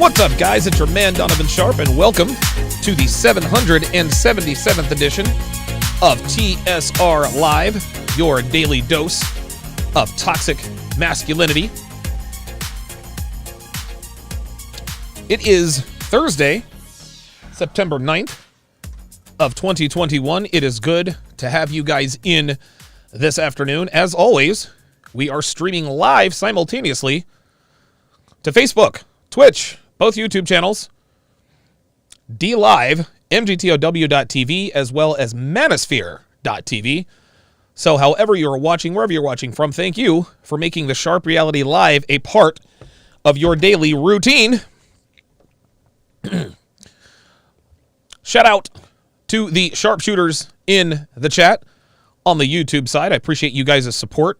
What's up, guys? It's your man, Donovan Sharpe, and welcome to the 777th edition of TSR Live, your daily dose of toxic masculinity. It is Thursday, September 9th of 2021. It is good to have you guys in this afternoon. As always, we are streaming live simultaneously to Facebook, Twitch, both YouTube channels, DLive, MGTOW.tv, as well as Manosphere.tv. So however you're watching, wherever you're watching from, thank you for making the Sharpe Reality Live a part of your daily routine. Shout out to the sharpshooters in the chat on the YouTube side. I appreciate you guys' support.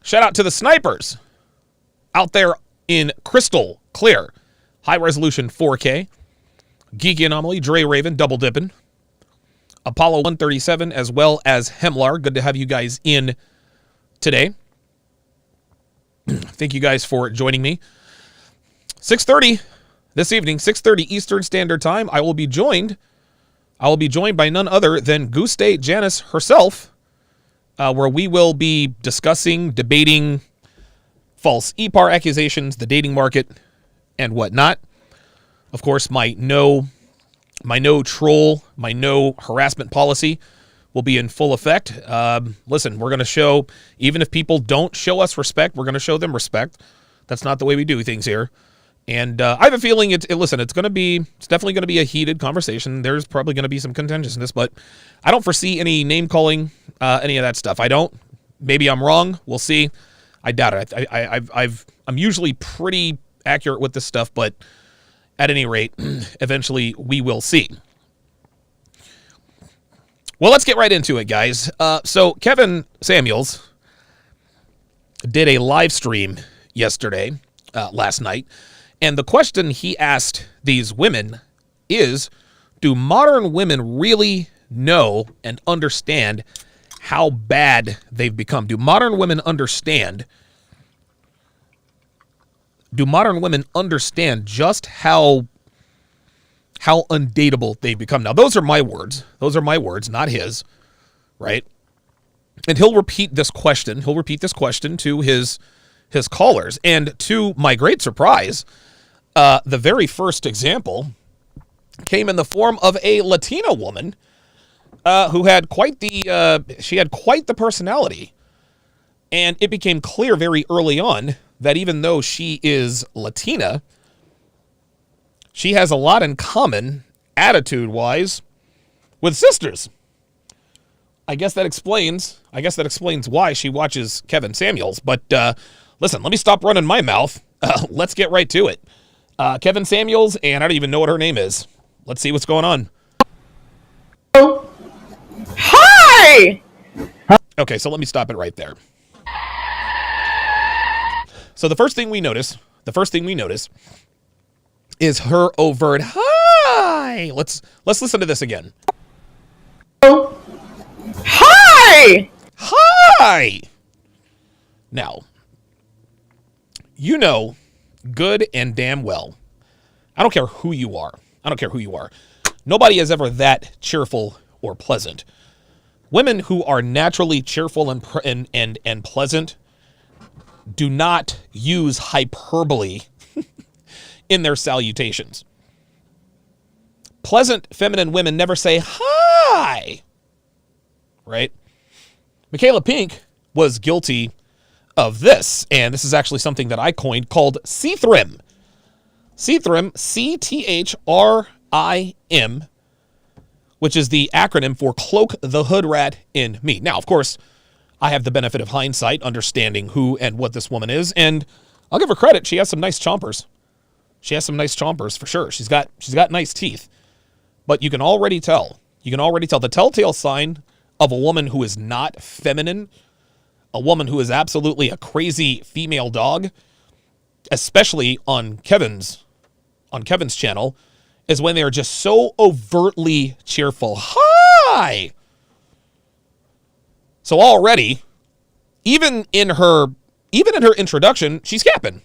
Shout out to the snipers out there in crystal clear, high resolution 4K, Geeky Anomaly, Dre Raven, double dipping, Apollo 137, as well as Hemlar. Good to have you guys in today. Thank you guys for joining me. 6:30 this evening, 6:30 Eastern Standard Time. I will be joined by none other than Guste Janice herself, where we will be discussing, debating false EPAR accusations, the dating market, and whatnot. Of course, my no troll, my no harassment policy will be in full effect. Listen, we're going to show, even if people don't show us respect, we're going to show them respect. That's not the way we do things here. And I have a feeling it's definitely going to be a heated conversation. There's probably going to be some contentiousness, but I don't foresee any name calling, any of that stuff. I don't. Maybe I'm wrong. We'll see. I doubt it. I'm usually pretty accurate with this stuff, but at any rate, eventually we will see. Well, let's get right into it, guys. So Kevin Samuels did a live stream yesterday, last night, and the question he asked these women is, do modern women really know and understand how bad they've become? Do modern women understand just how undateable they've become? Now, those are my words. Those are my words, not his, right? And he'll repeat this question. He'll repeat this question to his callers. And to my great surprise, the very first example came in the form of a Latina woman who had quite the personality. And it became clear very early on that even though she is Latina, she has a lot in common, attitude-wise, with sisters. I guess that explains why she watches Kevin Samuels. But listen, let me stop running my mouth. Let's get right to it. Kevin Samuels, and I don't even know what her name is. Let's see what's going on. Hi! Okay, so let me stop it right there. So the first thing we notice is her overt hi. Let's listen to this again. Hi! Hi! Now, you know good and damn well, I don't care who you are. Nobody is ever that cheerful or pleasant. Women who are naturally cheerful and pleasant do not use hyperbole in their salutations. Pleasant feminine women never say hi, right? Michaela Pink was guilty of this, and this is actually something that I coined called C-Thrim. C-Thrim, C-T-H-R-I-M, which is the acronym for Cloak the Hood Rat in Me. Now, of course, I have the benefit of hindsight, understanding who and what this woman is, and I'll give her credit. She has some nice chompers. For sure. She's got nice teeth. But you can already tell. The telltale sign of a woman who is not feminine, a woman who is absolutely a crazy female dog, especially on Kevin's channel, is when they are just so overtly cheerful. Hi! So already, even in her introduction, she's capping,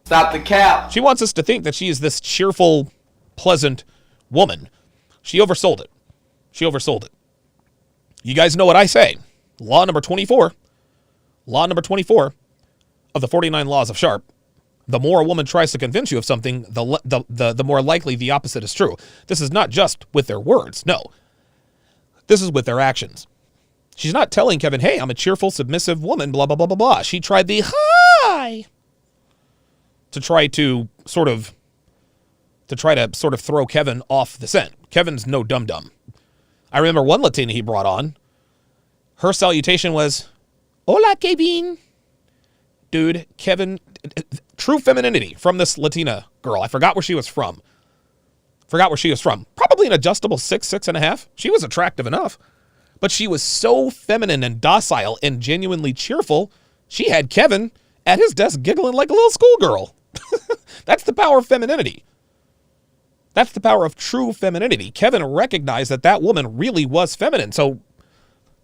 Stop the cap. She wants us to think that she is this cheerful, pleasant woman. She oversold it. She oversold it. You guys know what I say. Law number 24. Law number 24 of the 49 laws of Sharpe. The more a woman tries to convince you of something, the more likely the opposite is true. This is not just with their words. No. This is with their actions. She's not telling Kevin, hey, I'm a cheerful, submissive woman, blah, blah, blah, blah, blah. She tried the hi to try to sort of throw Kevin off the scent. Kevin's no dum-dum. I remember one Latina he brought on. Her salutation was, hola, Kevin. Dude, Kevin, true femininity from this Latina girl. I forgot where she was from. Probably an adjustable 6.5. She was attractive enough. But she was so feminine and docile and genuinely cheerful, she had Kevin at his desk giggling like a little schoolgirl. That's the power of femininity. That's the power of true femininity. Kevin recognized that that woman really was feminine, so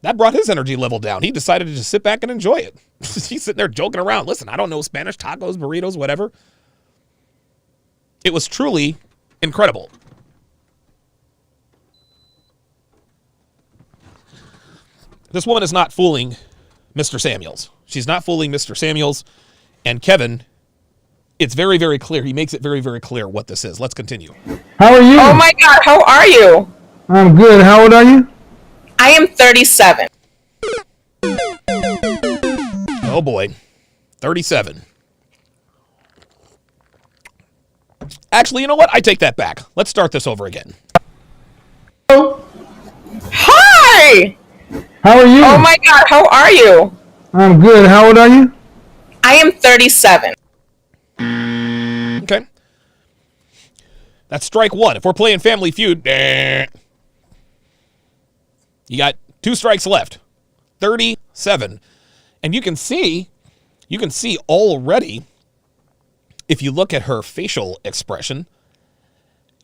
that brought his energy level down. He decided to just sit back and enjoy it. He's sitting there joking around. Listen, I don't know Spanish, tacos, burritos, whatever. It was truly incredible. This woman is not fooling Mr. Samuels. She's not fooling Mr. Samuels. And Kevin, it's very, very clear. He makes it very, very clear what this is. Let's continue. How are you? Oh my God, how are you? I'm good. How old are you? I am 37. Oh boy. 37. Actually, you know what? I take that back. Let's start this over again. Hi! How are you? Oh my God, how are you? I'm good. How old are you? I am 37. Okay. That's strike one. If we're playing Family Feud, you got 2 strikes left. 37. And you can see already, if you look at her facial expression,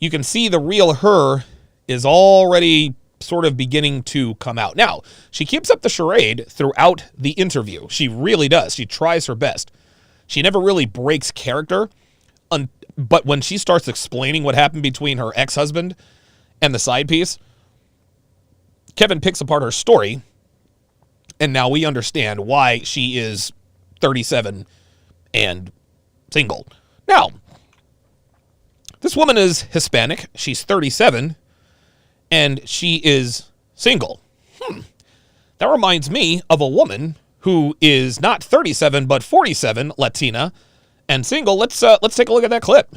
you can see the real her is already sort of beginning to come out. Now, she keeps up the charade throughout the interview. She really does. She tries her best. She never really breaks character, but when she starts explaining what happened between her ex-husband and the side piece, Kevin picks apart her story, and now we understand why she is 37 and single. Now, this woman is Hispanic. She's 37, and she is single. That reminds me of a woman who is not 37 but 47, Latina, and single. Let's take a look at that clip.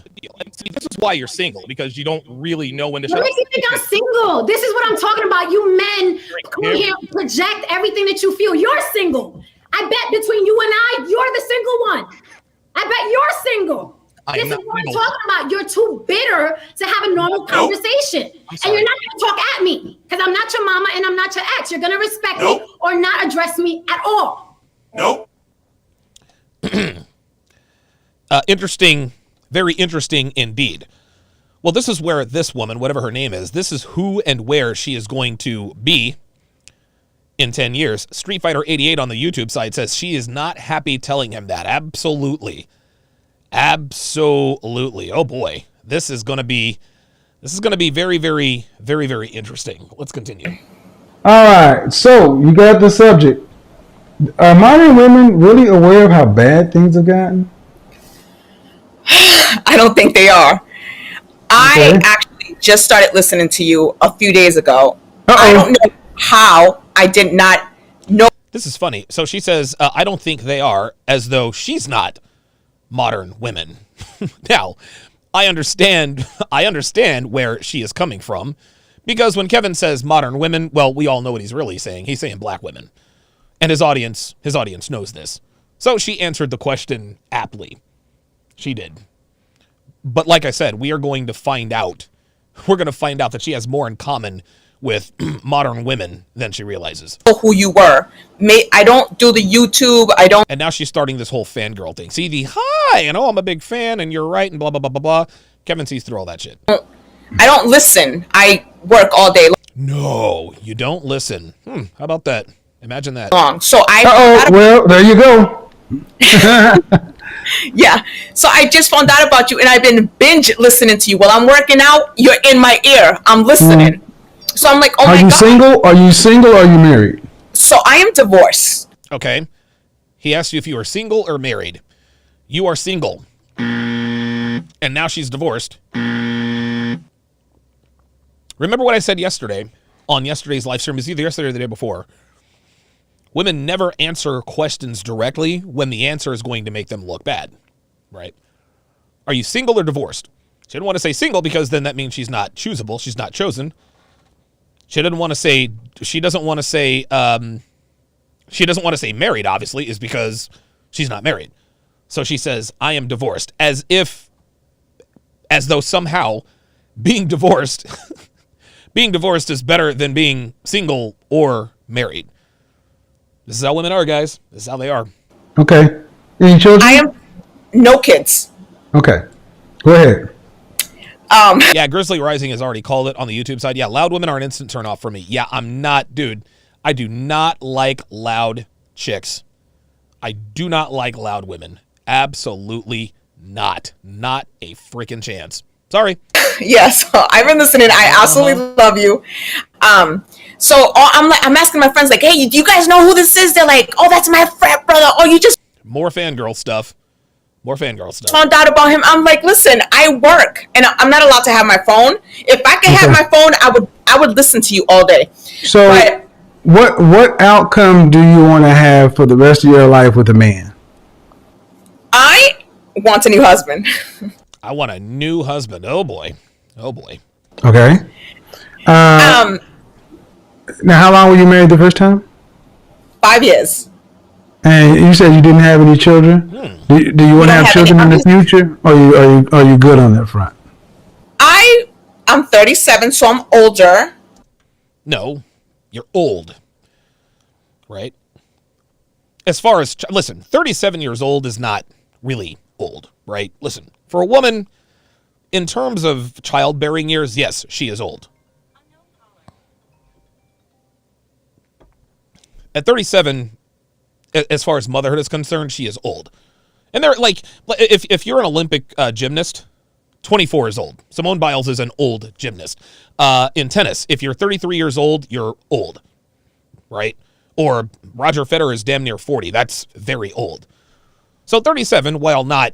See, this is why you're single, because you don't really know when to shut What up. makes you think I'm single? This is what I'm talking about. You men come in here and project everything that you feel. You're single. I bet between you and I, you're the single one. I bet you're single. This is what I'm talking about. You're too bitter to have a normal conversation. And you're not going to talk at me because I'm not your mama and I'm not your ex. You're going to respect me or not address me at all. Interesting, very interesting indeed. Well, this is where this woman, whatever her name is, this is who and where she is going to be in 10 years. Street Fighter 88 on the YouTube side says she is not happy telling him that. Absolutely. Absolutely. Oh boy. This is going to be very, very, very, very interesting. Let's continue. All right. So you got the subject. Are modern women really aware of how bad things have gotten? I don't think they are. I actually just started listening to you a few days ago. I don't know how I did not know. This is funny. So she says, I don't think they are, as though she's not modern women. Now, I understand where she is coming from, because when Kevin says modern women, well, we all know what he's really saying. He's saying black women. And his audience knows this. So she answered the question aptly. She did. But like I said, we are going to find out. We're going to find out that she has more in common with modern women than she realizes. Who you were. I don't do the YouTube. I don't. And now she's starting this whole fangirl thing. See the hi, and oh, I'm a big fan, and you're right, and blah, blah, blah, blah, blah. Kevin sees through all that shit. I don't listen. I work all day No, you don't listen. How about that? Imagine that. long. So Well, there you go. Yeah. So I just found out about you, and I've been binge listening to you while I'm working out. You're in my ear. I'm listening. So I'm like, oh my God. Are you single? Are you single? Or are you married? So I am divorced. Okay. He asked you if you were single or married. You are single. And now she's divorced. Remember what I said yesterday on yesterday's live stream? It was either yesterday or the day before. Women never answer questions directly when the answer is going to make them look bad, right? Are you single or divorced? She didn't want to say single because then that means she's not choosable. She's not chosen. She doesn't want to say married, obviously, is because she's not married. So she says, I am divorced, as though somehow being divorced is better than being single or married. This is how women are, guys. This is how they are. Okay. Any children? I am no kids. Okay. Go ahead. Yeah, Grizzly Rising has already called it on the YouTube side. Yeah, loud women are an instant turn off for me. Yeah, dude. I do not like loud chicks. I do not like loud women. Absolutely not. Not a freaking chance. Sorry. Yes, I've been listening. I absolutely love you. So I'm asking my friends, like, hey, do you guys know who this is? They're like, oh, that's my frat brother. Oh, you just more fangirl stuff. Found out about him. I'm like, listen, I work and I'm not allowed to have my phone. If I could have my phone, I would listen to you all day. So what outcome do you want to have for the rest of your life with a man? I want a new husband. I want a new husband. Oh boy. Okay. Now, how long were you married the first time? 5 years. And you said you didn't have any children. Do you want to have children in the future, or are you good on that front? I'm 37, so I'm older. No, you're old, right? As far as listen, 37 years old is not really old, right? Listen, for a woman, in terms of childbearing years, yes, she is old. At 37, as far as motherhood is concerned, she is old. And they're like, if you're an Olympic gymnast, 24 is old. Simone Biles is an old gymnast. In tennis, if you're 33 years old, you're old, right? Or Roger Federer is damn near 40. That's very old. So 37, while not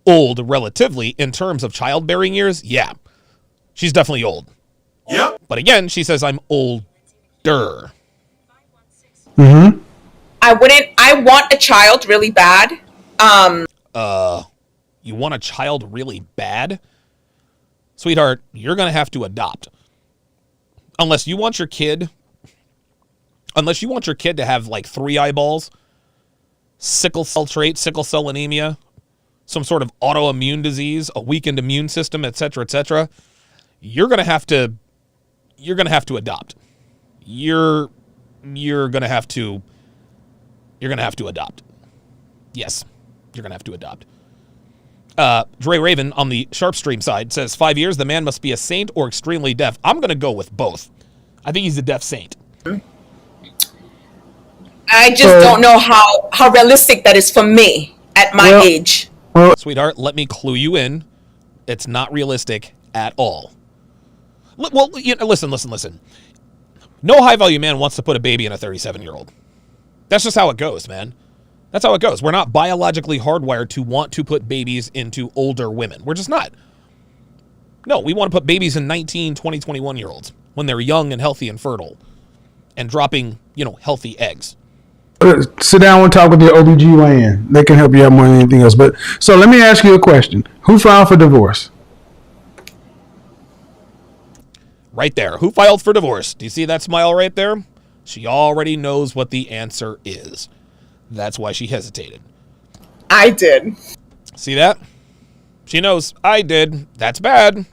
old relatively in terms of childbearing years, yeah, she's definitely old. Yep. But again, she says I'm older. Mm-hmm. I want a child really bad. You want a child really bad? Sweetheart, you're going to have to adopt. Unless you want your kid to have like 3 eyeballs, sickle cell trait, sickle cell anemia, some sort of autoimmune disease, a weakened immune system, etc., etc., you're going to have to adopt. You're going to have to adopt. Yes, you're going to have to adopt. Dre Raven on the Sharpe stream side says 5 years, the man must be a saint or extremely deaf. I'm going to go with both. I think he's a deaf saint. I just don't know how realistic that is for me at my age. Sweetheart, let me clue you in. It's not realistic at all. Well, listen. No high-value man wants to put a baby in a 37-year-old. That's just how it goes, man. That's how it goes. We're not biologically hardwired to want to put babies into older women. We're just not. No, we want to put babies in 19, 20, 21-year-olds when they're young and healthy and fertile and dropping, healthy eggs. Sit down and talk with your OBGYN. They can help you out more than anything else. But so let me ask you a question. Who filed for divorce? Right there. Who filed for divorce? Do you see that smile right there? She already knows what the answer is. That's why she hesitated. I did. See that? She knows. I did. That's bad.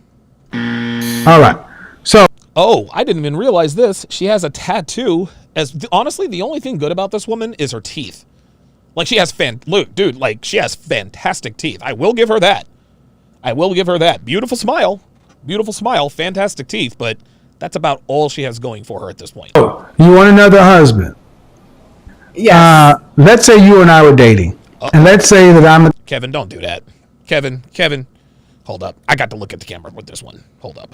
All right. So. Oh, I didn't even realize this. She has a tattoo. Honestly, the only thing good about this woman is her teeth. Like, she has she has fantastic teeth. I will give her that. Beautiful smile, fantastic teeth, but that's about all she has going for her at this point. You want another husband? Yeah. Let's say you and I were dating, And let's say that I'm Kevin, don't do that. Kevin, hold up. I got to look at the camera with this one. Hold up.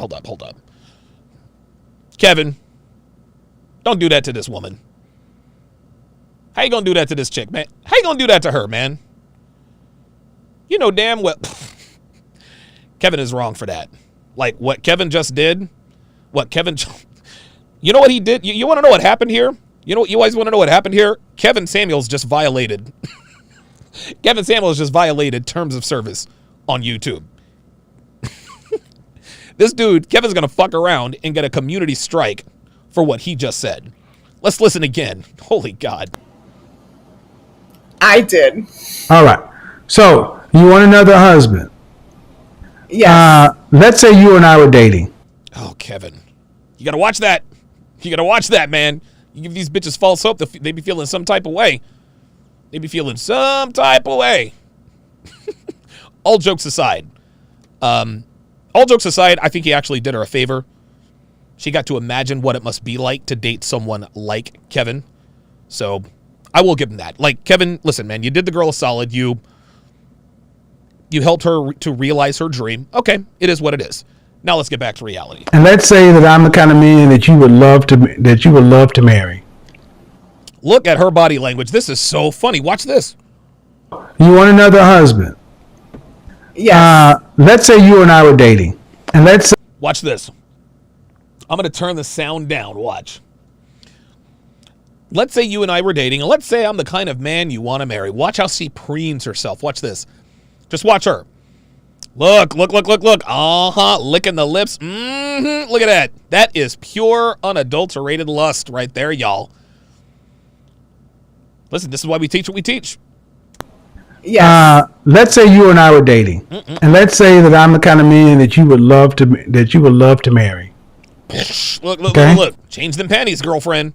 Kevin, don't do that to this woman. How you gonna do that to this chick, man? How you gonna do that to her, man? You know damn well. Kevin is wrong for that. Like what Kevin just did, you know what he did? You want to know what happened here? You always want to know what happened here? Kevin Samuels just violated. Kevin Samuels just violated terms of service on YouTube. This dude, Kevin's going to fuck around and get a community strike for what he just said. Let's listen again. Holy God. I did. all right. So you want another husband? Yes. Let's say you and I were dating. Oh, Kevin. You got to watch that. You got to watch that, man. You give these bitches false hope, they be feeling some type of way. They be feeling some type of way. All jokes aside, I think he actually did her a favor. She got to imagine what it must be like to date someone like Kevin. So I will give him that. Like, Kevin, listen, man, you did the girl a solid. You helped her to realize her dream. Okay, it is what it is. Now let's get back to reality. And let's say that I'm the kind of man that you would love to marry. Look at her body language. This is so funny. Watch this. You want another husband? Yes. Let's say you and I were dating. And Watch this. I'm going to turn the sound down. Watch. Let's say you and I were dating, and let's say I'm the kind of man you want to marry. Watch how she preens herself. Watch this. Just watch her. Look. Licking the lips. Look at that. That is pure, unadulterated lust right there, y'all. Listen, this is why we teach what we teach. Yes. let's say you and I were dating. And let's say that I'm the kind of man that you would love to marry. Look. Change them panties, girlfriend.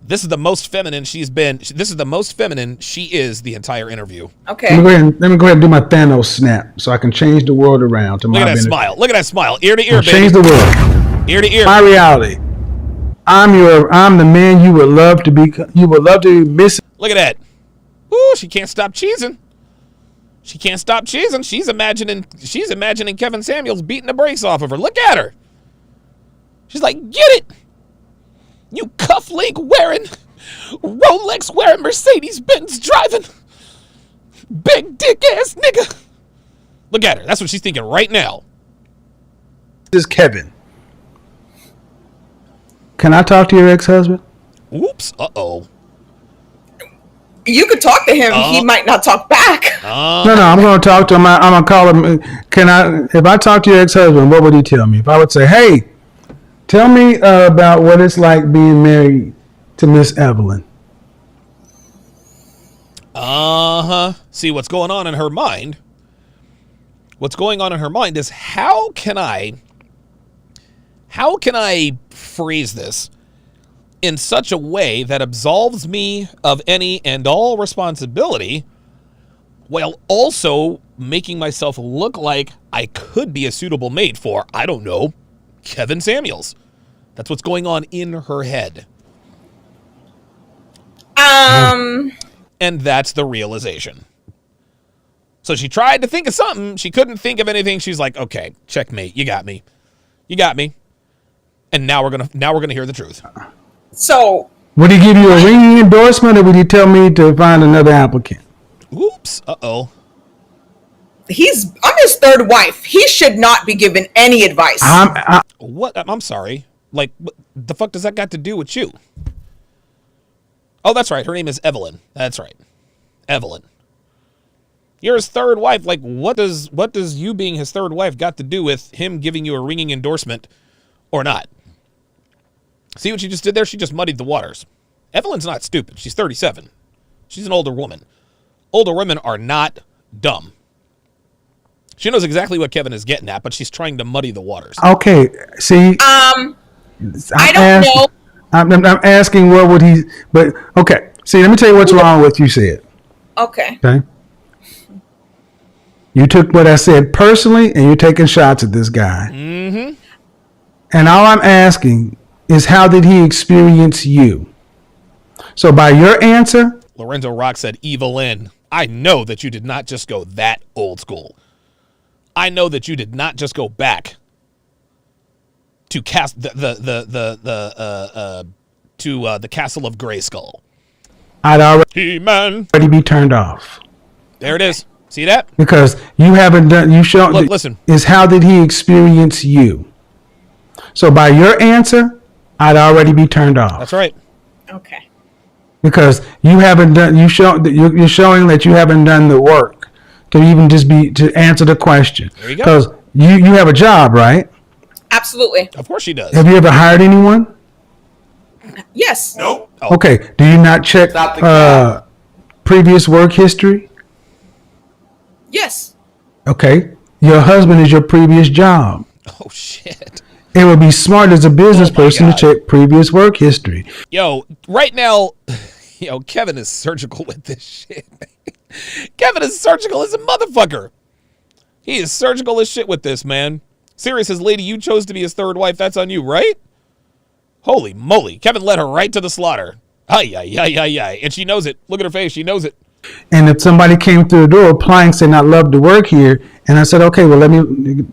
This is the most feminine she's been. This is the most feminine she is the entire interview. Okay. Let me go ahead and do my Thanos snap so I can change the world around to my Look at that benefit. smile. Look at that smile. Ear to ear, baby. Change the world. Ear to ear. My reality. I'm the man you would love to be. You would love to be missing. Look at that. Ooh, she can't stop cheesing. She's imagining Kevin Samuels beating the brakes off of her. Look at her. She's like, get it. You cufflink wearing, Rolex wearing, Mercedes Benz driving, big dick ass nigga. Look at her. That's what she's thinking right now. This is Kevin. Can I talk to your ex-husband? Oops. Uh-oh. You could talk to him. He might not talk back. No, I'm going to talk to him. I'm going to call him. If I talk to your ex-husband, what would he tell me? If I would say, hey, tell me about what it's like being married to Miss Evelyn. See, what's going on in her mind? What's going on in her mind is how can I phrase this in such a way that absolves me of any and all responsibility while also making myself look like I could be a suitable mate for, I don't know, Kevin Samuels. That's what's going on in her head. And that's the realization. So she tried to think of something. She couldn't think of anything. She's like, okay, checkmate. You got me. And now we're gonna hear the truth. So Would he give you a ringing endorsement, or would he tell me to find another applicant? Oops. Uh-oh. I'm his third wife. He should not be given any advice. What? I'm sorry. Like, what the fuck does that got to do with you? Oh, that's right. Her name is Evelyn. That's right. Evelyn. You're his third wife. Like, what does you being his third wife got to do with him giving you a ringing endorsement or not? See what she just did there? She just muddied the waters. Evelyn's not stupid. She's 37. She's an older woman. Older women are not dumb. She knows exactly what Kevin is getting at, but she's trying to muddy the waters. Okay, see, I don't know. I'm asking what would he, but okay. See, let me tell you what's wrong with what you said. Okay. Okay. You took what I said personally, and you're taking shots at this guy. Mm-hmm. And all I'm asking is, how did he experience you? So by your answer, Lorenzo Rock said Evelyn. I know that you did not just go that old school. I know that you did not just go back to cast the castle of Grayskull. I'd He-Man. already be turned off. There it is. See that? Because you haven't done, you show. Look, listen. Is how did he experience you? So by your answer, I'd already be turned off. That's right. Okay. Because you haven't done, you're showing that you haven't done the work to even just to answer the question. There you go. Because you have a job, right? Absolutely. Of course she does. Have you ever hired anyone? Yes. Nope. Oh. Okay. Do you not check previous work history? Yes. Okay. Your husband is your previous job. Oh, shit. It would be smart as a business person God. to check previous work history. Yo, right now, Kevin is surgical with this shit. Kevin is surgical as a motherfucker. He is surgical as shit with this, man. Sirius says, lady, you chose to be his third wife. That's on you, right? Holy moly. Kevin led her right to the slaughter. Ay, ay, ay, ay, ay. And she knows it. Look at her face. She knows it. And if somebody came through the door applying, saying, I'd love to work here, and I said, okay, well,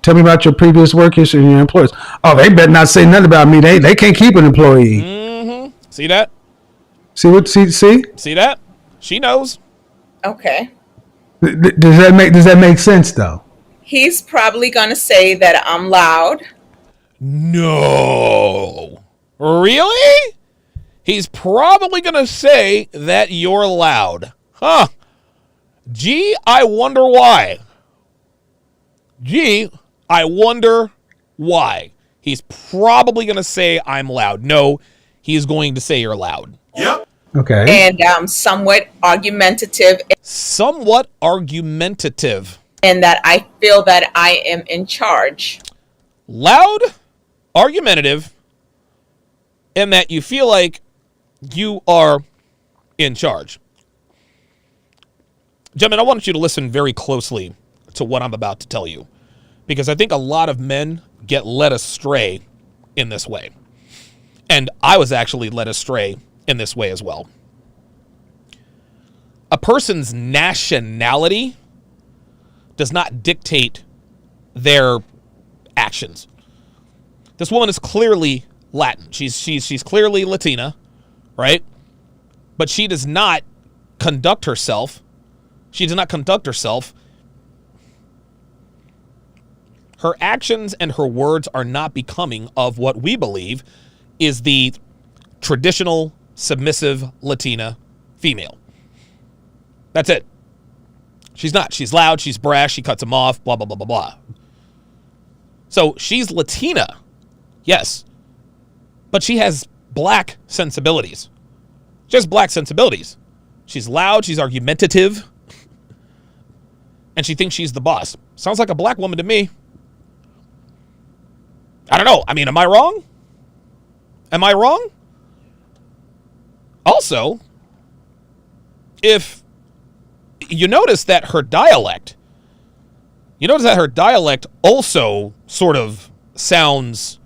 tell me about your previous work history and your employers. Oh, they better not say nothing about me. They can't keep an employee. Mm-hmm. See that? See? See that? She knows. Okay. Does that make sense, though? He's probably going to say that I'm loud. No. Really? He's probably going to say that you're loud. Huh. Gee, I wonder why. He's probably going to say I'm loud. No, he's going to say you're loud. Yep. Okay. And somewhat argumentative. Somewhat argumentative. And that I feel that I am in charge. Loud, argumentative, and that you feel like you are in charge. Gentlemen, I want you to listen very closely to what I'm about to tell you, because I think a lot of men get led astray in this way. And I was actually led astray in this way as well. A person's nationality does not dictate their actions. This woman is clearly Latin. She's clearly Latina, right? But she does not conduct herself. Her actions and her words are not becoming of what we believe is the traditional submissive Latina female. That's it. She's not. She's loud. She's brash. She cuts him off. Blah, blah, blah, blah, blah. So she's Latina. Yes. But she has black sensibilities. She has black sensibilities. She's loud. She's argumentative. And she thinks she's the boss. Sounds like a black woman to me. I don't know. I mean, am I wrong? Am I wrong? Also, if you notice that her dialect also sort of sounds,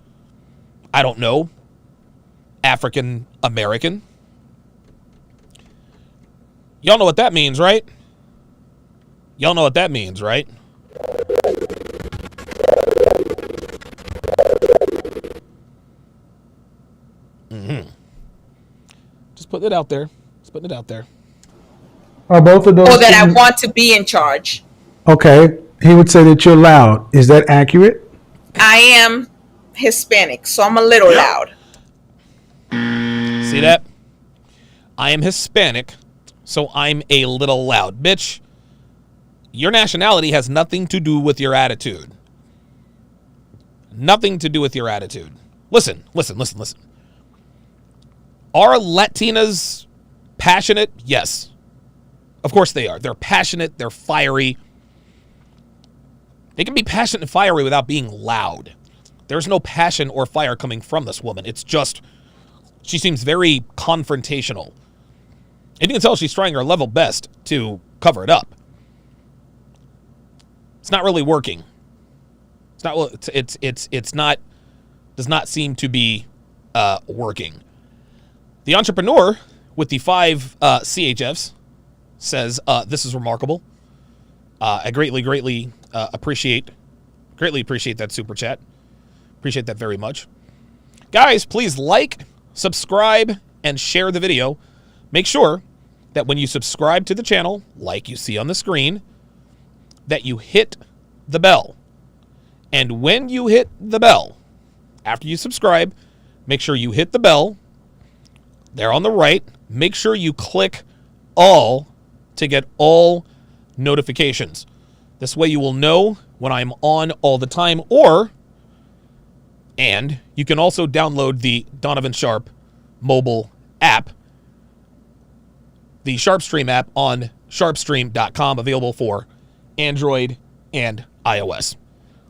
I don't know, African American. Y'all know what that means, right? Y'all know what that means, right? Mm-hmm. Just putting it out there. Are both of those? Or that I want to be in charge. Okay. He would say that you're loud. Is that accurate? I am Hispanic, so I'm a little loud. See that? I am Hispanic, so I'm a little loud. Bitch, your nationality has nothing to do with your attitude. Nothing to do with your attitude. Listen. Are Latinas passionate? Yes. Of course they are. They're passionate. They're fiery. They can be passionate and fiery without being loud. There's no passion or fire coming from this woman. It's just, she seems very confrontational. And you can tell she's trying her level best to cover it up. It's not really working. It's not, does not seem to be working. The entrepreneur with the 5 CHFs says, this is remarkable. I greatly appreciate that super chat. Appreciate that very much. Guys, please like, subscribe, and share the video. Make sure that when you subscribe to the channel, like you see on the screen, that you hit the bell. And when you hit the bell, after you subscribe, make sure you hit the bell there on the right. Make sure you click all to get all notifications. This way you will know when I'm on all the time, and you can also download the Donovan Sharpe mobile app, the SharpeStream app on sharpestream.com, available for Android and iOS.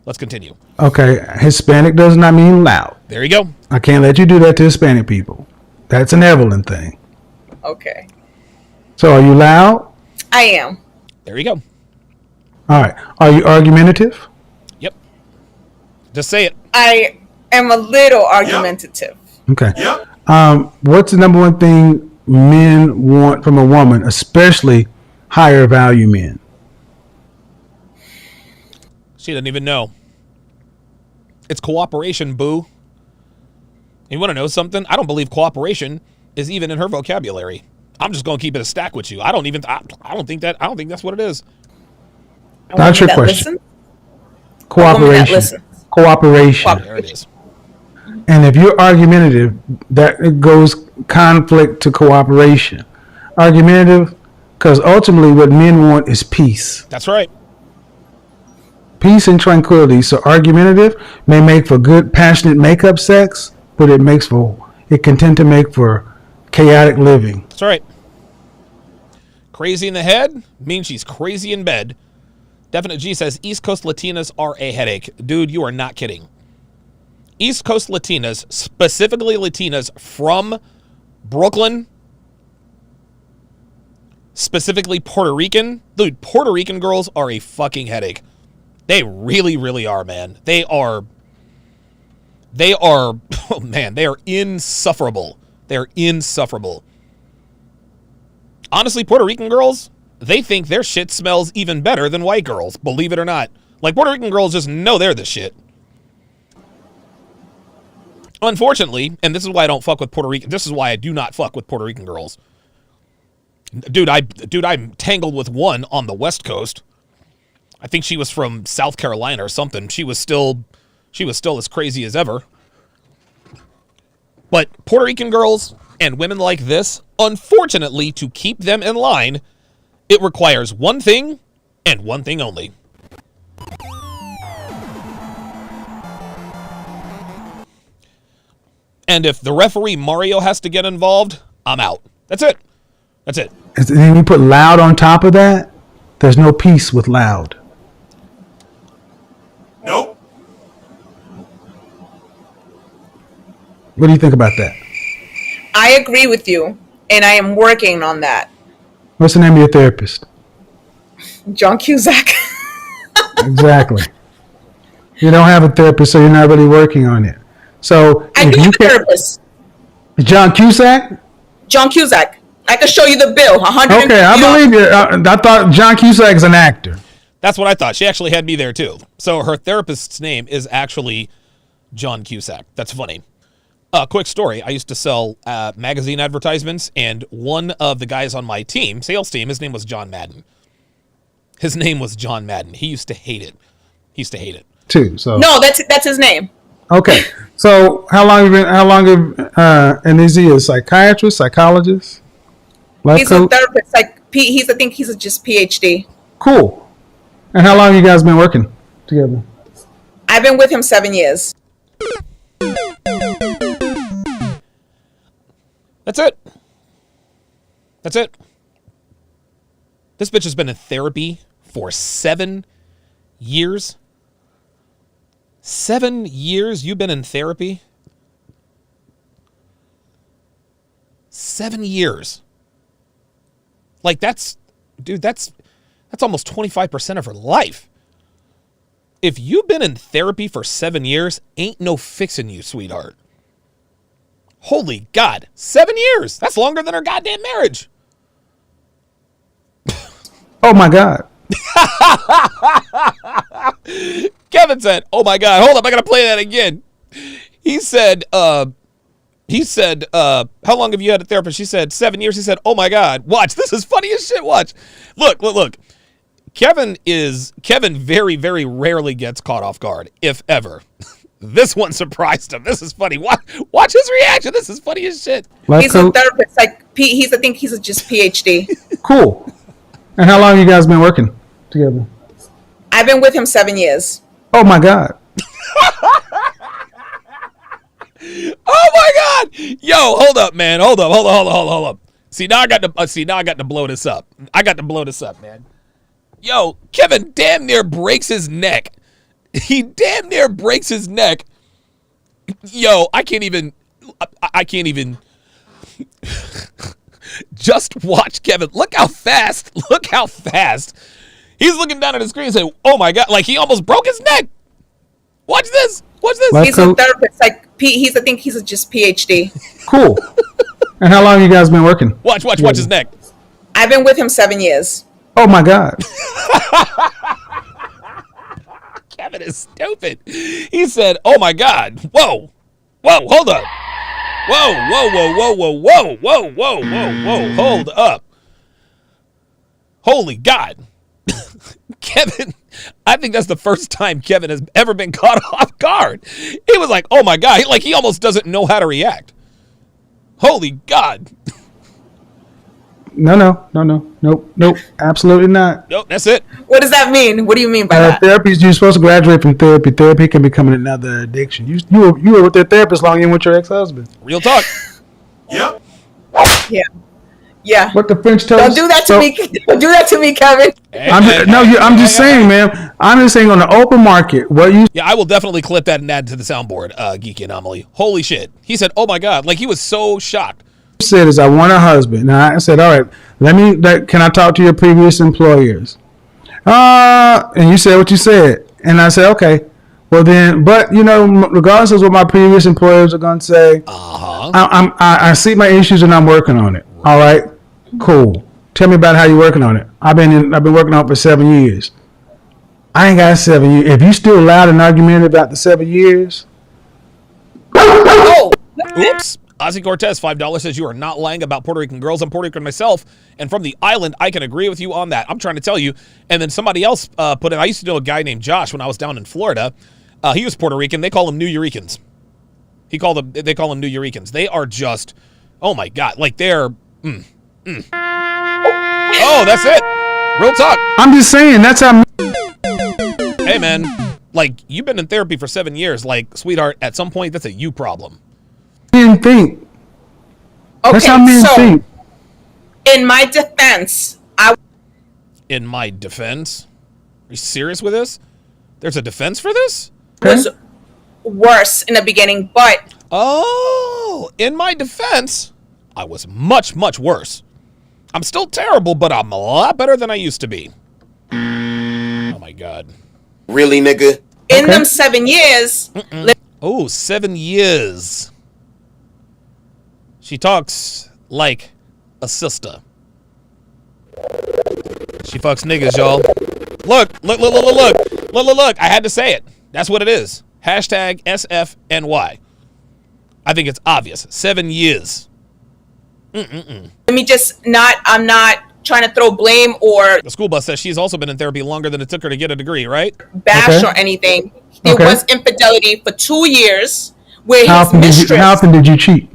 Let's continue. Okay, Hispanic does not mean loud. There you go. I can't let you do that to Hispanic people. That's an Evelyn thing. Okay. So are you loud? I am. There you go. All right. Are you argumentative? Yep. Just say it. I am a little argumentative. Okay. What's the number one thing men want from a woman, especially higher value men? She doesn't even know. It's cooperation, boo. You want to know something? I don't believe cooperation is even in her vocabulary. I'm just going to keep it a stack with you. I don't think that's what it is. Not your question. Cooperation. Cooperation. There it is. And if you're argumentative, that goes conflict to cooperation. Argumentative, because ultimately what men want is peace. That's right. Peace and tranquility. So argumentative may make for good, passionate makeup sex, but it can tend to make for chaotic living. That's right. Crazy in the head means she's crazy in bed. Definite G says East Coast Latinas are a headache. Dude, you are not kidding. East Coast Latinas, specifically Latinas from Brooklyn, specifically Puerto Rican. Dude, Puerto Rican girls are a fucking headache. They really, really are, man. They are, oh man, they are insufferable. They're insufferable. Honestly, Puerto Rican girls, they think their shit smells even better than white girls, believe it or not. Like, Puerto Rican girls just know they're the shit. Unfortunately, and this is why I don't fuck with Puerto Rican, this is why I do not fuck with Puerto Rican girls. Dude, I'm tangled with one on the West Coast. I think she was from South Carolina or something. She was still as crazy as ever. But Puerto Rican girls and women like this, unfortunately, to keep them in line, it requires one thing and one thing only. And if the referee Mario has to get involved, I'm out. That's it. That's it. And then you put loud on top of that, there's no peace with loud. Nope. What do you think about that? I agree with you, and I am working on that. What's the name of your therapist? John Cusack. Exactly. You don't have a therapist, so you're not really working on it. So I do have a therapist. John Cusack? John Cusack. I can show you the bill. Okay, I believe you. I thought John Cusack is an actor. That's what I thought. She actually had me there too. So her therapist's name is actually John Cusack. That's funny. Quick story. I used to sell magazine advertisements, and one of the guys on my team, sales team, his name was John Madden. His name was John Madden. He used to hate it. Too. So no, that's his name. Okay. So how long and is he a psychiatrist, psychologist? Life He's coach? a therapist. I think he's just PhD. Cool. And how long you guys been working together? I've been with him 7 years. That's it. This bitch has been in therapy for 7 years. 7 years you've been in therapy? 7 years. Like, that's almost 25% of her life. If you've been in therapy for 7 years, ain't no fixing you, sweetheart. Holy God, 7 years. That's longer than her goddamn marriage. Oh my God. Kevin said, "Oh my God, hold up, I gotta play that again." He said, "How long have you had a therapist?" She said, 7 years. He said, "Oh my God, watch. This is funny as shit. Watch. Look. Kevin very, very rarely gets caught off guard, if ever. This one surprised him. This is funny. Watch his reaction. This is funny as shit. He's a therapist. Like I think he's just PhD. Cool. And how long you guys been working together? I've been with him 7 years. Oh my God. Oh my God. Yo, hold up, man. Hold up. See, now I got to blow this up. Man. Yo, Kevin damn near breaks his neck. He damn near breaks his neck. Yo, I can't even. Just watch Kevin. Look how fast. He's looking down at the screen and saying, "Oh my God!" Like he almost broke his neck. Watch this. He's a therapist. Like I think he's just PhD. Cool. And how long you guys been working? Watch his neck. I've been with him 7 years. Oh my God. Kevin is stupid. He said, "Oh my God. Whoa, hold up. Whoa. Hold up. Holy God." Kevin, I think that's the first time Kevin has ever been caught off guard. He was like, "Oh my God." He almost doesn't know how to react. Holy God. No. Nope. Absolutely not. Nope, that's it. What does that mean? What do you mean by that? Therapy, you're supposed to graduate from therapy. Therapy can become another addiction. You were with that therapist long in with your ex-husband. Real talk. Yep. Yeah. What the French toast? Don't do that to me. Don't do that to me, Kevin. I'm just saying, man. I'm just saying on the open market, Yeah, I will definitely clip that and add to the soundboard, Geeky Anomaly. Holy shit. He said, "Oh my God." Like he was so shocked. said is I want a husband. Now I said, all right, can I talk to your previous employers? And you said what you said. And I said, okay. Well then, but regardless of what my previous employers are going to say, I see my issues and I'm working on it. All right, cool. Tell me about how you're working on it. I've been working on it for 7 years. I ain't got 7 years. If you still loud and argumentative about the 7 years. Oh, oops. Ozzy Cortez, $5 says, "You are not lying about Puerto Rican girls. I'm Puerto Rican myself, and from the island, I can agree with you on that. I'm trying to tell you." And then somebody else put in, I used to know a guy named Josh when I was down in Florida. He was Puerto Rican. They call him New Euricans. They call them New Euricans. They are just, oh my God, like they're, Oh, that's it. Real talk. I'm just saying, that's how. Hey, man, like you've been in therapy for 7 years. Like, sweetheart, at some point, that's a you problem. Men think. okay. That's how men think. In my defense, Are you serious with this? There's a defense for this? was worse in the beginning, but Oh, in my defense, I was much, much worse. I'm still terrible, but I'm a lot better than I used to be. Oh my God. Really, nigga? in them 7 years, Oh, 7 years. She talks like a sister. She fucks niggas, y'all. Look. I had to say it. That's what it is. Hashtag SFNY. I think it's obvious. 7 years. let me just I'm not trying to throw blame or The school bus says she's also been in therapy longer than it took her to get a degree, right? bash Okay. or anything. There Okay. was infidelity for 2 years where How his often mistress. did you cheat?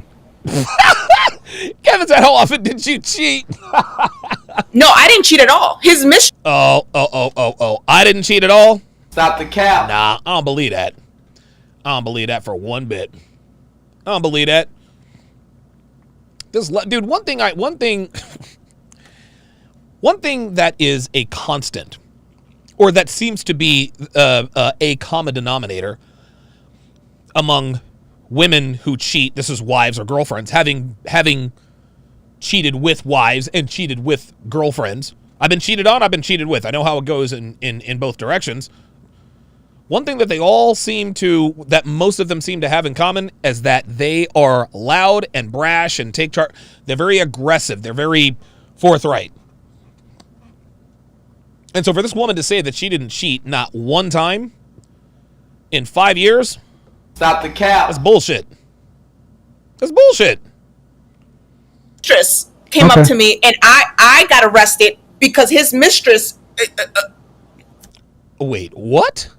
Kevin said, "How often did you cheat?" No, I didn't cheat at all. His mistress. Oh. I didn't cheat at all? Stop the cap. Nah, I don't believe that. I don't believe that for one bit. I don't believe that. Dude, one thing that is a constant, or that seems to be a common denominator among women who cheat, this is wives or girlfriends, having cheated with wives and cheated with girlfriends. I've been cheated on, I've been cheated with. I know how it goes in both directions. One thing that that most of them seem to have in common is that they are loud and brash and take charge. They're very aggressive. They're very forthright. And so for this woman to say that she didn't cheat not one time in 5 years, Stop the cap. that's bullshit. That's bullshit. Mistress came up to me, and I got arrested because his mistress. Wait, what?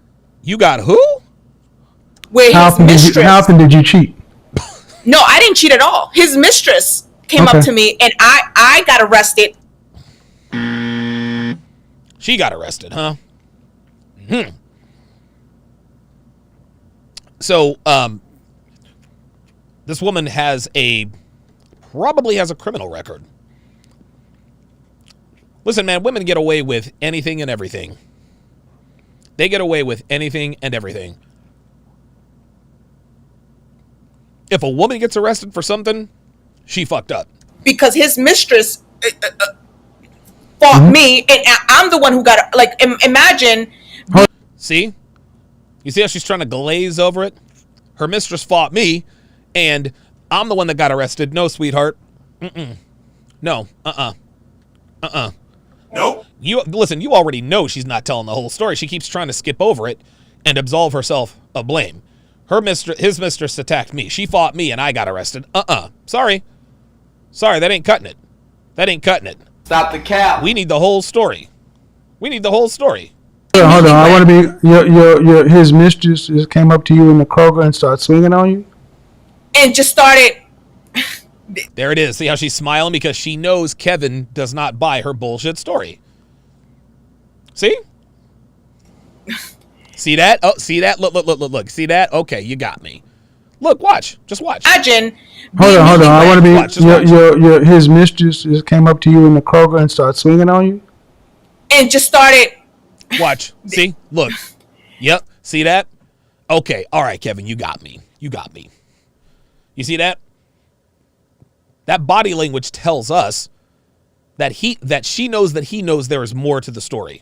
You got who? Where How his often mistress. how often did you cheat? No, I didn't cheat at all. His mistress came up to me, and I got arrested. She got arrested, huh? So, this woman probably has a criminal record. Listen, man, women get away with anything and everything. They get away with anything and everything. If a woman gets arrested for something, she fucked up. Because his mistress fought me, and I'm the one who got, like, imagine. See? You see how she's trying to glaze over it? Her mistress fought me, and I'm the one that got arrested. No, sweetheart. No. Nope. Listen, you already know she's not telling the whole story. She keeps trying to skip over it and absolve herself of blame. His mistress attacked me. She fought me, and I got arrested. Sorry, that ain't cutting it. That ain't cutting it. Stop the cap. We need the whole story. Hold on. I want to be his mistress just came up to you in the Kroger and started swinging on you. And just started. There it is. See how she's smiling because she knows Kevin does not buy her bullshit story. See? See that? Oh, see that? Look. See that? Okay, you got me. Look, watch. Just watch. Imagine. Hold on. I want to be Watch. his mistress just came up to you in the Kroger and started swinging on you. And just started. Watch. See? Look. Yep. See that? Okay. All right, Kevin, you got me. You see that? That body language tells us that she knows that he knows there is more to the story.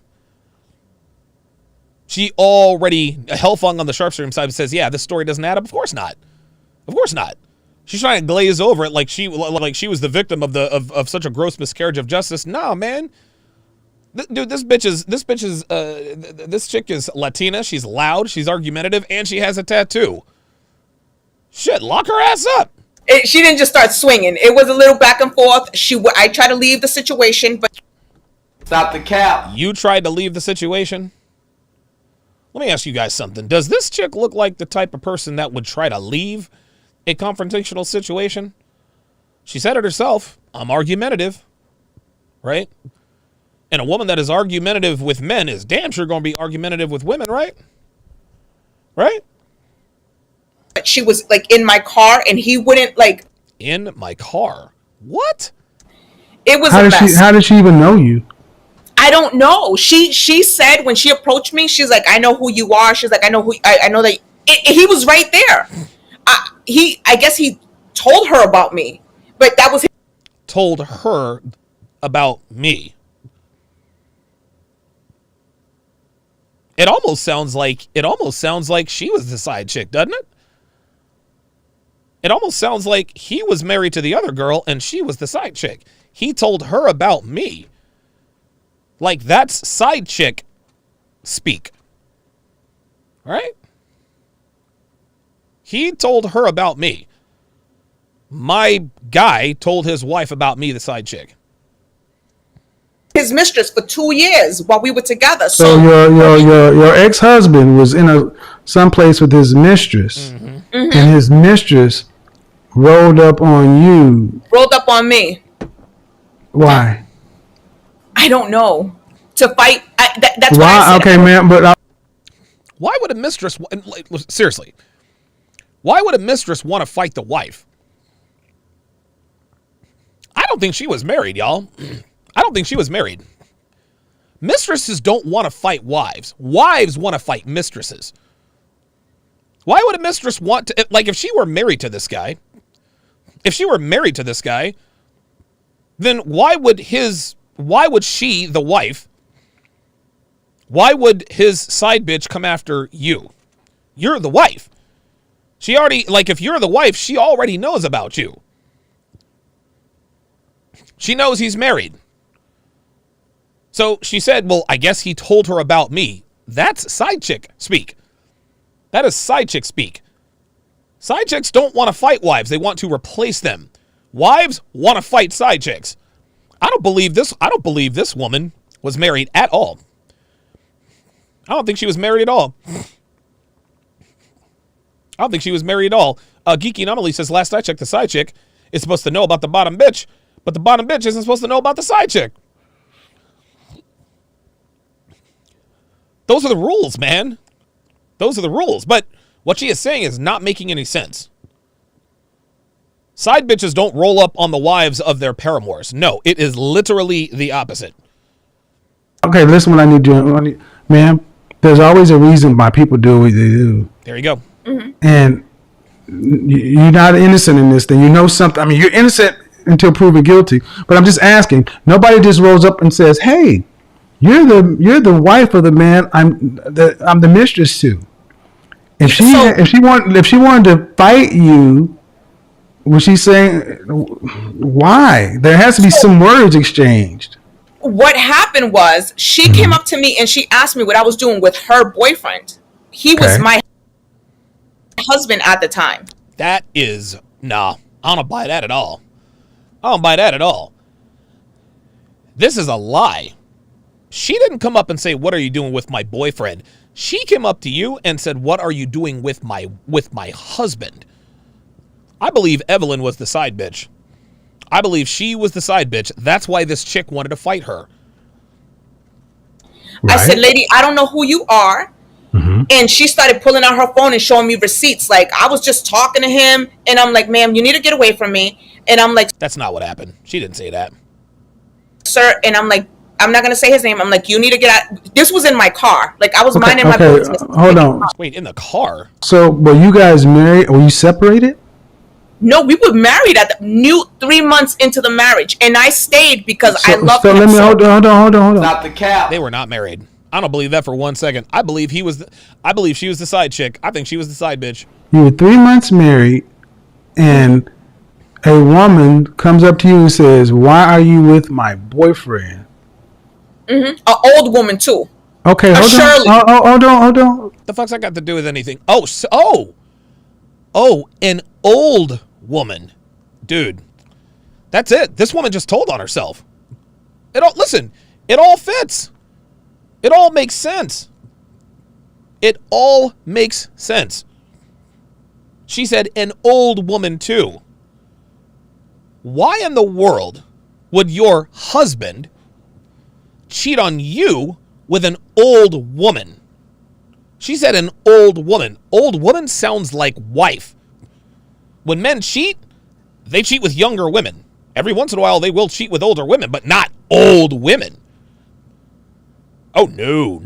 She already hellfung on the Sharpe stream side and says, yeah, this story doesn't add up. Of course not. She's trying to glaze over it like she was the victim of such a gross miscarriage of justice. Nah, man. Dude, this chick is Latina. She's loud. She's argumentative, and she has a tattoo. Shit, lock her ass up. She didn't just start swinging. It was a little back and forth. I tried to leave the situation, but. Stop the cap. You tried to leave the situation? Let me ask you guys something. Does this chick look like the type of person that would try to leave a confrontational situation? She said it herself. I'm argumentative. Right? And a woman that is argumentative with men is damn sure going to be argumentative with women, right? Right? She was like in my car, and he wouldn't like. In my car? What? It was a mess. How did she even know you? I don't know. She said when she approached me, she's like, I know who you are. She's like, I know that he was right there. I guess he told her about me, but that was. Told her about me. It almost sounds like she was the side chick, doesn't it? It almost sounds like he was married to the other girl and she was the side chick. He told her about me. Like, that's side chick speak. Right? He told her about me. My guy told his wife about me, the side chick. His mistress for 2 years while we were together. So your ex-husband was in someplace with his mistress, and his mistress rolled up on you. Rolled up on me. Why? I don't know. To fight. That's why. Why I said, okay, man. But why would a mistress? Seriously, why would a mistress want to fight the wife? I don't think she was married, y'all. I don't think she was married. Mistresses don't want to fight wives. Wives want to fight mistresses. Why would a mistress want to, like, if she were married to this guy, then why would she, the wife, why would his side bitch come after you? You're the wife. She already, like, if you're the wife, she already knows about you. She knows he's married. So she said, well, I guess he told her about me. That's side chick speak. That is side chick speak. Side chicks don't want to fight wives. They want to replace them. Wives want to fight side chicks. I don't believe this woman was married at all. I don't think she was married at all. Geeky Anomaly says, last I checked, the side chick is supposed to know about the bottom bitch, but the bottom bitch isn't supposed to know about the side chick. Those are the rules, man. Those are the rules. But what she is saying is not making any sense. Side bitches don't roll up on the wives of their paramours. No, it is literally the opposite. Okay, listen, what I need to do, ma'am. There's always a reason why people do what they do. There you go. Mm-hmm. And you're not innocent in this thing. You know something. I mean, you're innocent until proven guilty. But I'm just asking. Nobody just rolls up and says, "Hey, you're the wife of the man I'm the mistress to." If she wanted to fight you, was she saying why? There has to be some words exchanged. What happened was she came up to me and she asked me what I was doing with her boyfriend. He was my husband at the time. That is, nah, I don't buy that at all. I don't buy that at all. This is a lie. She didn't come up and say, what are you doing with my boyfriend? She came up to you and said, what are you doing with my husband? I believe Evelyn was the side bitch. I believe she was the side bitch. That's why this chick wanted to fight her. Right. I said, lady, I don't know who you are. Mm-hmm. And she started pulling out her phone and showing me receipts. Like, I was just talking to him. And I'm like, ma'am, you need to get away from me. And I'm like, that's not what happened. She didn't say that. Sir. And I'm like, I'm not going to say his name. I'm like, you need to get out. This was in my car. Like, I was minding my business. Hold on. Wait, in the car? So, were you guys married? Were you separated? No, we were married at the new 3 months into the marriage, and I stayed because I loved him. So let me hold on. Stop the cap. They were not married. I don't believe that for 1 second. I believe she was the side chick. I think she was the side bitch. You were 3 months married, and a woman comes up to you and says, "Why are you with my boyfriend?" Mm-hmm. An old woman too. Okay, hold on. The fuck's that got to do with anything? Oh, an old woman. Dude, that's it. This woman just told on herself. It all fits. It all makes sense. It all makes sense. She said an old woman too. Why in the world would your husband cheat on you with an old woman? She said an old woman. Old woman sounds like wife. When men cheat, they cheat with younger women. Every once in a while, they will cheat with older women, but not old women. Oh, no.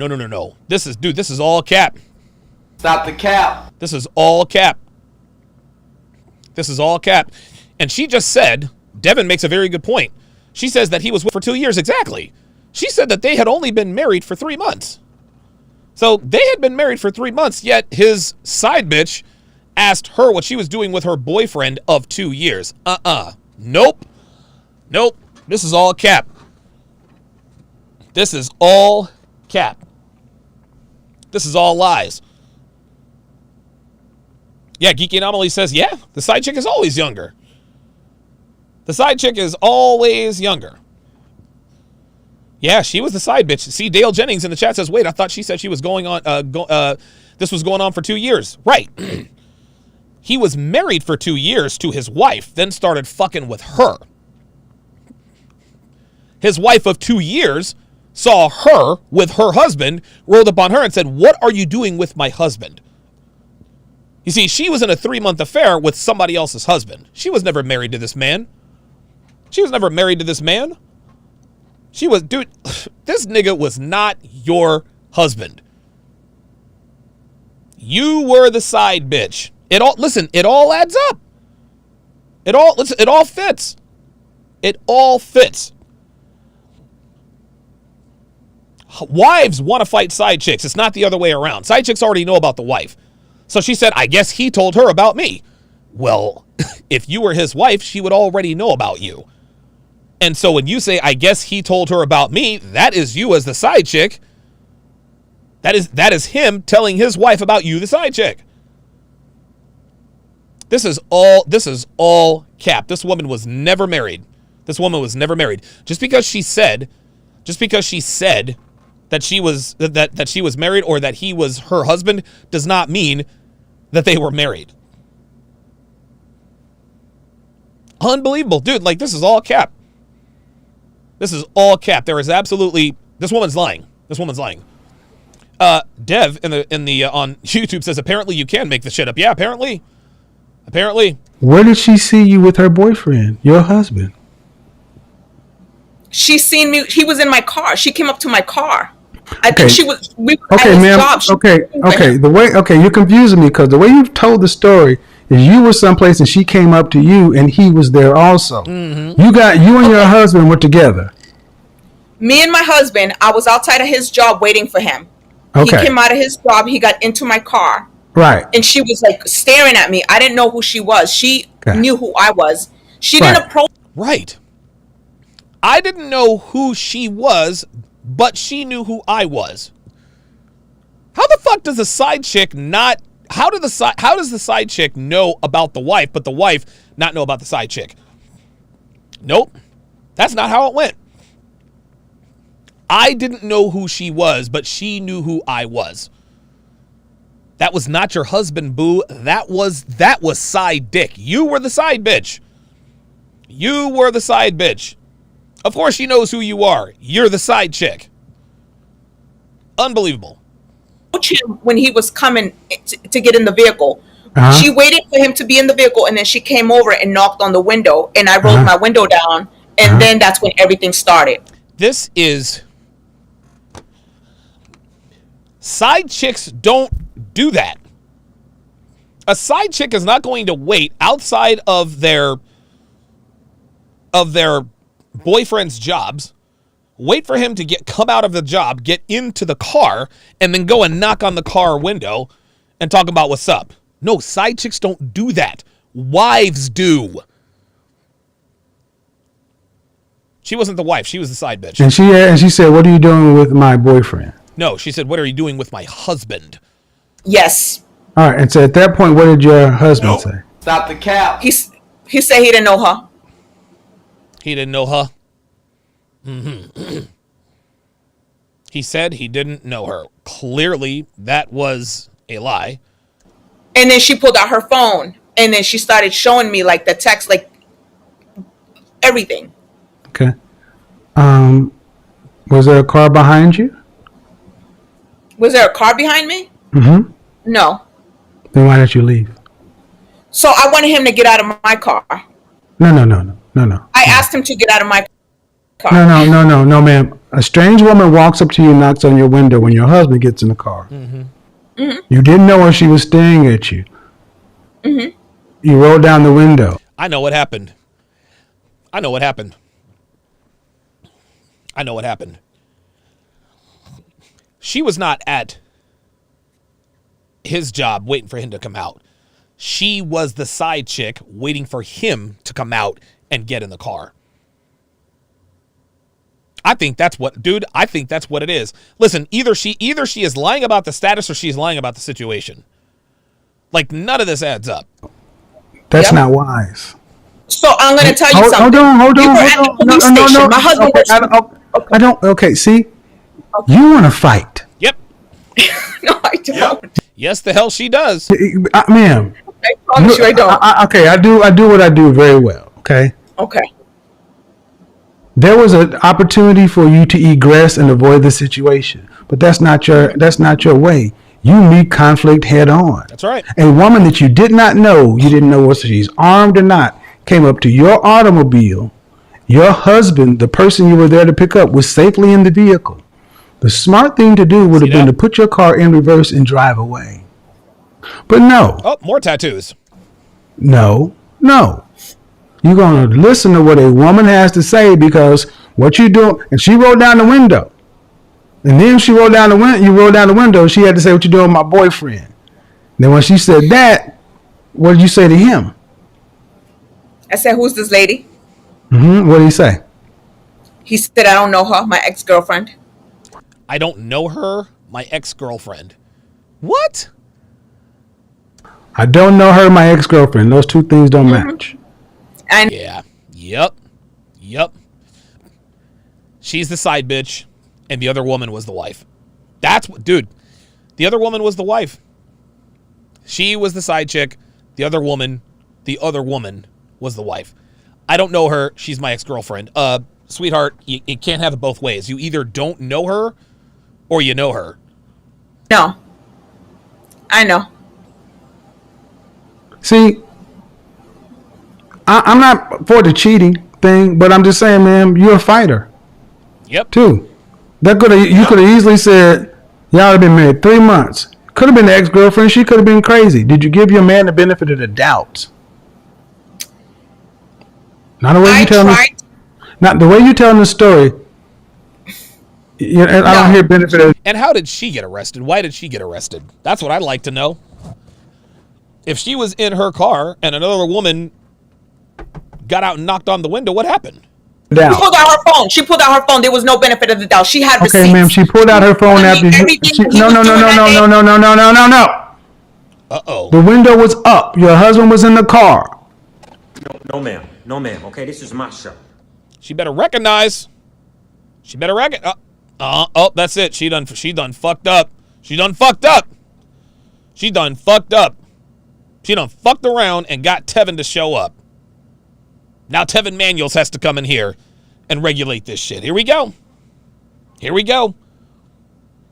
This is all cap. Stop the cap. This is all cap. And she just said, Devin makes a very good point. She says that he was with for 2 years. Exactly. She said that they had only been married for 3 months. So they had been married for 3 months, yet his side bitch asked her what she was doing with her boyfriend of 2 years. Nope. This is all cap. This is all lies. Yeah, Geeky Anomaly says, yeah, the side chick is always younger. Yeah, she was the side bitch. See, Dale Jennings in the chat says, wait, I thought she said she was going on, this was going on for 2 years. Right. He was married for 2 years to his wife, then started fucking with her. His wife of 2 years saw her with her husband, rolled up on her and said, what are you doing with my husband? You see, she was in a 3-month affair with somebody else's husband. She was never married to this man. She was, dude, this nigga was not your husband. You were the side bitch. It all adds up. It all fits. It all fits. Wives want to fight side chicks. It's not the other way around. Side chicks already know about the wife. So she said, I guess he told her about me. Well, if you were his wife, she would already know about you. And so when you say, I guess he told her about me, that is you as the side chick. That is him telling his wife about you, the side chick. This is all cap. This woman was never married. Just because she said that she was that she was married or that he was her husband does not mean that they were married. Unbelievable, dude. Like, this is all cap. There is absolutely, this woman's lying. Dev in the on YouTube says apparently you can make the shit up. Yeah, apparently. Where did she see you with her boyfriend, your husband? She seen me. He was in my car. She came up to my car. I Okay. think she was. We were Okay, at his ma'am. job. She- Okay. You're confusing me because the way you've told the story is you were someplace and she came up to you and he was there also. Mm-hmm. You and your husband were together. Me and my husband. I was outside of his job waiting for him. Okay. He came out of his job. He got into my car. Right. And she was like staring at me. I didn't know who she was. She Okay. knew who I was. She Right. didn't approach. Right. I didn't know who she was, but she knew who I was. How the fuck does the side chick not? How does the side chick know about the wife, but the wife not know about the side chick? Nope. That's not how it went. I didn't know who she was, but she knew who I was. That was not your husband, boo. That was side dick. You were the side bitch. Of course she knows who you are. You're the side chick. Unbelievable. Him when he was coming to get in the vehicle. Uh-huh. She waited for him to be in the vehicle, and then she came over and knocked on the window, and I rolled my window down, and then that's when everything started. This is... Side chicks don't do that. A side chick is not going to wait outside of their boyfriend's jobs, wait for him to come out of the job, get into the car, and then go and knock on the car window and talk about what's up. No, side chicks don't do that. Wives do. She wasn't the wife. She was the side bitch. And she said, "What are you doing with my boyfriend?" No, she said, "What are you doing with my husband?" Yes. All right. And so at that point, what did your husband say? Stop the cap. He said he didn't know her. He didn't know her. Mm-hmm. He said he didn't know her. Clearly, that was a lie. And then she pulled out her phone, and then she started showing me like the text, like everything. Okay. Was there a car behind you? Was there a car behind me? Mm-hmm. No. Then why did you leave? So I wanted him to get out of my car. No. I asked him to get out of my car. No, ma'am. A strange woman walks up to you and knocks on your window when your husband gets in the car. Mm-hmm. Mm-hmm. You didn't know her. She was staring at you. Mm-hmm. You rolled down the window. I know what happened. She was not at his job waiting for him to come out. She was the side chick waiting for him to come out and get in the car. I think that's what it is. Listen, either she is lying about the status or she's lying about the situation. Like, none of this adds up. That's Yep. not wise. So I'm going to tell you something. Hold We on. were at the police station. My husband was... I don't. Okay, see, you want to fight, Yep. No, I don't. Yes, the hell she does. ma'am. I promise you I don't. Okay, I do what I do very well. Okay. Okay. There was an opportunity for you to egress and avoid the situation, but that's not your way. You meet conflict head on. That's right. A woman that you didn't know whether she's armed or not, came up to your automobile. Your husband, the person you were there to pick up, was safely in the vehicle. The smart thing to do would have been to put your car in reverse and drive away. But no. Oh, more tattoos. No. You're going to listen to what a woman has to say because what you do, and she rolled down the window. And then you rolled down the window, she had to say, "What you doing with my boyfriend?" Then when she said that, what did you say to him? I said, "Who's this lady?" Mm-hmm. What did he say? He said, I don't know her, my ex-girlfriend. I don't know her, my ex-girlfriend. What? I don't know her, my ex-girlfriend. Those two things don't match. And Yeah. Yep. She's the side bitch, and the other woman was the wife. That's what, dude. The other woman was the wife. She was the side chick. The other woman was the wife. I don't know her. She's my ex-girlfriend. Sweetheart, you can't have it both ways. You either don't know her or you know her. no, I know. See, I'm not for the cheating thing, but I'm just saying, man, you're a fighter Yep. too. You could have easily said y'all have been married 3 months. Could have been the ex-girlfriend. She could have been crazy. Did you give your man the benefit of the doubt? Not the way you tell me. Not the way you telling the story. I don't hear benefit of. And how did she get arrested? Why did she get arrested? That's what I'd like to know. If she was in her car and another woman got out and knocked on the window, what happened? She pulled out her phone. There was no benefit of the doubt. She had receipts. Okay, ma'am. She pulled out her phone after. No. Uh-oh. The window was up. Your husband was in the car. No, ma'am. No, ma'am. Okay, this is my show. She better recognize. Oh, that's it. She done fucked up. She done fucked around and got Tevin to show up. Now Tevin Manuels has to come in here and regulate this shit. Here we go.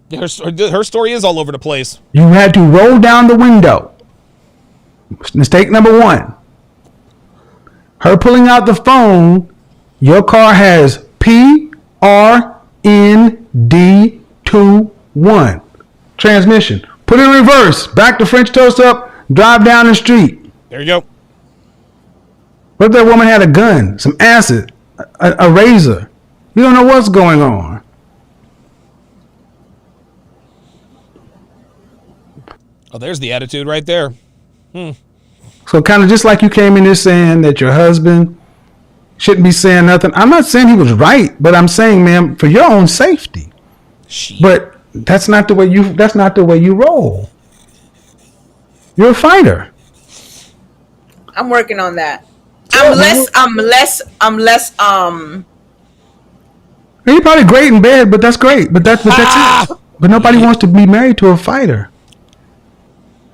Her story is all over the place. You had to roll down the window. Mistake number 1. Her pulling out the phone. Your car has PRND21 transmission. Put it in reverse. Back the French toast up. Drive down the street. There you go. What if that woman had a gun, some acid, a razor? You don't know what's going on. Oh, there's the attitude right there. So kind of just like you came in here saying that your husband shouldn't be saying nothing. I'm not saying he was right, but I'm saying, ma'am, for your own safety. Shit. But that's not the way you roll. You're a fighter. I'm working on that. I'm less. You're probably great in bed, but that's great. But that's it. But nobody wants to be married to a fighter.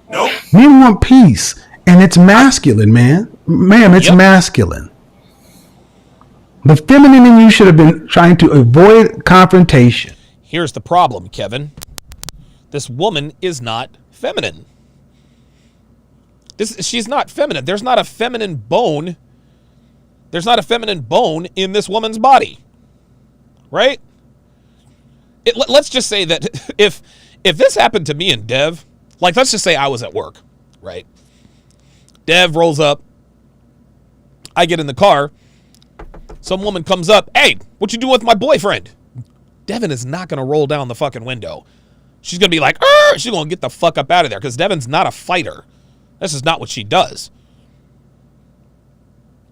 Nope. Men want peace, and it's masculine, man. Ma'am, it's masculine. The feminine in you should have been trying to avoid confrontation. Here's the problem, Kevin. This woman is not feminine. She's not feminine. There's not a feminine bone. There's not a feminine bone in this woman's body. Right? Let's just say that if this happened to me and Dev, like let's just say I was at work, right? Dev rolls up. I get in the car. Some woman comes up. Hey, what you doing with my boyfriend? Devin is not going to roll down the fucking window. She's going to be like, she's going to get the fuck up out of there because Devin's not a fighter. This is not what she does.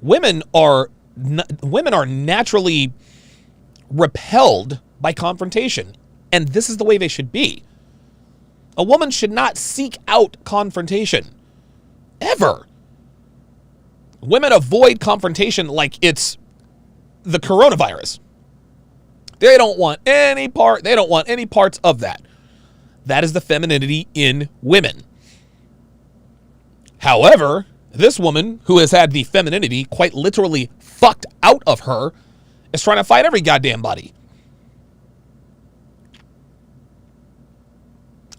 Women are naturally repelled by confrontation, and this is the way they should be. A woman should not seek out confrontation. Ever. Women avoid confrontation like it's the coronavirus. They don't want any parts of that. That is the femininity in women. However, this woman who has had the femininity quite literally fucked out of her is trying to fight every goddamn body.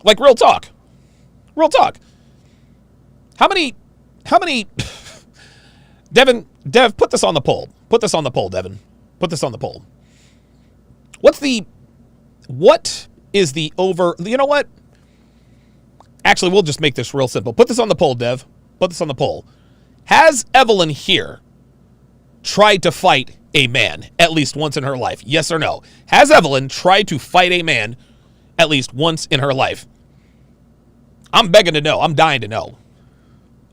Like real talk. How many Dev, put this on the poll. Put this on the poll, Devin. Put this on the poll. What is the over, you know what? Actually, we'll just make this real simple. Put this on the poll, Dev. Put this on the poll. Has Evelyn here tried to fight a man at least once in her life? Yes or no? Has Evelyn tried to fight a man at least once in her life? I'm begging to know. I'm dying to know.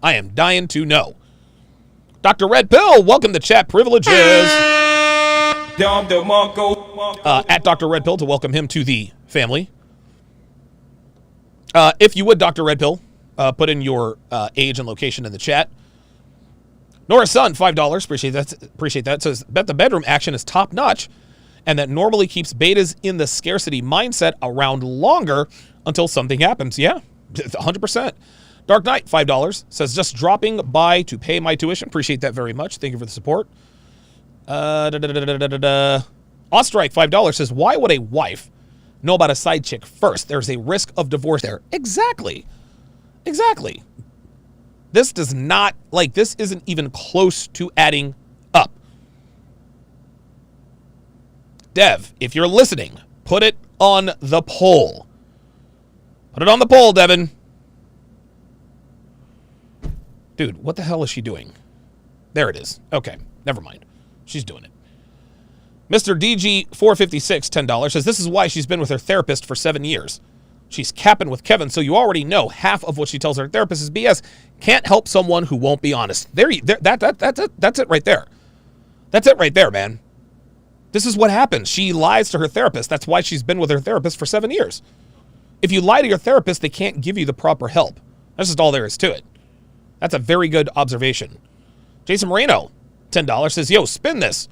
I am dying to know. Dr. Red Pill, welcome to Chat Privileges. At Dr. Red Pill to welcome him to the family. If you would, Dr. Red Pill, put in your age and location in the chat. Nora's son, $5. Appreciate that. Appreciate that. Says, bet the bedroom action is top notch and that normally keeps betas in the scarcity mindset around longer until something happens. Yeah, 100%. Dark Knight, $5. Says, just dropping by to pay my tuition. Appreciate that very much. Thank you for the support. Ostrike, $5. Says, why would a wife know about a side chick first? There's a risk of divorce there. Exactly. Exactly. This does not, like, this isn't even close to adding up. Dev, if you're listening, put it on the poll. Put it on the poll, Devin. Dude, what the hell is she doing? There it is. Okay, never mind. She's doing it. Mr. DG456, $10, says, this is why she's been with her therapist for 7 years. She's capping with Kevin, so you already know half of what she tells her therapist is BS. Can't help someone who won't be honest. That's it right there. That's it right there, man. This is what happens. She lies to her therapist. That's why she's been with her therapist for 7 years. If you lie to your therapist, they can't give you the proper help. That's just all there is to it. That's a very good observation. Jason Moreno, $10, says, yo, spin this.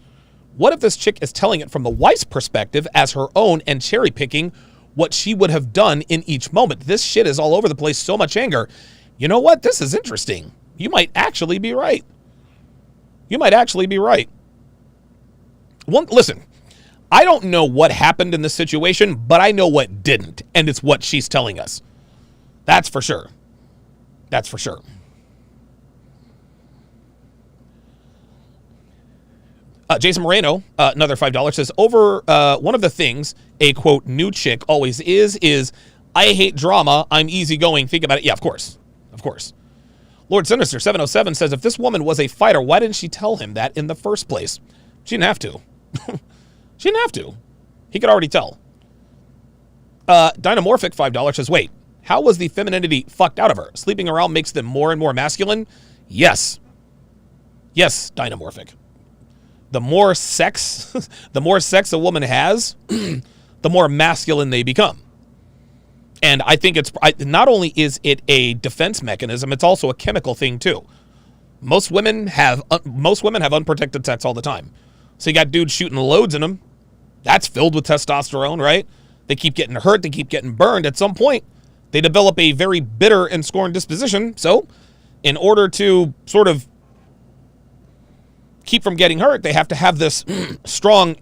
What if this chick is telling it from the wife's perspective as her own and cherry picking what she would have done in each moment? This shit is all over the place, so much anger. You know what? This is interesting. You might actually be right. You might actually be right. Listen, I don't know what happened in this situation, but I know what didn't, and it's what she's telling us. That's for sure. That's for sure. Jason Moreno, another $5, says, over one of the things a, quote, new chick always is, I hate drama, I'm easygoing, think about it. Yeah, of course. Of course. Lord Sinister, 707, says, if this woman was a fighter, why didn't she tell him that in the first place? She didn't have to. She didn't have to. He could already tell. Dynamorphic, $5, says, wait, how was the femininity fucked out of her? Sleeping around makes them more and more masculine? Yes. Yes, Dynamorphic. The more sex a woman has, the more masculine they become. And I think not only is it a defense mechanism, it's also a chemical thing too. Most women have unprotected sex all the time. So you got dudes shooting loads in them. That's filled with testosterone, right? They keep getting hurt, they keep getting burned. At some point, they develop a very bitter and scorned disposition. So in order to sort of keep from getting hurt, they have to have this strong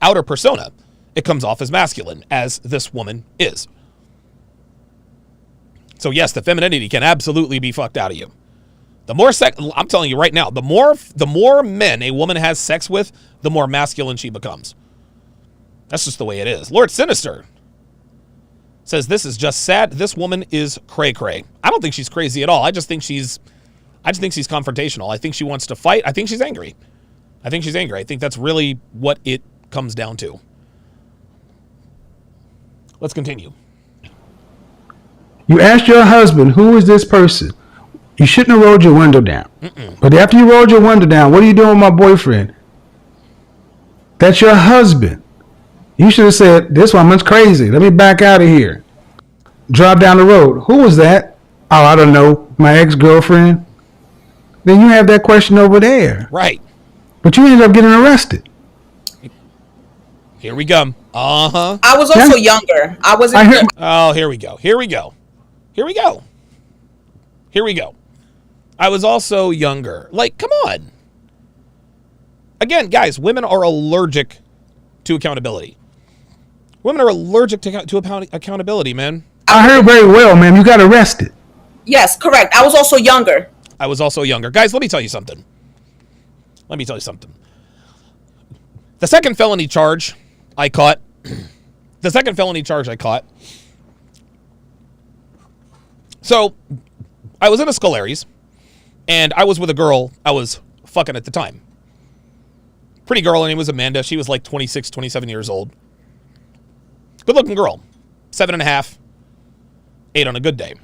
outer persona. It comes off as masculine, as this woman is. So yes, the femininity can absolutely be fucked out of you. The more I'm telling you right now, the more men a woman has sex with, the more masculine she becomes. That's just the way it is. Lord Sinister says, this is just sad. This woman is cray-cray. I don't think she's crazy at all. I just think she's confrontational. I think she wants to fight. I think she's angry. I think that's really what it comes down to. Let's continue. You asked your husband, who is this person? You shouldn't have rolled your window down. But after you rolled your window down, what are you doing with my boyfriend? That's your husband. You should have said, this woman's crazy. Let me back out of here. Drive down the road. Who was that? Oh, I don't know. My ex-girlfriend. Then you have that question over there. Right. But you ended up getting arrested. Here we go. Uh-huh. I was also younger. I wasn't. Oh, here we go. I was also younger. Like, come on. Again, guys, women are allergic to accountability. Women are allergic to accountability, man. I heard very well, ma'am. You got arrested. Yes, correct. I was also younger. Guys, let me tell you something. The second felony charge I caught. So, I was in a Scolari's, and I was with a girl I was fucking at the time. Pretty girl, her name was Amanda. She was like 26, 27 years old. Good looking girl. 7.5, 8 on a good day.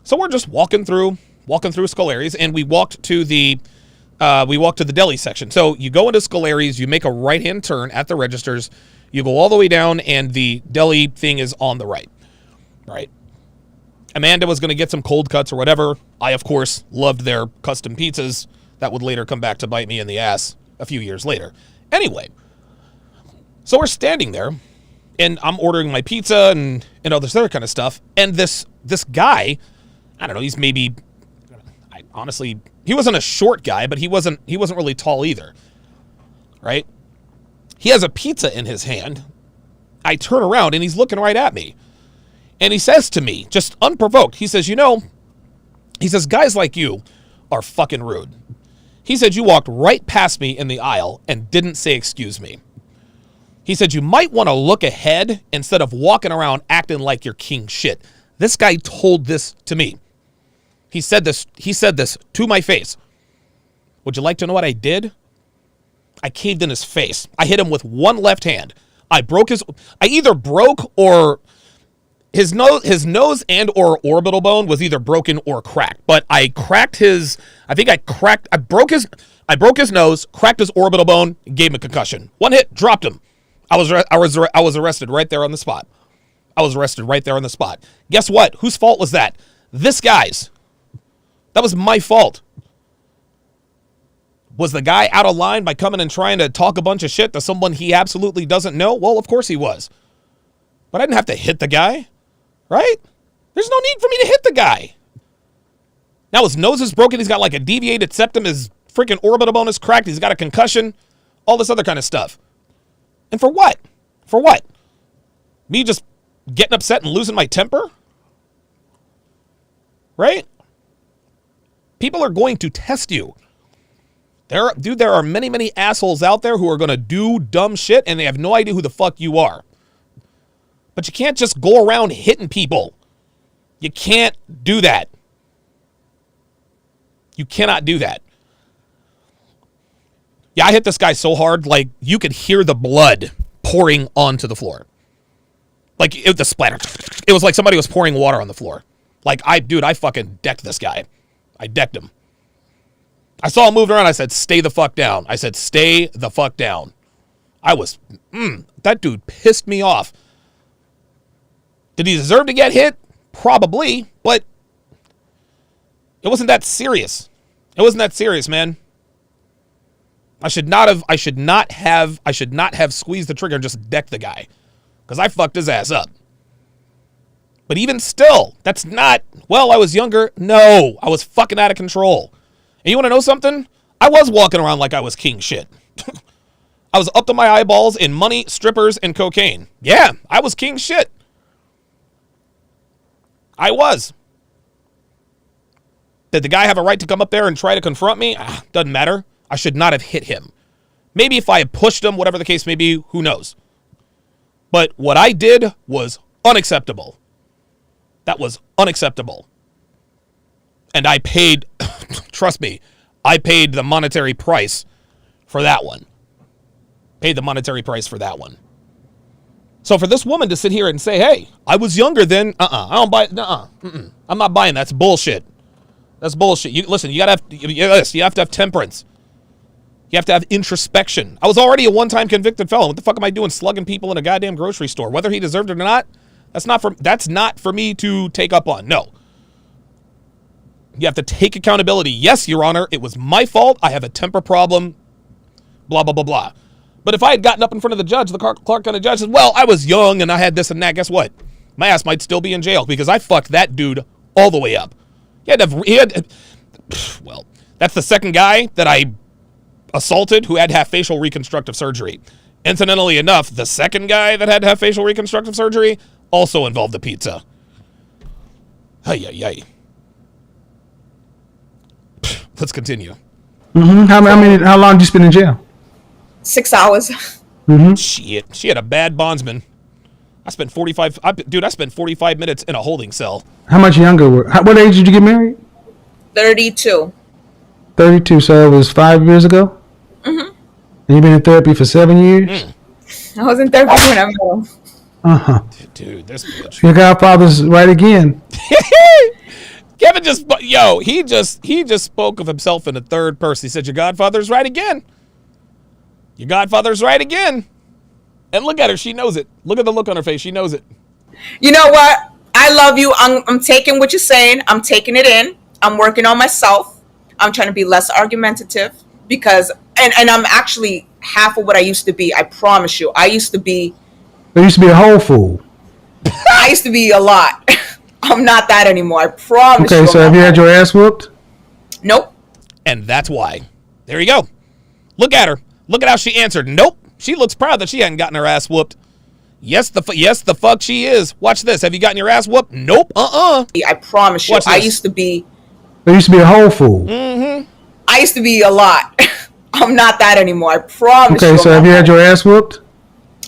So we're just walking through Scolari's, and we walked to the we walk to the deli section. So you go into Scolari's, you make a right-hand turn at the registers, you go all the way down, and the deli thing is on the right. Right. Amanda was going to get some cold cuts or whatever. I, of course, loved their custom pizzas. That would later come back to bite me in the ass a few years later. Anyway, so we're standing there, and I'm ordering my pizza and all this other kind of stuff. And this guy, I don't know, he's maybe, honestly, he wasn't a short guy, but he wasn't really tall either, right? He has a pizza in his hand. I turn around, and he's looking right at me. And he says to me, just unprovoked, he says, guys like you are fucking rude. He said, you walked right past me in the aisle and didn't say excuse me. He said, you might want to look ahead instead of walking around acting like you're king shit. This guy told this to me. He said this to my face. Would you like to know what I did? I caved in his face. I hit him with one left hand. I either broke or his nose and or orbital bone was either broken or cracked. But I broke his nose, cracked his orbital bone, gave him a concussion. One hit, dropped him. I was arrested right there on the spot. Guess what? Whose fault was that? This guy's. That was my fault. Was the guy out of line by coming and trying to talk a bunch of shit to someone he absolutely doesn't know? Well, of course he was. But I didn't have to hit the guy, right? There's no need for me to hit the guy. Now his nose is broken. He's got like a deviated septum. His freaking orbital bone is cracked. He's got a concussion. All this other kind of stuff. And for what? For what? Me just getting upset and losing my temper? Right? People are going to test you. There are many, many assholes out there who are going to do dumb shit and they have no idea who the fuck you are. But you can't just go around hitting people. You can't do that. You cannot do that. Yeah, I hit this guy so hard, like, you could hear the blood pouring onto the floor. Like, the splatter. It was like somebody was pouring water on the floor. Like, I fucking decked this guy. I decked him. I saw him moving around. I said, stay the fuck down. That dude pissed me off. Did he deserve to get hit? Probably, but it wasn't that serious. Man. I should not have squeezed the trigger and just decked the guy. Because I fucked his ass up. But even still, that's not, well, I was younger. No, I was fucking out of control. And you want to know something? I was walking around like I was king shit. I was up to my eyeballs in money, strippers, and cocaine. Yeah, I was king shit. I was. Did the guy have a right to come up there and try to confront me? Doesn't matter. I should not have hit him. Maybe if I had pushed him, whatever the case may be, who knows? But what I did was unacceptable. That was unacceptable. And I paid, trust me, I paid the monetary price for that one. So for this woman to sit here and say, hey, I was younger then, I don't buy it, I'm not buying that. That's bullshit. You have to have temperance. You have to have introspection. I was already a one-time convicted felon. What the fuck am I doing slugging people in a goddamn grocery store? Whether he deserved it or not, that's not for me to take up on. No. You have to take accountability. Yes, Your Honor, it was my fault. I have a temper problem. Blah, blah, blah, blah. But if I had gotten up in front of the judge, the Clark County judge says, well, I was young and I had this and that. Guess what? My ass might still be in jail because I fucked that dude all the way up. Well, that's the second guy that I assaulted who had to have facial reconstructive surgery. Incidentally enough, the second guy that had to have facial reconstructive surgery also involved the pizza. Ay. Let's continue. Mm-hmm. How long did you spend in jail? 6 hours. Mm-hmm. Shit. She had a bad bondsman. I spent 45 minutes in a holding cell. How much younger what age did you get married? 32. 32, so it was 5 years ago? Mm-hmm. And you've been in therapy for 7 years? I was in therapy when I met him. Dude, this bitch. Your godfather's right again. Kevin he just spoke of himself in the third person. He said, your godfather's right again. Your godfather's right again. And look at her. She knows it. Look at the look on her face. She knows it. You know what? I love you. I'm taking what you're saying. I'm taking it in. I'm working on myself. I'm trying to be less argumentative because, and I'm actually half of what I used to be. I promise you. I used to be a whole fool. I used to be a lot. I'm not that anymore. I promise you. Okay, so have you had your ass whooped? Nope. And that's why. There you go. Look at her. Look at how she answered. Nope. She looks proud that she hadn't gotten her ass whooped. Yes, the fuck she is. Watch this. Have you gotten your ass whooped? Nope. I promise you. I used to be a whole fool. Mm-hmm. I used to be a lot. I'm not that anymore. I promise you. Okay, so have you had your ass whooped?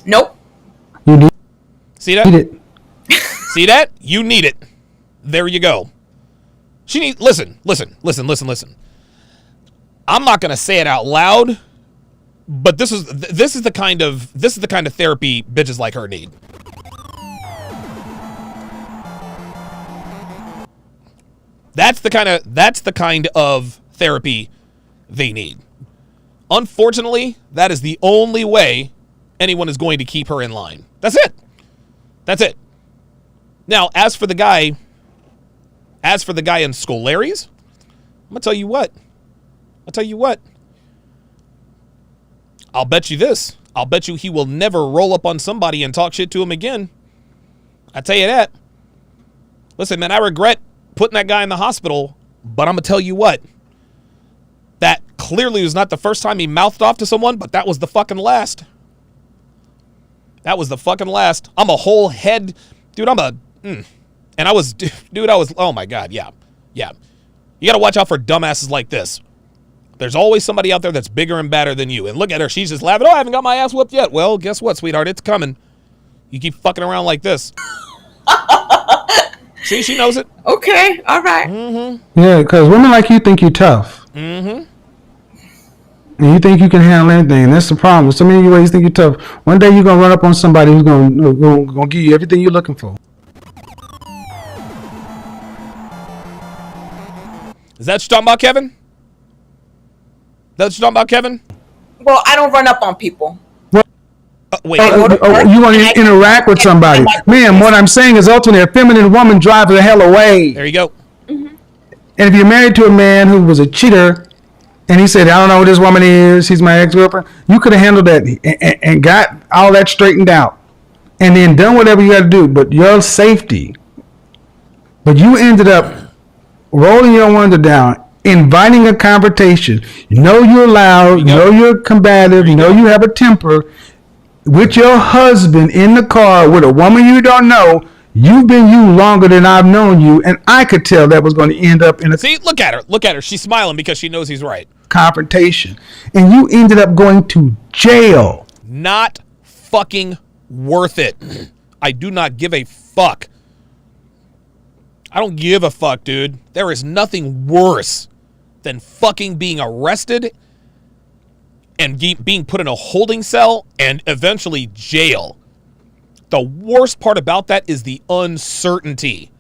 Nope. You need See that? it. See that? You need it. There you go. Listen. I'm not gonna say it out loud, but this is the kind of therapy bitches like her need. That's the kind of therapy they need. Unfortunately, that is the only way anyone is going to keep her in line. That's it. Now, as for the guy in Scolari's, I'm gonna tell you what. I'll bet you this. I'll bet you he will never roll up on somebody and talk shit to him again. I tell you that. Listen, man, I regret putting that guy in the hospital, but I'm gonna tell you what. That clearly was not the first time he mouthed off to someone, but that was the fucking last. I'm a whole head, dude. And I was, oh my God, yeah. You gotta watch out for dumbasses like this. There's always somebody out there that's bigger and badder than you. And look at her, she's just laughing. Oh, I haven't got my ass whooped yet. Well, guess what, sweetheart? It's coming. You keep fucking around like this. See, she knows it. Okay, all right. Mm-hmm. Yeah, because women like you think you're tough. Mm-hmm. And you think you can handle anything. And that's the problem. So many ways you think you're tough. One day you're going to run up on somebody who's going to give you everything you're looking for. Is that what you're talking about, Kevin? Well, I don't run up on people. Wait. You want to interact with somebody. Man, what I'm saying is ultimately a feminine woman drives the hell away. There you go. Mm-hmm. And if you're married to a man who was a cheater and he said, I don't know who this woman is, she's my ex-girlfriend, you could have handled that and got all that straightened out and then done whatever you got to do. But your safety. But you ended up rolling your window down, inviting a confrontation. You know you're loud, you know you're combative, you know you have a temper. With your husband in the car with a woman you don't know, you've been you longer than I've known you, and I could tell that was going to end up in a look at her. She's smiling because she knows he's right. Confrontation, and you ended up going to jail. Not fucking worth it. I do not give a fuck. I don't give a fuck, dude. There is nothing worse than fucking being arrested and being put in a holding cell and eventually jail. The worst part about that is the uncertainty.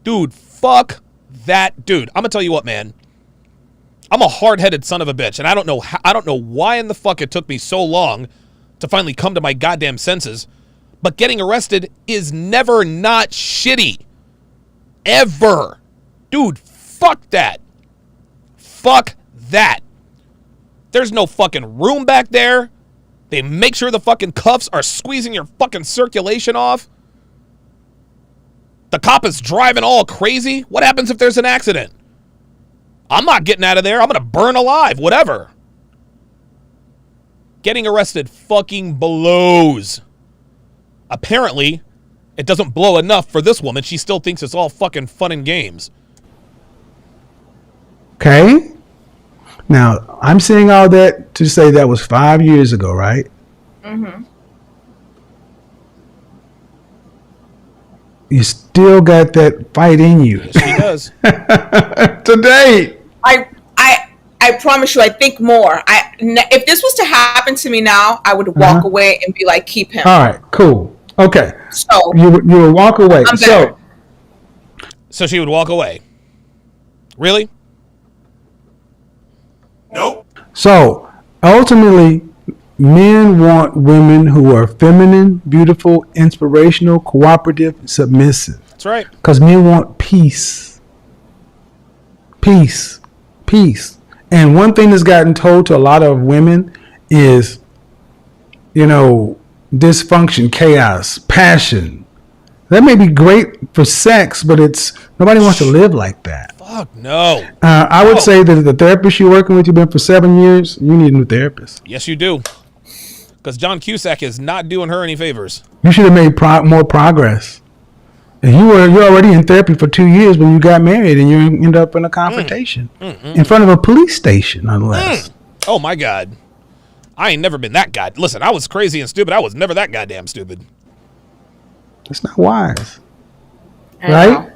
Dude, fuck that. Dude, I'm gonna tell you what, man. I'm a hard-headed son of a bitch, and I don't know why in the fuck it took me so long to finally come to my goddamn senses, but getting arrested is never not shitty. Ever. Dude, fuck that. Fuck that. There's no fucking room back there. They make sure the fucking cuffs are squeezing your fucking circulation off. The cop is driving all crazy. What happens if there's an accident? I'm not getting out of there. I'm going to burn alive, whatever. Getting arrested fucking blows. Apparently, it doesn't blow enough for this woman. She still thinks it's all fucking fun and games. Okay. Now, I'm saying all that to say that was 5 years ago, right? Mm-hmm. You still got that fight in you. Yes, she does. Today. I promise you, I think more. If this was to happen to me now, I would walk away and be like, keep him. All right, cool. Okay. So you would walk away. I'm better. So she would walk away. Really? Nope. So ultimately, men want women who are feminine, beautiful, inspirational, cooperative, submissive. That's right. Because men want peace. Peace. Peace. And one thing that's gotten told to a lot of women is, dysfunction, chaos, passion. That may be great for sex, but nobody wants to live like that. Fuck no. I would say that the therapist you're working with, you've been for 7 years, you need a new therapist. Yes, you do. Because John Cusack is not doing her any favors. You should have made more progress. And you're already in therapy for 2 years when you got married, and you end up in a confrontation in front of a police station, unless. Oh my God. I ain't never been that guy. Listen, I was crazy and stupid. I was never that goddamn stupid. That's not wise, I right? know.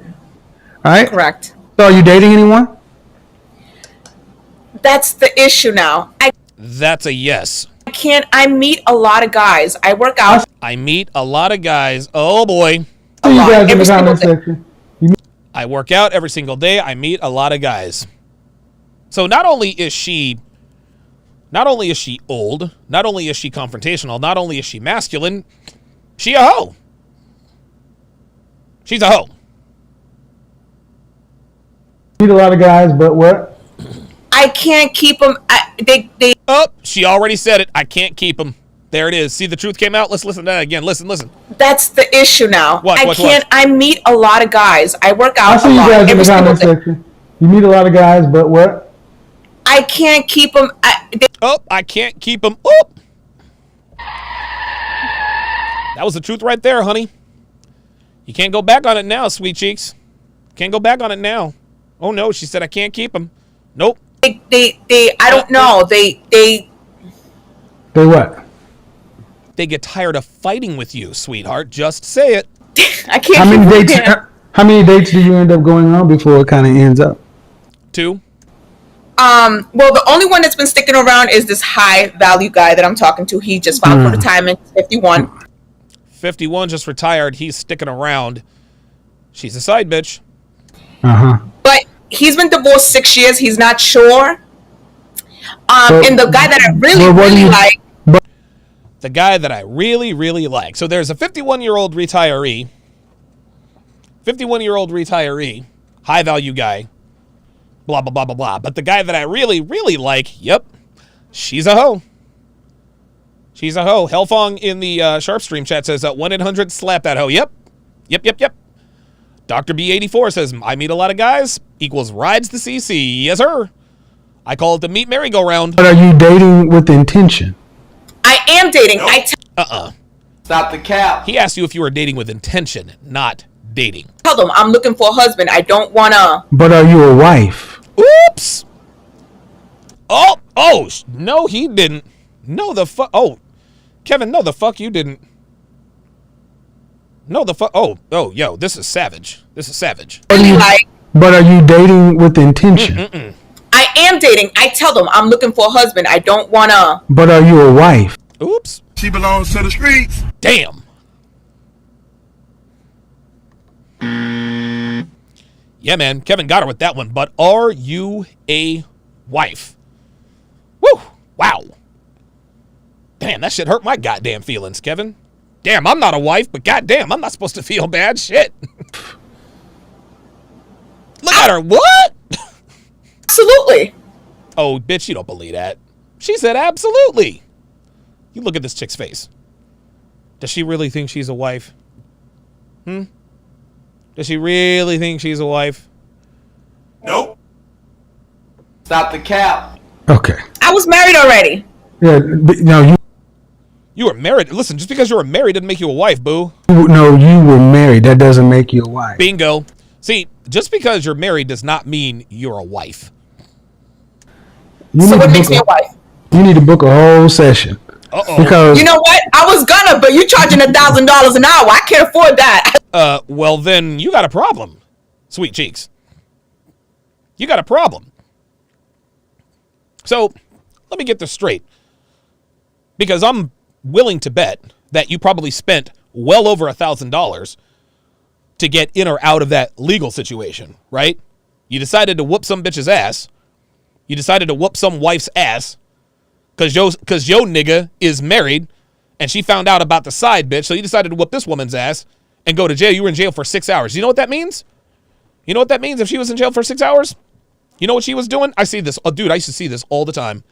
Right? Correct. So, are you dating anyone? That's the issue now. That's a yes. I meet a lot of guys. I work out I meet a lot of guys. Oh boy. a See you lot. guys in Every the single comment day. section. I work out every single day. I meet a lot of guys. So not only is she old, not only is she confrontational, not only is she masculine, she a hoe. She's a hoe. Meet a lot of guys, but what? I can't keep them. They Oh, she already said it. I can't keep them. There it is. See, the truth came out. Let's listen to that again. Listen. That's the issue now. What? I meet a lot of guys. I work I out see a you lot. guys in the Every single comment day. section. You meet a lot of guys, but what? I can't keep them. Oh, I can't keep them. Oh. That was the truth right there, honey. You can't go back on it now, sweet cheeks. Can't go back on it now. Oh no, she said I can't keep them. Nope. I don't know. They They what? They get tired of fighting with you, sweetheart. Just say it. I can't. How many keep dates? them. How many dates do you end up going on before it kind of ends up? 2. Well, the only one that's been sticking around is this high value guy that I'm talking to. He just filed for retirement, 51. 51 just retired. He's sticking around. She's a side bitch. But he's been divorced 6 years. He's not sure. And the guy that I really like. The guy that I really, really like. So there's a 51-year-old retiree. 51-year-old retiree. High value guy. Blah, blah, blah, blah, blah. But the guy that I really, really like, yep, she's a hoe. She's a hoe. Hellfong in the Sharpe stream chat says 1-800-SLAP that hoe. Yep. Yep. Dr. B84 says, I meet a lot of guys equals rides the CC. Yes, sir. I call it the meet merry-go-round. But are you dating with intention? I am dating. Stop the cap. He asked you if you were dating with intention, not dating. Tell them I'm looking for a husband. I don't want to. But are you a wife? Oops. Oh, no, he didn't. No, the fuck. Oh, Kevin, no, the fuck you didn't. No, the fuck. Oh, yo, this is savage. This is savage. But are you dating with intention? I am dating. I tell them I'm looking for a husband. I don't want to. But are you a wife? Oops. She belongs to the streets. Damn. Yeah, man. Kevin got her with that one. But are you a wife? Woo. Wow. Damn, that shit hurt my goddamn feelings, Kevin. Damn, I'm not a wife, but goddamn, I'm not supposed to feel bad. Shit. Look at her. What? Absolutely. Oh, bitch, you don't believe that. She said absolutely. You look at this chick's face. Does she really think she's a wife? Does she really think she's a wife? Nope. Stop the cap. Okay. I was married already. Yeah. No, You were married. Listen, just because you were married doesn't make you a wife, boo. you were married. That doesn't make you a wife. Bingo. See, just because you're married does not mean you're a wife. So what makes me a wife? You need to book a whole session. Uh-oh. Because You know what? I was gonna, but you charging $1,000 an hour. I can't afford that. Well, then you got a problem, sweet cheeks. You got a problem. So, let me get this straight. Because I'm willing to bet that you probably spent well over $1,000 to get in or out of that legal situation, right? You decided to whoop some bitch's ass. You decided to whoop some wife's ass because yo nigga is married and she found out about the side bitch. So you decided to whoop this woman's ass and go to jail. You were in jail for 6 hours. You know what that means? You know what that means if she was in jail for 6 hours? You know what she was doing? I see this. Oh, dude, I used to see this all the time.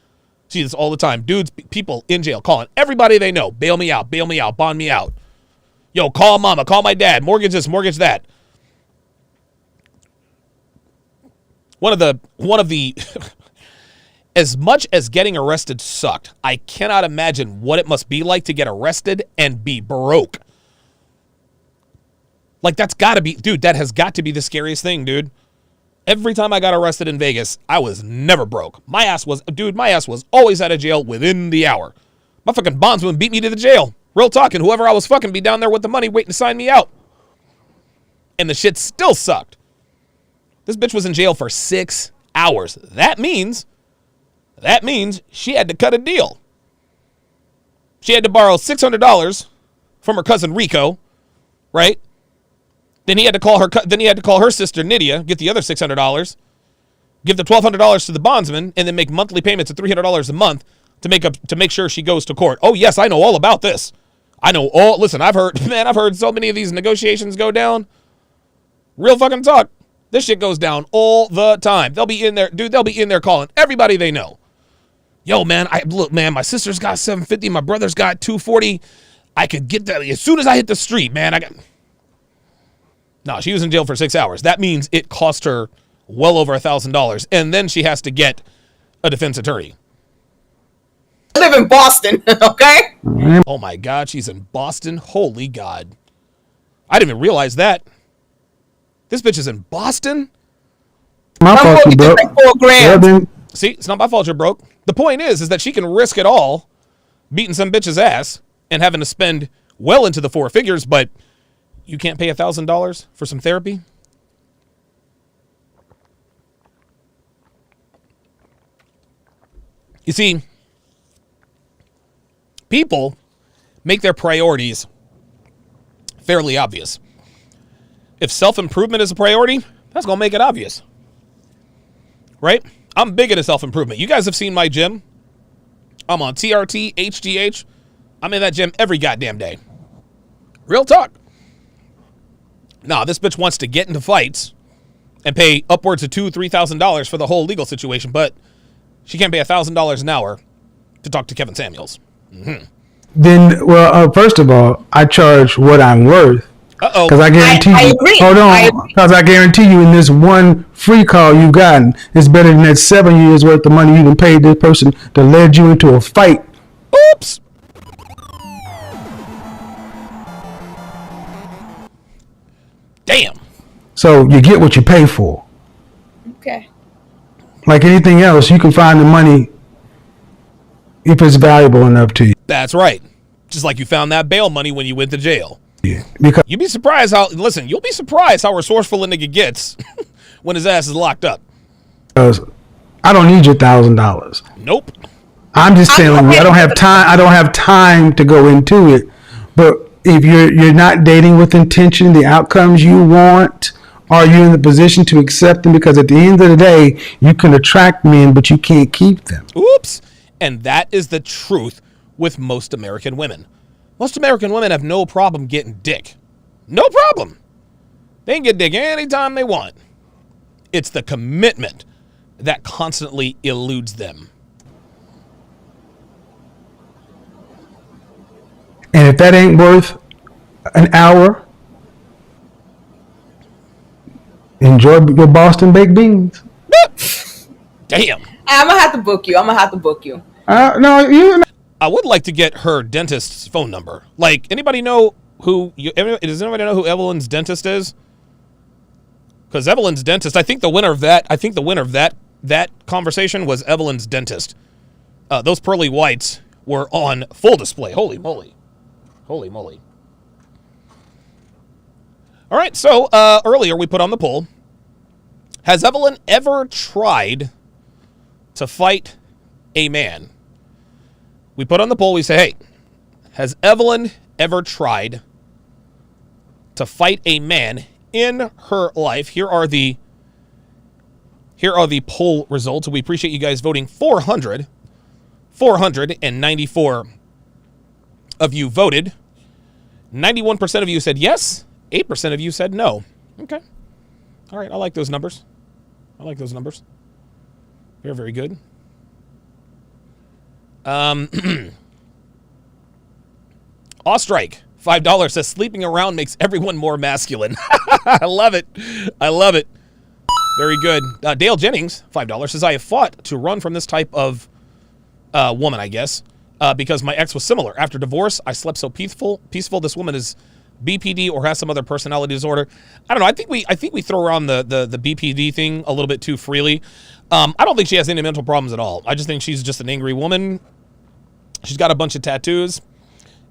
See this all the time. Dudes, people in jail calling everybody they know. Bail me out, bond me out. Yo, call mama, call my dad. Mortgage this, mortgage that. One of the as much as getting arrested sucked, I cannot imagine what it must be like to get arrested and be broke. Like, that's got to be, dude, that has got to be the scariest thing, dude. Every time I got arrested in Vegas, I was never broke. My ass was always out of jail within the hour. My fucking bondsman beat me to the jail. Real talking, whoever I was fucking be down there with the money waiting to sign me out. And the shit still sucked. This bitch was in jail for 6 hours. That means she had to cut a deal. She had to borrow $600 from her cousin Rico, right? Then he had to call her sister Nydia, get the other $600, give the $1,200 to the bondsman, and then make monthly payments of $300 a month to make sure she goes to court. Oh yes, I know all about this. Listen, I've heard so many of these negotiations go down. Real fucking talk. This shit goes down all the time. They'll be in there, dude. They'll be in there calling everybody they know. Yo, man, my sister's got $750. My brother's got $240. I could get that as soon as I hit the street, man. No, she was in jail for 6 hours. That means it cost her well over $1,000, and then she has to get a defense attorney. I live in Boston, okay? Oh my God, she's in Boston. Holy God, I didn't even realize that. This bitch is in Boston? My fault you broke. Like $4,000. See, it's not my fault you're broke. The point is that she can risk it all beating some bitch's ass and having to spend well into the 4 figures, but you can't pay $1,000 for some therapy? You see, people make their priorities fairly obvious. If self-improvement is a priority, that's going to make it obvious. Right? I'm big into self-improvement. You guys have seen my gym. I'm on TRT, HGH. I'm in that gym every goddamn day. Real talk. Nah, this bitch wants to get into fights and pay upwards of $2,000-$3,000 for the whole legal situation, but she can't pay $1,000 an hour to talk to Kevin Samuels. Mm-hmm. Then, well, first of all, I charge what I'm worth. Uh-oh. Because I guarantee you. I agree. Hold on. Because I guarantee you, in this one free call you've gotten, it's better than that 7 years worth of money you can pay this person to lead you into a fight. Oops. Damn. So you get what you pay for. Okay. Like anything else, you can find the money if it's valuable enough to you. That's right. Just like you found that bail money when you went to jail. Yeah. Because you'll be surprised how resourceful a nigga gets when his ass is locked up. I don't need your $1,000. Nope. I'm just telling you, I don't have time. I don't have time to go into it. But if you're not dating with intention, the outcomes you want, are you in the position to accept them? Because at the end of the day, you can attract men, but you can't keep them. Oops. And that is the truth with most American women. Most American women have no problem getting dick. No problem. They can get dick anytime they want. It's the commitment that constantly eludes them. And if that ain't worth an hour, enjoy your Boston baked beans. Damn. I'm gonna have to book you. No, you. I would like to get her dentist's phone number. Like, does anybody know who Evelyn's dentist is? Because Evelyn's dentist, I think the winner of that conversation was Evelyn's dentist. Those pearly whites were on full display. Holy moly. Holy moly. All right, so earlier we put on the poll. Has Evelyn ever tried to fight a man? We put on the poll, we say, hey, has Evelyn ever tried to fight a man in her life? Here are the Here are the poll results. We appreciate you guys voting. 494 of you voted. 91% of you said yes. 8% of you said no. Okay. All right. I like those numbers. Very, very good. Ostrike, $5 says sleeping around makes everyone more masculine. I love it. Very good. Dale Jennings, $5 says I have fought to run from this type of woman, I guess, because my ex was similar. After divorce, I slept so peaceful. This woman is BPD or has some other personality disorder. I don't know. I think we throw around the BPD thing a little bit too freely. I don't think she has any mental problems at all. I just think she's just an angry woman. She's got a bunch of tattoos.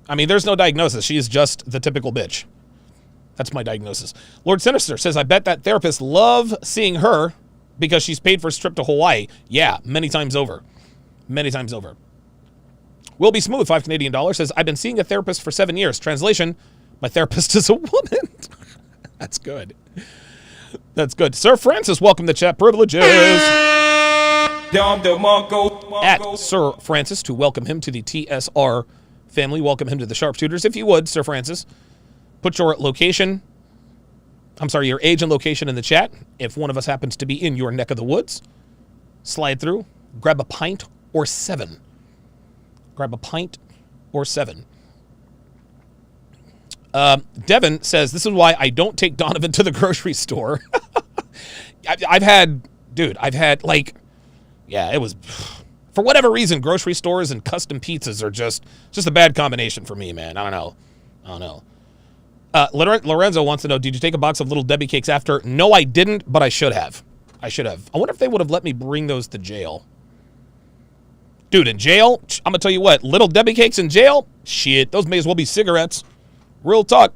I mean, there's no diagnosis. She is just the typical bitch. That's my diagnosis. Lord Sinister says, I bet that therapists love seeing her because she's paid for a trip to Hawaii. Yeah, many times over. Will Be Smooth, $5 Canadian says, I've been seeing a therapist for 7 years. Translation, my therapist is a woman. That's good. Sir Francis, welcome to chat privileges. At Sir Francis, to welcome him to the TSR family. Welcome him to the Sharpshooters. If you would, Sir Francis, put your your age and location in the chat. If one of us happens to be in your neck of the woods, slide through, grab a pint or seven. Devin says, this is why I don't take Donovan to the grocery store. It was, for whatever reason, grocery stores and custom pizzas are just a bad combination for me, man. I don't know. Lorenzo wants to know, did you take a box of Little Debbie cakes after? No, I didn't, but I should have. I wonder if they would have let me bring those to jail. Dude, in jail, I'm going to tell you what, Little Debbie cakes in jail, shit, those may as well be cigarettes. Real talk.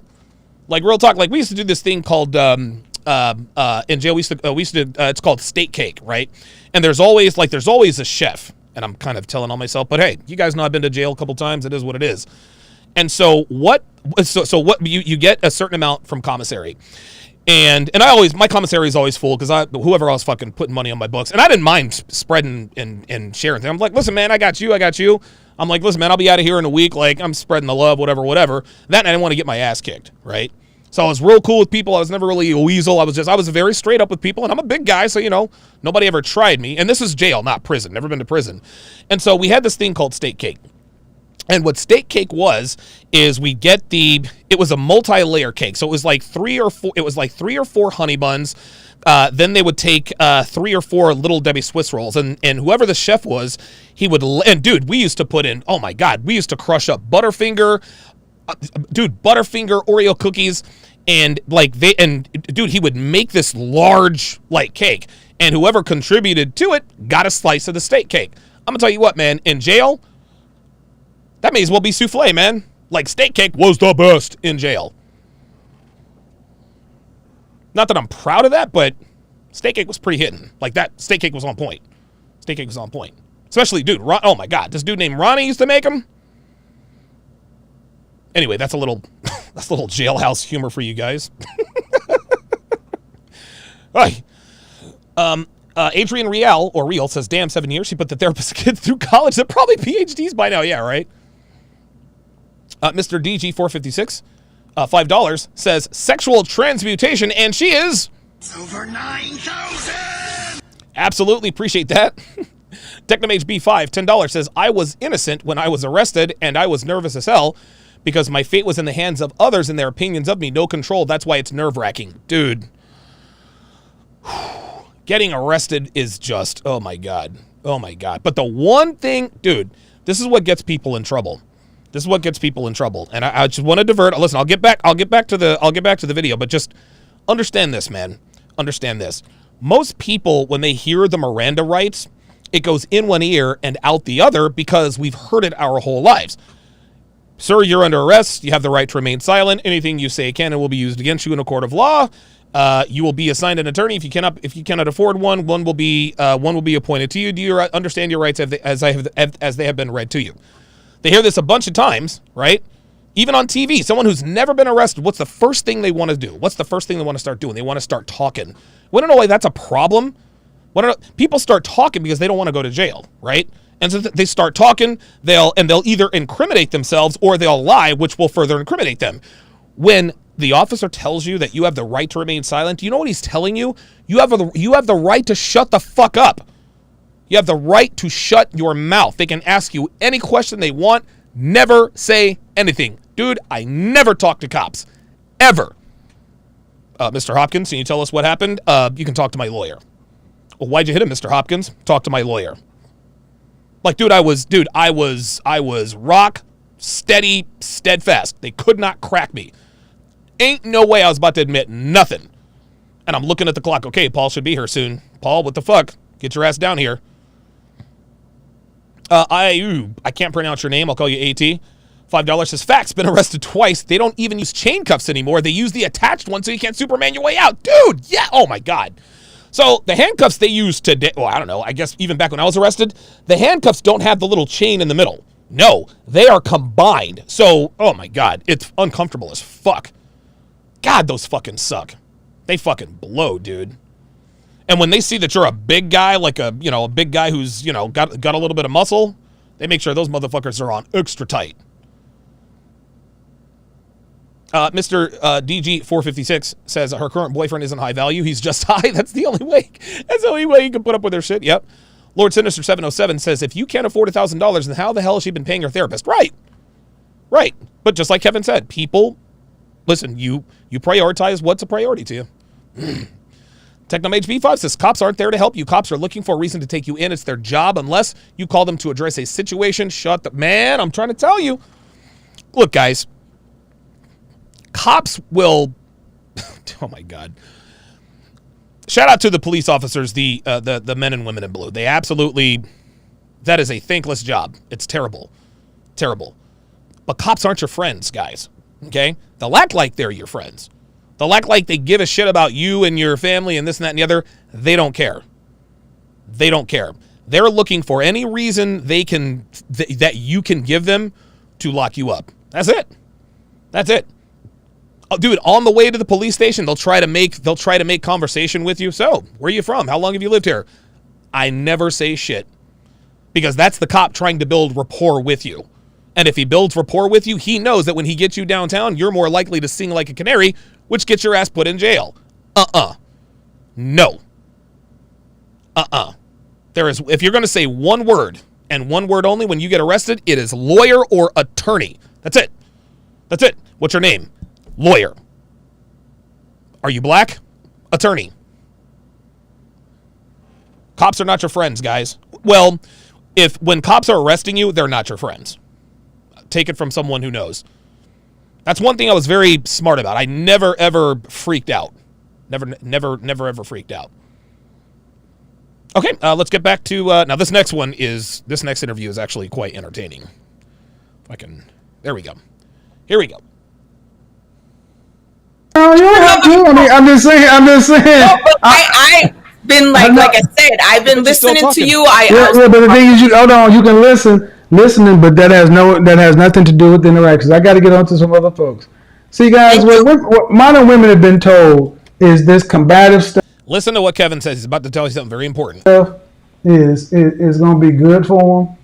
Like, we used to do this thing called, in jail, we used to it's called steak cake, right? And there's always a chef, and I'm kind of telling on myself, but hey, you guys know I've been to jail a couple times, it is what it is. And so what you get a certain amount from commissary. And my commissary is always full because whoever else fucking putting money on my books. And I didn't mind spreading and sharing things. I'm like, listen, man, I got you. I'm like, listen, man, I'll be out of here in a week. Like, I'm spreading the love, whatever. That night I didn't want to get my ass kicked, right? So I was real cool with people. I was never really a weasel. I was very straight up with people, and I'm a big guy, so, nobody ever tried me. And this is jail, not prison. Never been to prison. And so we had this thing called steak cake. And what steak cake is we get it was a multi-layer cake. So it was like 3 or 4 honey buns. Then they would take 3 or 4 Little Debbie Swiss rolls. And whoever the chef was, and dude, we used to put in, oh my God, we used to crush up Butterfinger Oreo cookies. And dude, he would make this large cake. And whoever contributed to it got a slice of the steak cake. I'm gonna tell you what, man, in jail, that may as well be souffle, man. Like, steak cake was the best in jail. Not that I'm proud of that, but steak cake was pretty hitting. Like, that steak cake was on point. Especially, dude, oh my God, this dude named Ronnie used to make them. Anyway, that's a little jailhouse humor for you guys. Right. Adrian Real says, damn, 7 years. She put the therapist kid through college. They're probably PhDs by now. Yeah, right. Mr. DG456, $5, says sexual transmutation, and she is Over 9,000. Absolutely appreciate that. Technomage B5, $10, says I was innocent when I was arrested, and I was nervous as hell because my fate was in the hands of others and their opinions of me. No control. That's why it's nerve-wracking, dude. Getting arrested is just, oh my God. But the one thing, dude, this is what gets people in trouble. And I just want to divert. Listen, I'll get back to the video, but just understand this, man. Understand this. Most people, when they hear the Miranda rights, it goes in one ear and out the other because we've heard it our whole lives. Sir, you're under arrest. You have the right to remain silent. Anything you say can and will be used against you in a court of law. You will be assigned an attorney if you cannot afford one. One will be appointed to you. Do you understand your rights as they have been read to you? They hear this a bunch of times, right? Even on TV, someone who's never been arrested, what's the first thing they want to do? What's the first thing they want to start doing? They want to start talking. We don't know why that's a problem. People start talking because they don't want to go to jail, right? And so they start talking, they'll either incriminate themselves or they'll lie, which will further incriminate them. When the officer tells you that you have the right to remain silent, do you know what he's telling you? You have the right to shut the fuck up. You have the right to shut your mouth. They can ask you any question they want. Never say anything. Dude, I never talk to cops. Ever. Mr. Hopkins, can you tell us what happened? You can talk to my lawyer. Well, why'd you hit him, Mr. Hopkins? Talk to my lawyer. Like, dude, I was rock steady, steadfast. They could not crack me. Ain't no way I was about to admit nothing. And I'm looking at the clock. Okay, Paul should be here soon. Paul, what the fuck? Get your ass down here. I can't pronounce your name. I'll call you AT. $5 says, facts, been arrested twice. They don't even use chain cuffs anymore. They use the attached one so you can't Superman your way out. Dude, yeah. Oh, my God. So the handcuffs they use today, well, I don't know. I guess even back when I was arrested, the handcuffs don't have the little chain in the middle. No, they are combined. So, oh, my God, it's uncomfortable as fuck. God, those fucking suck. They fucking blow, dude. And when they see that you're a big guy, like a big guy who's, got a little bit of muscle, they make sure those motherfuckers are on extra tight. Mr. DG456 says her current boyfriend isn't high value. He's just high. That's the only way. That's the only way you can put up with their shit. Yep. Lord Sinister 707 says, if you can't afford $1,000, then how the hell has she been paying her therapist? Right. Right. But just like Kevin said, people, listen, you prioritize what's a priority to you. Technomage B5 says, cops aren't there to help you. Cops are looking for a reason to take you in. It's their job unless you call them to address a situation. Shut the... Man, I'm trying to tell you. Look, guys. Cops will... Oh, my God. Shout out to the police officers, the men and women in blue. They absolutely... That is a thankless job. It's terrible. Terrible. But cops aren't your friends, guys. Okay? They'll act like they're your friends. They'll act like they give a shit about you and your family and this and that and the other. They don't care. They don't care. They're looking for any reason they can that you can give them to lock you up. That's it. That's it. Dude, on the way to the police station, they'll try to make conversation with you. So, where are you from? How long have you lived here? I never say shit. Because that's the cop trying to build rapport with you. And if he builds rapport with you, he knows that when he gets you downtown, you're more likely to sing like a canary, which gets your ass put in jail. No. If you're going to say one word, and one word only when you get arrested, it is lawyer or attorney. That's it. That's it. What's your name? Lawyer. Are you black? Attorney. Cops are not your friends, guys. Well, when cops are arresting you, they're not your friends. Take it from someone who knows. That's one thing I was very smart about. I never, ever freaked out. Never, ever freaked out. Okay, let's get back to... now, this next interview is actually quite entertaining. If I can... There we go. Here we go. Oh, you don't have to. I'm just saying. No, but I've been like I said, I've been listening to you. But the thing is, hold on. You can listening, but that has nothing to do with the interactions. I got to get on to some other folks. See, guys, what modern women have been told is this combative stuff. Listen to what Kevin says. He's about to tell you something very important. Is going to be good for them,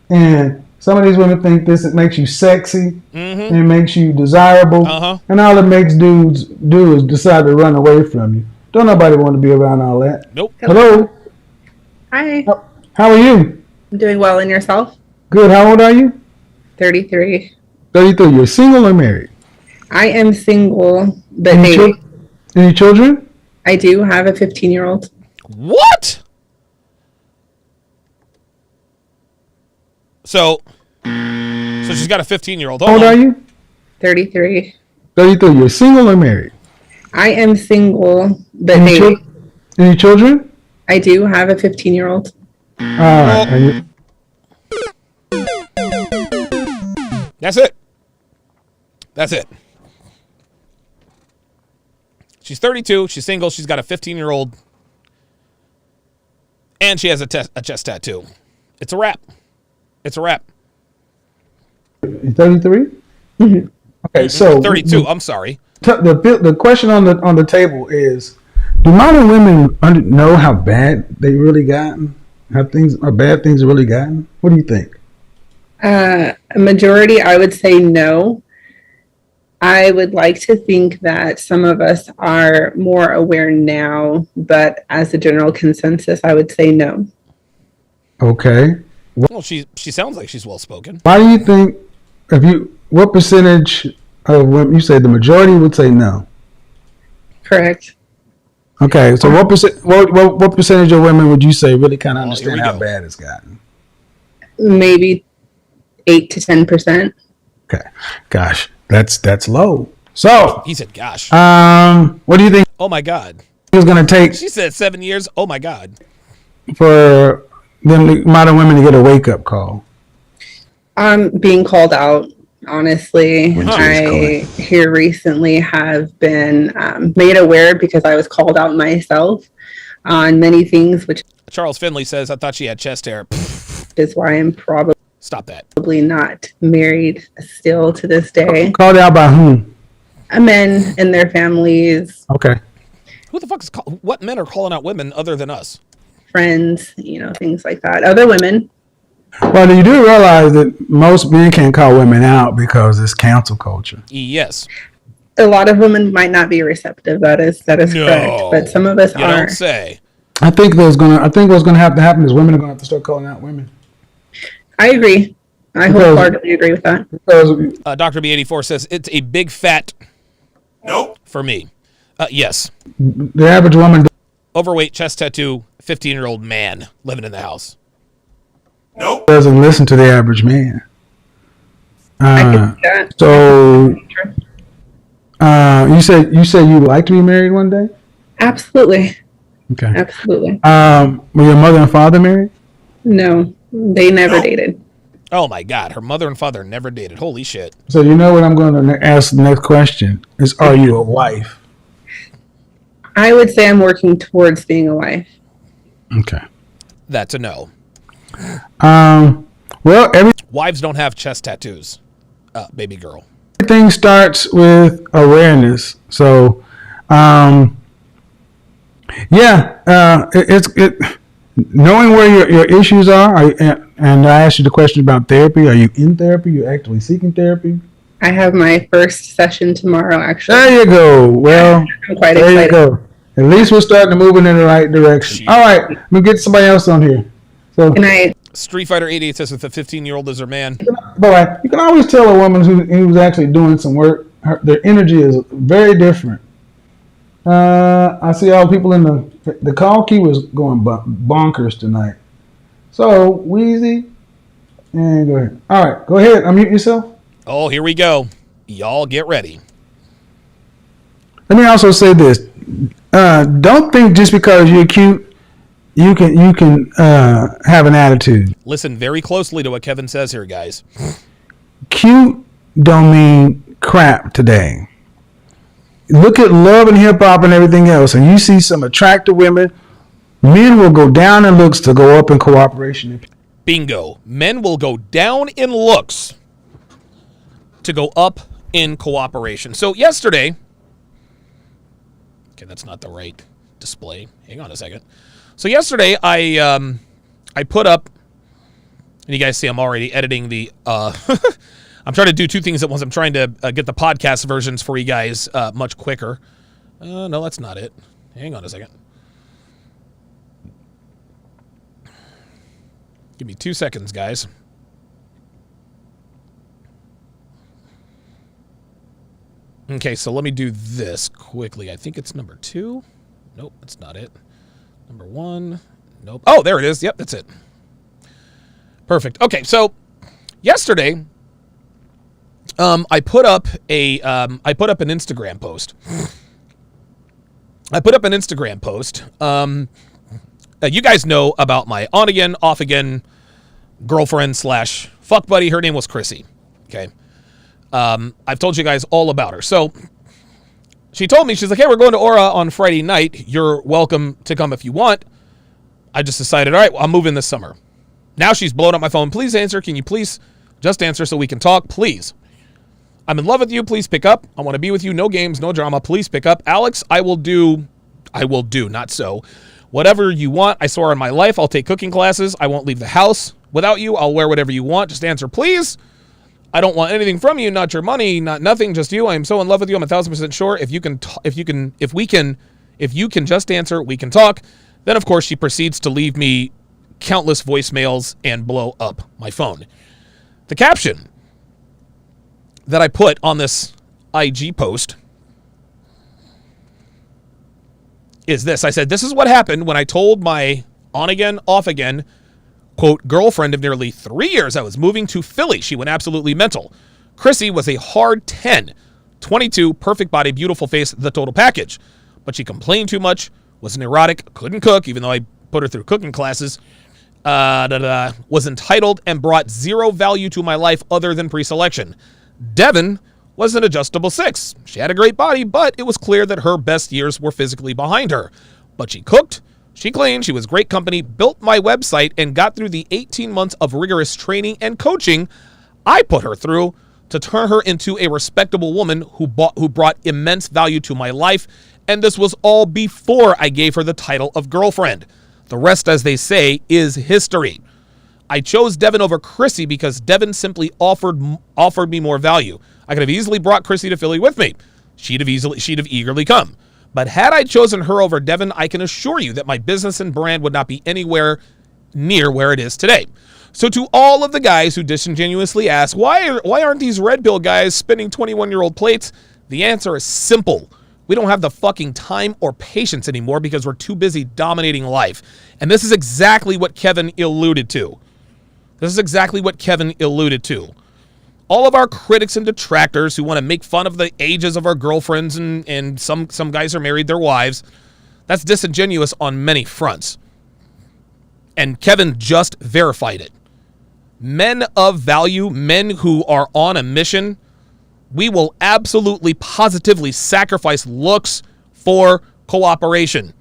and some of these women think this makes you sexy and it makes you desirable, and all it makes dudes do is decide to run away from you. Don't nobody want to be around all that. Nope. Hello. Hi. How are you? I'm doing well, and yourself? Good. How old are you? 33. 33. You're single or married? I am single, but dating. Any children? I do have a 15-year-old. What? So she's got a 15-year-old. How old are you? 33. 33. You're single or married? I am single, but dating. Any children? I do have a 15-year-old. All right. That's it. That's it. She's 32. She's single. She's got a 15-year-old. And she has a chest tattoo. It's a wrap. It's a wrap. You're 33? Okay, so 32. I'm sorry. The question on the table is, Do modern women know how bad they really gotten? How bad things have really gotten? What do you think? A majority, I would say no. I would like to think that some of us are more aware now, but as a general consensus, I would say no. Okay. Well, she sounds like she's well spoken. Why do you think? What percentage of women? You say the majority would say no. Correct. Okay, so what percentage of women would you say really kind of understand how bad it's gotten? Maybe 8 to 10%. Okay, gosh, that's low. So He said, "Gosh." what do you think Oh my God. it's going to take She said 7 years. Oh my God. for them modern women to get a wake up call? Being called out, honestly. When she was I here recently have been made aware because I was called out myself on many things, which Charles Finley says, "I thought she had chest hair." is why I'm probably Stop that. not married still to this day. Called out by whom? Men and their families, Okay. Who the fuck is what men are calling out women other than us? friends, things like that. Other women. Well, you do realize that most men can't call women out because it's cancel culture. Yes. A lot of women might not be receptive. That is correct. But some of us You are. don't say. I think what's gonna have to happen is women are gonna have to start calling out women. I agree. I wholeheartedly agree with that. Because Dr. B84 says it's a big fat. Nope. For me. Yes. the average woman Overweight, chest tattoo, 15-year-old man living in the house. doesn't listen to the average man. I can see that. So you said you'd like to be married one day? Absolutely. Okay. Absolutely. Were your mother and father married? No, they never dated. Oh my God. Her mother and father never dated. Holy shit. So you know what I'm going to ask the next question is, are you a wife? I would say I'm working towards being a wife. Okay. That's a no. Well, Wives don't have chest tattoos. Baby girl. everything starts with awareness. So, knowing where your issues are, and I asked you the question about therapy. Are you in therapy? You're actively seeking therapy? I have my first session tomorrow, actually. There you go. Well, I'm quite there excited. you go. At least we're starting to move in the right direction. All right, let me get somebody else on here. So, Can I? Street Fighter 88 says if the 15-year-old is her man. but you can always tell a woman who's actually doing some work. Their energy is very different. I see all the people in the call queue was going bonkers tonight. So Wheezy, and go ahead. All right, go ahead. Unmute yourself. Oh, here we go. Y'all get ready. Let me also say this: don't think just because you're cute, you can have an attitude. Listen very closely to what Kevin says here, guys. Cute don't mean crap today. Look at love and hip hop and everything else, and you see some attractive women. Men will go down in looks to go up in cooperation. Bingo. Men will go down in looks to go up in cooperation. So yesterday, okay, that's not the right display. Hang on a second. So yesterday, I put up, and you guys see I'm already editing the. I'm trying to do two things at once. I'm trying to get the podcast versions for you guys much quicker. No, that's not it. Hang on a second. Give me 2 seconds, guys. Okay, so let me do this quickly. I think it's number 2. Nope, that's not it. Number 1. Nope. Oh, there it is. Yep, that's it. Perfect. Okay, so yesterday, I put up an Instagram post. You guys know about my on again, off again girlfriend / fuck buddy. Her name was Chrissy. Okay. I've told you guys all about her. So she told me, she's like, hey, we're going to Aura on Friday night. You're welcome to come if you want. I just decided, all right, well, I'm moving this summer. Now she's blowing up my phone. Please answer. Can you please just answer so we can talk? Please. I'm in love with you. Please pick up. I want to be with you. No games, no drama. Please pick up. Alex, I will do I will do, not so. Whatever you want, I swear on my life, I'll take cooking classes. I won't leave the house without you. I'll wear whatever you want. Just answer, please. I don't want anything from you, not your money, not nothing, just you. I am so in love with you. I'm 1,000% sure. If you can just answer, we can talk. Then, of course, she proceeds to leave me countless voicemails and blow up my phone. The caption that I put on this IG post is this. I said, this is what happened when I told my on-again, off-again, quote, girlfriend of nearly 3 years I was moving to Philly. She went absolutely mental. Chrissy was a hard 10, 22, perfect body, beautiful face, the total package. But she complained too much, was neurotic, couldn't cook, even though I put her through cooking classes, was entitled, and brought zero value to my life other than pre-selection. Devin was an adjustable 6. She had a great body, but it was clear that her best years were physically behind her. But she cooked, she cleaned, she was great company, built my website, and got through the 18 months of rigorous training and coaching I put her through to turn her into a respectable woman who brought immense value to my life, and this was all before I gave her the title of girlfriend. The rest, as they say, is history. I chose Devin over Chrissy because Devin simply offered me more value. I could have easily brought Chrissy to Philly with me. She'd have eagerly come. But had I chosen her over Devin, I can assure you that my business and brand would not be anywhere near where it is today. So to all of the guys who disingenuously ask, why aren't these red pill guys spinning 21-year-old plates? The answer is simple. We don't have the fucking time or patience anymore because we're too busy dominating life. And this is exactly what Kevin alluded to. All of our critics and detractors who want to make fun of the ages of our girlfriends and some guys are married their wives, that's disingenuous on many fronts. And Kevin just verified it. Men of value, men who are on a mission, we will absolutely positively sacrifice looks for cooperation.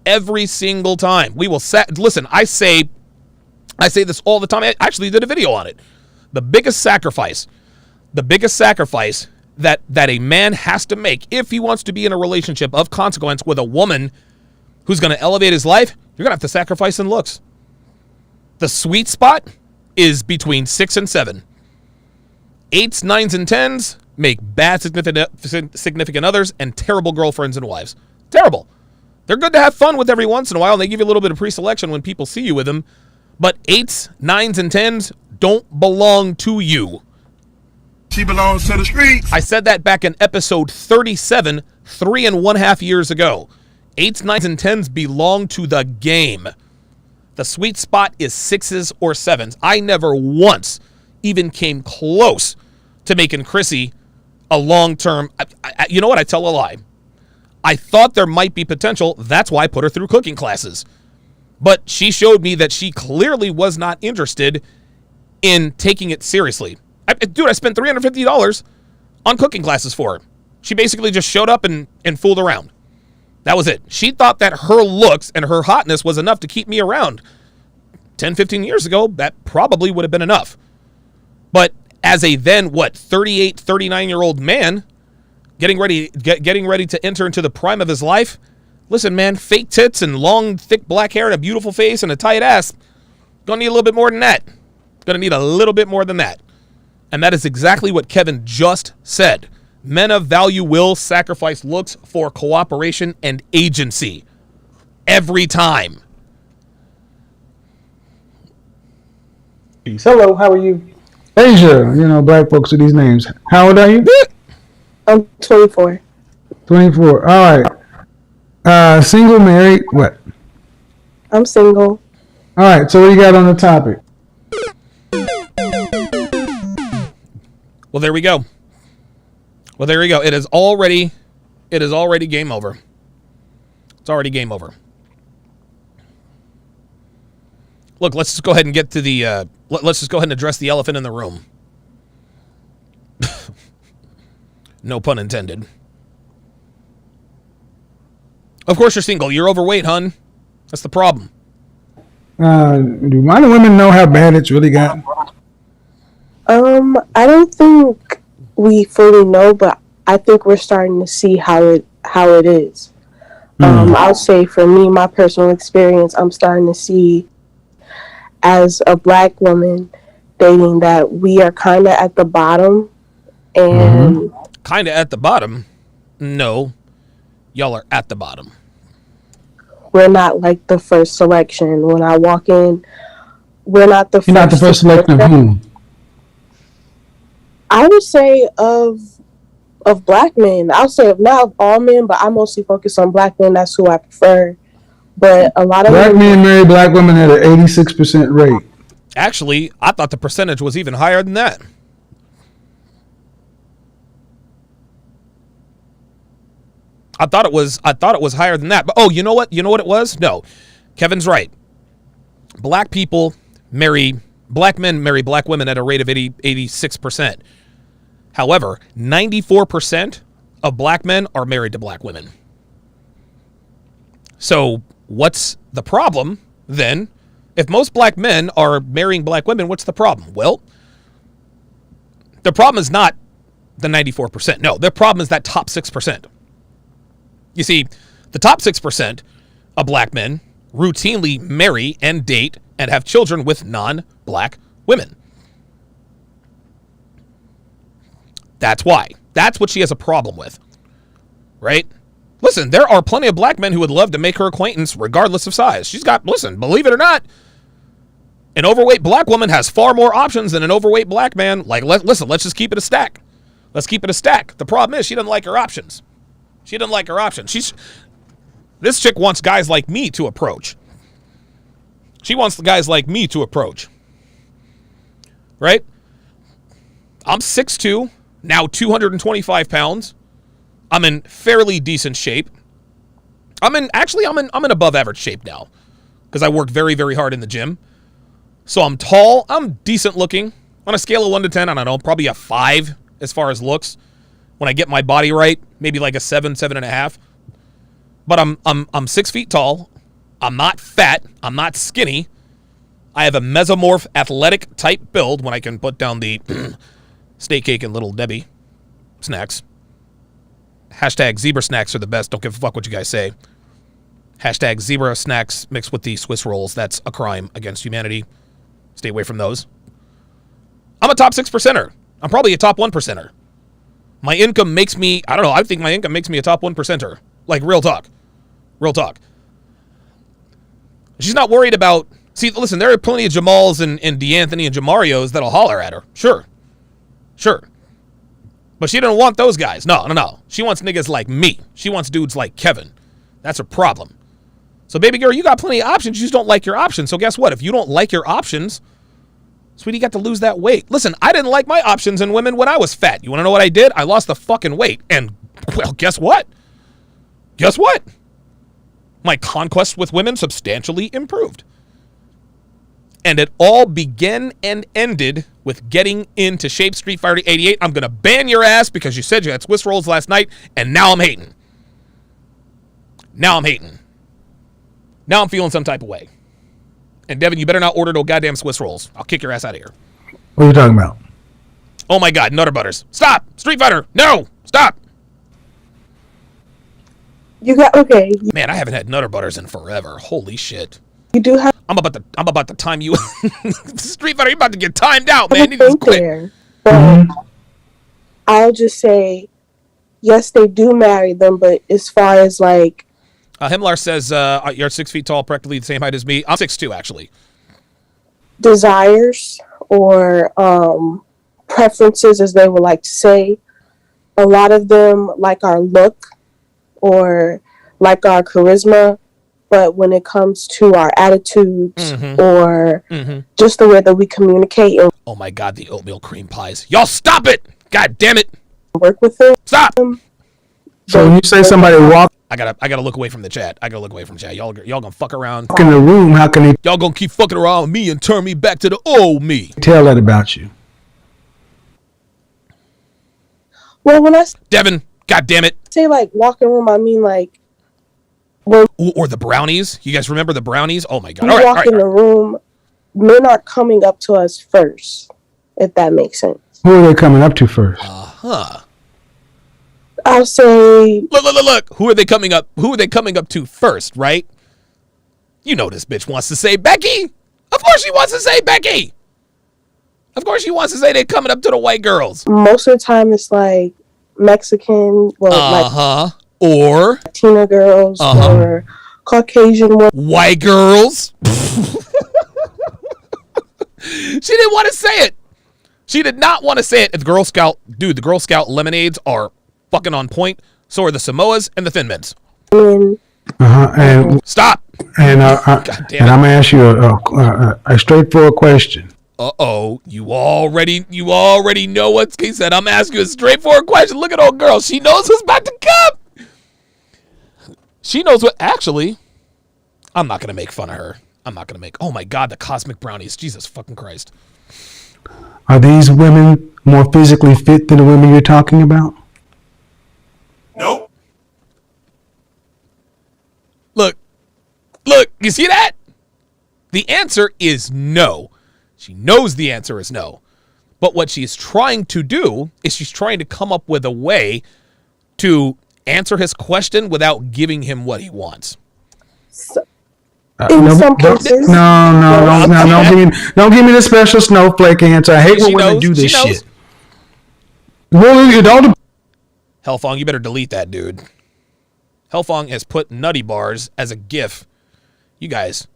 Every single time. We will listen, I say this all the time. I actually did a video on it. The biggest sacrifice that a man has to make if he wants to be in a relationship of consequence with a woman who's going to elevate his life, you're going to have to sacrifice in looks. The sweet spot is between 6 and 7. 8s, 9s, and 10s make bad significant others and terrible girlfriends and wives. Terrible. They're good to have fun with every once in a while, and they give you a little bit of pre-selection when people see you with them. But 8s, 9s, and 10s don't belong to you. She belongs to the streets. I said that back in episode 37, 3.5 years ago. 8s, 9s, and 10s belong to the game. The sweet spot is 6s or 7s. I never once even came close to making Chrissy a long-term... you know what? I tell a lie. I thought there might be potential. That's why I put her through cooking classes. But she showed me that she clearly was not interested in taking it seriously. I spent $350 on cooking classes for her. She basically just showed up and fooled around. That was it. She thought that her looks and her hotness was enough to keep me around. 10, 15 years ago, that probably would have been enough. But as a then, 38, 39-year-old man, getting ready to enter into the prime of his life, listen, man, fake tits and long, thick black hair and a beautiful face and a tight ass, gonna need a little bit more than that. Gonna need a little bit more than that. And that is exactly what Kevin just said. Men of value will sacrifice looks for cooperation and agency. Every time. Hello, how are you? Asia, black folks with these names. How old are you? I'm 24. 24, all right. Single, married, what? I'm single. All right, so what you got on the topic? Well, there we go. It is already game over. It's already game over. Look, let's just go ahead and get to the, let's just go ahead and address the elephant in the room. No pun intended. Of course you're single. You're overweight, hun. That's the problem. Do modern women know how bad it's really gotten? I don't think we fully know, but I think we're starting to see how it is. I'll say for me, my personal experience, I'm starting to see as a black woman dating that we are kind of at the bottom, and Kind of at the bottom. No, y'all are at the bottom. we're not like the first selection. When I walk in, we're not the You're not the first selection of whom? I would say of black men. I'll say not of all men, but I mostly focus on black men. That's who I prefer. But a lot of Black men marry black women at an 86% rate. Actually, I thought the percentage was even higher than that. I thought it was higher than that. But oh, you know what? You know what it was? No. Kevin's right. Black men marry black women at a rate of 86%. However, 94% of black men are married to black women. So, what's the problem then? If most black men are marrying black women, what's the problem? Well, the problem is not the 94%. No, the problem is that top 6%. You see, the top 6% of black men routinely marry and date and have children with non-black women. That's why. That's what she has a problem with. Right? Listen, there are plenty of black men who would love to make her acquaintance regardless of size. Listen, believe it or not, an overweight black woman has far more options than an overweight black man. Like, listen, let's just keep it a stack. Let's keep it a stack. The problem is she doesn't like her options. She doesn't like her options. This chick wants guys like me to approach. She wants the guys like me to approach. Right? I'm 6'2", now 225 pounds. I'm in fairly decent shape. I'm in above average shape now because I work very, very hard in the gym. So I'm tall. I'm decent looking. On a scale of 1 to 10, I don't know, probably a 5 as far as looks. When I get my body right, maybe like a 7, 7.5. But I'm 6 feet tall. I'm not fat. I'm not skinny. I have a mesomorph athletic type build when I can put down the steak cake and Little Debbie snacks. Hashtag zebra snacks are the best. Don't give a fuck what you guys say. Hashtag zebra snacks mixed with the Swiss rolls. That's a crime against humanity. Stay away from those. I'm a top 6%er. I'm probably a top 1%er. My income makes me, I don't know, I think my income makes me a top 1%er. Like, real talk. Real talk. She's not worried about, see, listen, there are plenty of Jamals and DeAnthony and Jamarios that'll holler at her. Sure. But she doesn't want those guys. No. She wants niggas like me. She wants dudes like Kevin. That's her problem. So, baby girl, you got plenty of options. You just don't like your options. So, guess what? If you don't like your options, sweetie, you got to lose that weight. Listen, I didn't like my options in women when I was fat. You want to know what I did? I lost the fucking weight. And, well, guess what? My conquest with women substantially improved. And it all began and ended with getting into shape. Street Fighter 88. I'm going to ban your ass because you said you had Swiss rolls last night, and now I'm hating. Now I'm feeling some type of way. And Devin, you better not order no goddamn Swiss rolls. I'll kick your ass out of here. What are you talking about? Oh my God, Nutter Butters. Stop! Street Fighter! No! Stop! Okay. Man, I haven't had Nutter Butters in forever. Holy shit. You do have. I'm about to time you. Street Fighter, you're about to get timed out, man. You Think just quit. there, but I'll just say, yes, they do marry them, but as far as like, Himmler says you're 6 feet tall, practically the same height as me. I'm 6'2", actually. desires or preferences, as they would like to say, a lot of them like our look or like our charisma, but when it comes to our attitudes or just the way that we communicate and Oh my God, the oatmeal cream pies. Y'all stop it! God damn it! work with them. Stop! So when you say somebody walk I gotta look away from the chat. Y'all gonna fuck around. in the room, how can they Y'all gonna keep fucking around with me and turn me back to the old me. tell that about you? Well, when I Devin, God damn it. say like walk in room, I mean like when Ooh, or the brownies. You guys remember the brownies? Oh my God. we All right, all walk right, in all the right. room, men are coming up to us first, if that makes sense. Who are they coming up to first? Huh. I'll say Look. Who are they coming up? Who are they coming up to first, right? You know this bitch wants to say Becky. Of course she wants to say Becky. Of course she wants to say they're coming up to the white girls. most of the time it's like Mexican, like Or Latina girls or Caucasian ones. white girls. She didn't want to say it. She did not want to say it. The Girl Scout lemonades are fucking on point. So are the Samoas and the Thin Mints. And Stop. and God damn it. and I'm gonna ask you a straightforward question. Uh-oh. You already know what he said. I'm asking you a straightforward question. Look at old girl. She knows who's about to come. She knows what. Actually, I'm not going to make fun of her. Oh my God, the cosmic brownies. Jesus fucking Christ. Are these women more physically fit than the women you're talking about? Nope. Look, you see that? The answer is no. She knows the answer is no. But what she's trying to do is she's trying to come up with a way to answer his question without giving him what he wants. In some cases. Don't give me the special snowflake answer. I hate when women do this shit. Really, it all depends. Hellfong, you better delete that, dude. Hellfong has put nutty bars as a GIF. You guys,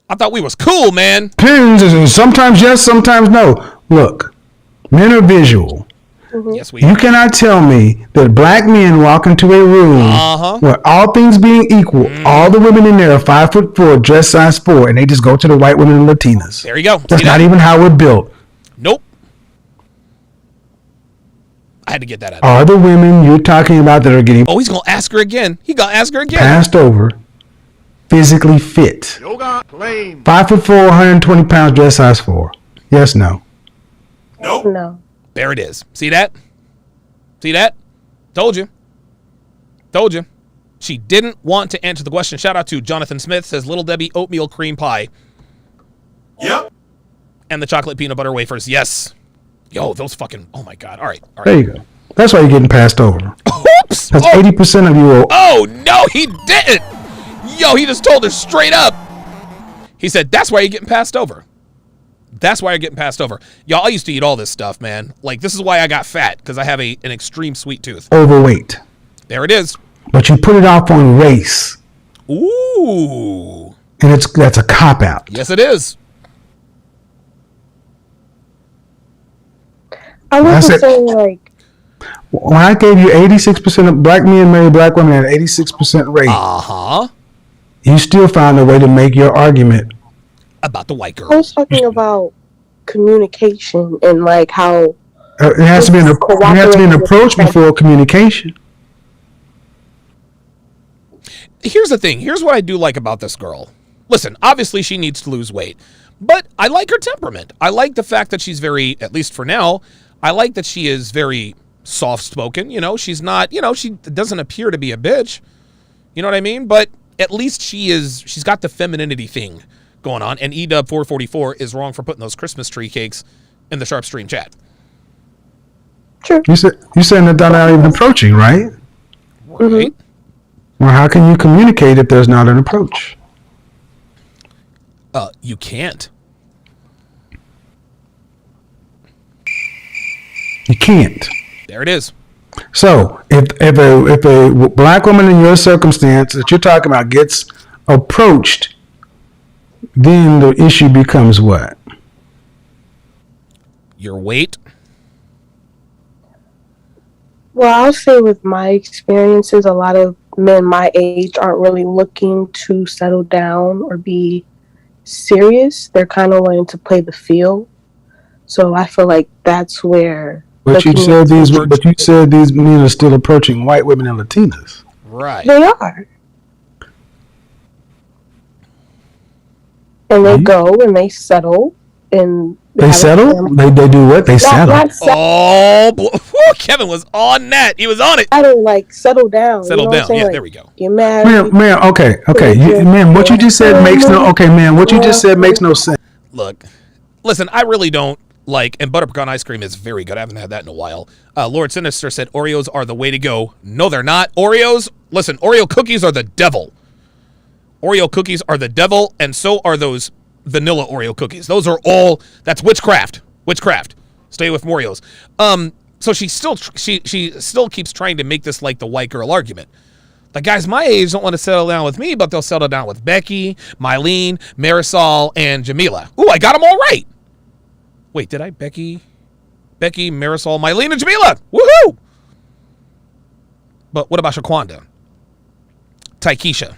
I thought we was cool, man. Sometimes yes, sometimes no. Look, men are visual. Yes, we. You cannot tell me that black men walk into a room where all things being equal, all the women in there are 5'4", dress size 4, and they just go to the white women and Latinas. There you go. That's not even how we're built. Nope. I had to get that out. Are the women you're talking about that are getting Oh, he's gonna ask her again. passed over physically fit? Yoga claim. 5'4", 120 pounds, dress size 4. Yes, no. Nope. No. There it is. See that? Told you. She didn't want to answer the question. Shout out to Jonathan Smith. Says Little Debbie oatmeal cream pie. Yep. And the chocolate peanut butter wafers. Yes. Yo, those fucking. Oh my God. All right. There you go. That's why you're getting passed over. Oops. That's 80% of you. Oh no, he didn't. Yo, he just told her straight up. He said that's why you're getting passed over. Y'all, I used to eat all this stuff, man. Like, this is why I got fat, because I have an extreme sweet tooth. Overweight. There it is. But you put it off on race. Ooh. And that's a cop-out. Yes, it is. I wasn't saying like. When I gave you 86% of black men marry black women at 86% rate, you still found a way to make your argument about the white girl. I was talking about communication and like how it has to be an approach before communication. Here's the thing. Here's what I do like about this girl. Listen, obviously she needs to lose weight, but I like her temperament. I like the fact that she's very, at least for now, I like that she is very soft-spoken. You know, she's not, you know, she doesn't appear to be a bitch. You know what I mean? But at least she's got the femininity thing going on. And EW444 is wrong for putting those Christmas tree cakes in the Sharpe stream chat. True. You saying that they're not even approaching, right? Right. Well, how can you communicate if there's not an approach? You can't. You can't. There it is. So if a black woman in your circumstance that you're talking about gets approached, then the issue becomes what? Your weight. Well, I'll say with my experiences, a lot of men my age aren't really looking to settle down or be serious. They're kind of wanting to play the field. So I feel like that's where. But you said these men are still approaching white women and Latinas. Right. They are. And they go and they settle and they settle? They do what? They settle. Oh, boy. Whew, Kevin was on that. He was on it. I don't like settle down. Settle down. Yeah, like, there we go. You're married. Man, okay. Man, what you just said makes no. Okay, man, what you just said makes no sense. Look, listen, I really don't. Like, and butter pecan ice cream is very good. I haven't had that in a while. Lord Sinister said Oreos are the way to go. No, they're not. Oreos, listen, Oreo cookies are the devil. Oreo cookies are the devil, and so are those vanilla Oreo cookies. Those are all, that's witchcraft. Witchcraft. Stay with Oreos. So she still keeps trying to make this like the white girl argument. The guys my age don't want to settle down with me, but they'll settle down with Becky, Mylene, Marisol, and Jamila. Ooh, I got them all right. Wait, did I? Becky, Marisol, Mylene, and Jamila. Woohoo! But what about Shaquanda? Taikisha?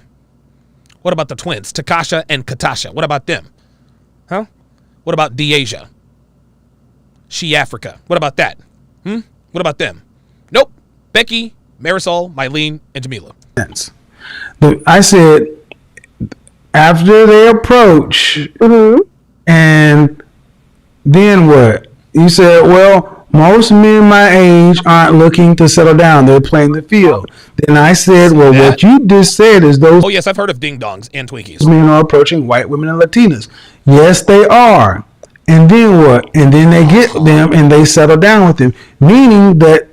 What about the twins? Takasha and Katasha. What about them? Huh? What about Deasia? She Africa. What about that? What about them? Nope. Becky, Marisol, Mylene, and Jamila. I said, after they approach, and then what? You said, well, most men my age aren't looking to settle down. They're playing the field. Then I said, well, what you just said is those... Oh, yes, I've heard of ding-dongs and Twinkies. Men are approaching white women and Latinas. Yes, they are. And then what? And then they get them and they settle down with them. Meaning that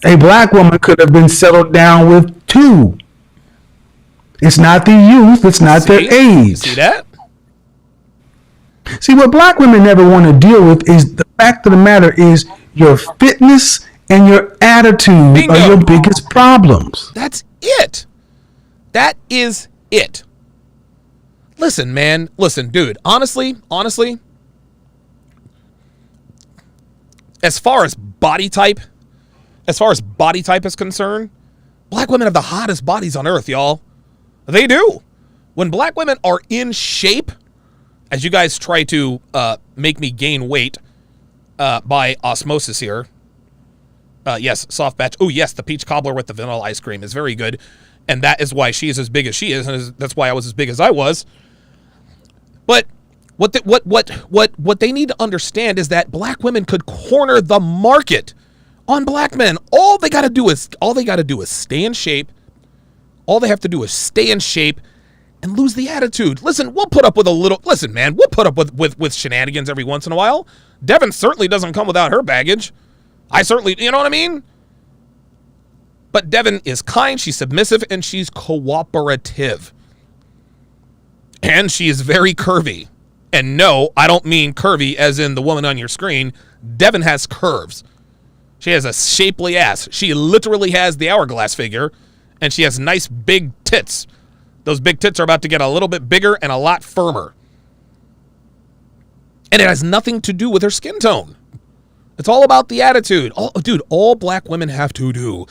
a black woman could have been settled down with two. It's not the youth. It's not their age. See that? See, what black women never want to deal with is the fact of the matter is your fitness and your attitude Bingo. are your biggest problems. That's it. That is it. Listen, man. Listen, dude. Honestly, as far as body type is concerned, black women have the hottest bodies on earth, y'all. They do. When black women are in shape, as you guys try to make me gain weight by osmosis here. Yes, soft batch. Oh, yes, the peach cobbler with the vanilla ice cream is very good. And that is why she is as big as she is, and that's why I was as big as I was. But what they need to understand is that black women could corner the market on black men. All they got to do is stay in shape. All they have to do is stay in shape and lose the attitude. Listen, we'll put up with we'll put up with shenanigans every once in a while. Devin certainly doesn't come without her baggage. I certainly, you know what I mean? But Devin is kind, she's submissive, and she's cooperative. And she is very curvy. And no, I don't mean curvy as in the woman on your screen. Devin has curves. She has a shapely ass. She literally has the hourglass figure, and she has nice big tits. Those big tits are about to get a little bit bigger and a lot firmer. And it has nothing to do with her skin tone. It's all about the attitude. All black women have to do,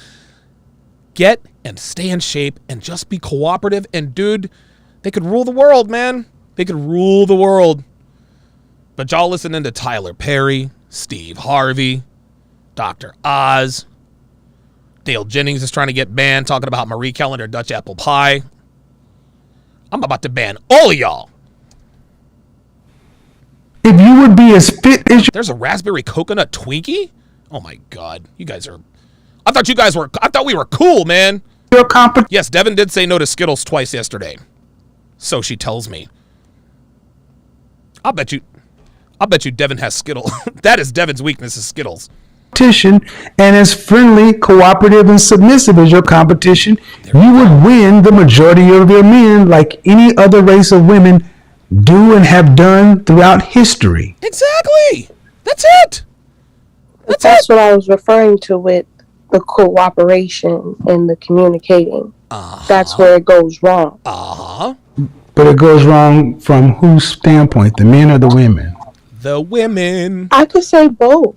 get and stay in shape and just be cooperative. And dude, they could rule the world, man. They could rule the world. But y'all listening to Tyler Perry, Steve Harvey, Dr. Oz, Dale Jennings is trying to get banned, talking about Marie Callender Dutch apple pie. I'm about to ban all of y'all. If you would be as fit as There's a raspberry coconut Twinkie? Oh my God. You guys are... I thought we were cool, man. your competition. Yes, Devin did say no to Skittles twice yesterday. So she tells me. I'll bet you Devin has Skittles. That is Devin's weakness, is Skittles. And as friendly, cooperative, and submissive as your competition, you would win the majority of your men like any other race of women do and have done throughout history. Exactly. That's it. That's what I was referring to with the cooperation and the communicating. That's where it goes wrong. But it goes wrong from whose standpoint, the men or the women? The women. I could say both.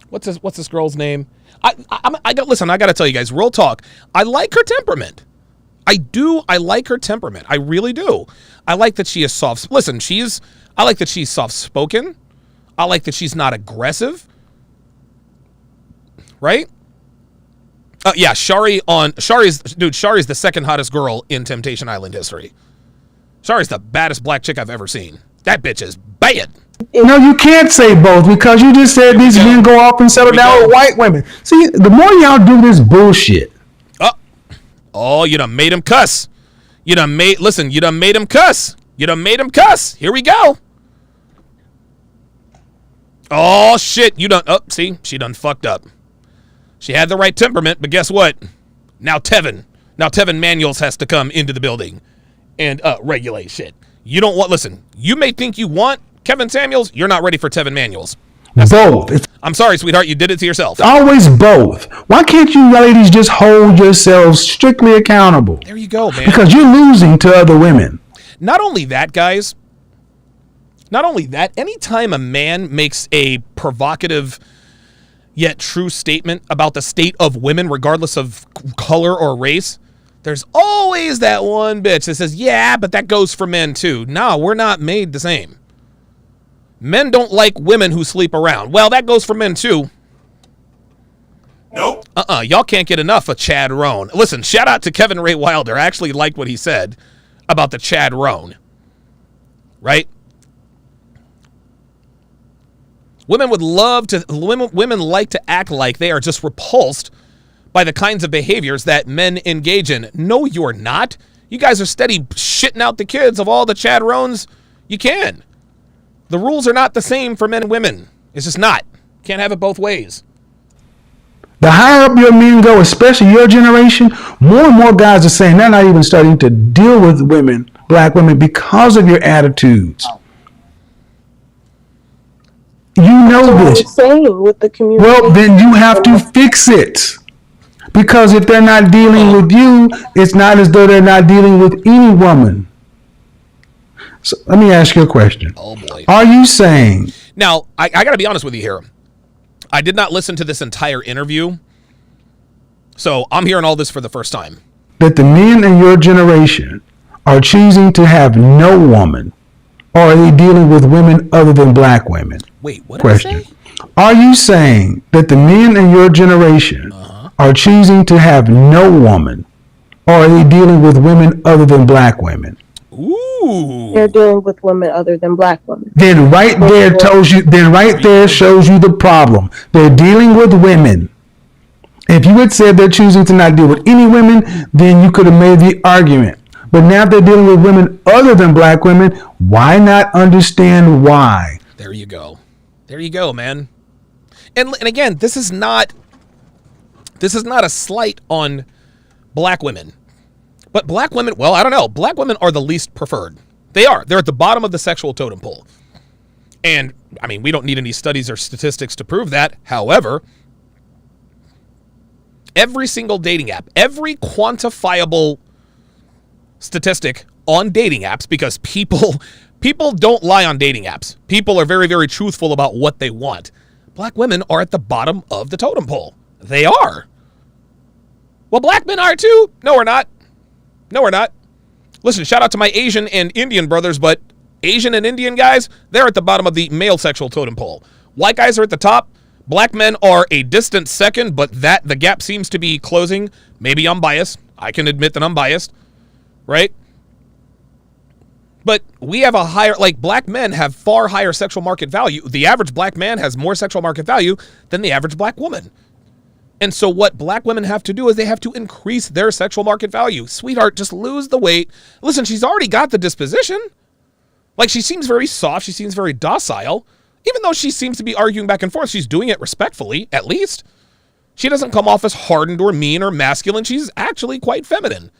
What's this girl's name? I got to tell you guys, real talk. I like her temperament. I do. I like her temperament. I really do. I like that she is soft. Listen, I like that she's soft-spoken. I like that she's not aggressive. Right? Yeah, Shari's the second hottest girl in Temptation Island history. Shari's the baddest black chick I've ever seen. That bitch is bad. No, you can't say both because you just said these men go off and settle down with white women. See, the more y'all do this bullshit. Oh, you done made him cuss. You done made him cuss. Here we go. Oh, shit. You done. Oh, see, she done fucked up. She had the right temperament, but guess what? Now Tevin Manuels has to come into the building and regulate shit. You don't want, listen, you may think you want Kevin Samuels. You're not ready for Tevin Manuels. Both. I'm sorry, sweetheart. You did it to yourself. It's always both. Why can't you ladies just hold yourselves strictly accountable? There you go, man. Because you're losing to other women. Not only that, guys. Not only that, anytime a man makes a provocative yet true statement about the state of women, regardless of color or race, there's always that one bitch that says, yeah, but that goes for men too. No, we're not made the same. Men don't like women who sleep around. Well, that goes for men too. Nope. Y'all can't get enough of Chad Roan. Listen, shout out to Kevin Ray Wilder. I actually liked what he said about the Chad Roan. Right? Women like to act like they are just repulsed by the kinds of behaviors that men engage in. No, you're not. You guys are steady shitting out the kids of all the Chad Roans you can. The rules are not the same for men and women. It's just not. Can't have it both ways. The higher up your men go, especially your generation, more and more guys are saying they're not even starting to deal with women, black women, because of your attitudes. You know That's this. what I'm saying with the community. Well, then you have to fix it. Because if they're not dealing with you, it's not as though they're not dealing with any woman. So let me ask you a question. Oh, boy. Are you saying... Now, I got to be honest with you here. I did not listen to this entire interview, so I'm hearing all this for the first time. That the men in your generation are choosing to have no woman, or are they dealing with women other than black women? Wait, what did Question. I say? Are you saying that the men in your generation are choosing to have no woman, or are they dealing with women other than black women? Ooh. They're dealing with women other than black women. Then right there shows you the problem. They're dealing with women. If you had said they're choosing to not deal with any women, then you could have made the argument. But now they're dealing with women other than black women. Why not understand why? There you go. There you go, man. And again, this is not a slight on black women. But black women, well, I don't know. Black women are the least preferred. They are. They're at the bottom of the sexual totem pole. And, I mean, we don't need any studies or statistics to prove that. However, every single dating app, every quantifiable statistic on dating apps, because people don't lie on dating apps. People are very, very truthful about what they want. Black women are at the bottom of the totem pole. They are. Well, black men are too. No, we're not. No, we're not. Listen, shout out to my Asian and Indian brothers, but Asian and Indian guys, they're at the bottom of the male sexual totem pole. White guys are at the top. Black men are a distant second, but the gap seems to be closing. Maybe I'm biased. I can admit that I'm biased, right? But we have a higher, like, black men have far higher sexual market value. The average black man has more sexual market value than the average black woman. And so what black women have to do is they have to increase their sexual market value. Sweetheart, just lose the weight. Listen, she's already got the disposition. Like, she seems very soft. She seems very docile. Even though she seems to be arguing back and forth, she's doing it respectfully, at least. She doesn't come off as hardened or mean or masculine. She's actually quite feminine.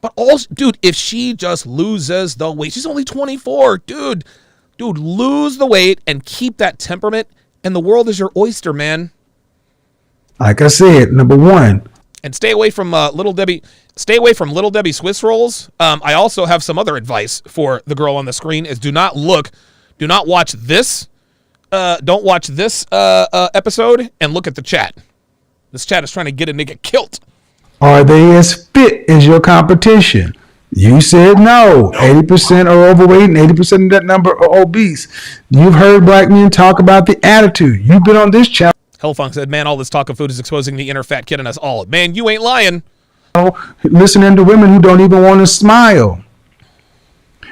But also, dude, if she just loses the weight, she's only 24. Dude, lose the weight and keep that temperament, and the world is your oyster, man. Like I said, number one. And stay away from Little Debbie. Stay away from Little Debbie Swiss rolls. I also have some other advice for the girl on the screen: is do not watch this. Don't watch this episode and look at the chat. This chat is trying to get a nigga killed. Are they as fit as your competition? You said no. 80% are overweight and 80% of that number are obese. You've heard black men talk about the attitude. You've been on this channel. Hellfunk said, man, all this talk of food is exposing the inner fat kid in us all. Man, you ain't lying. Listening to women who don't even want to smile.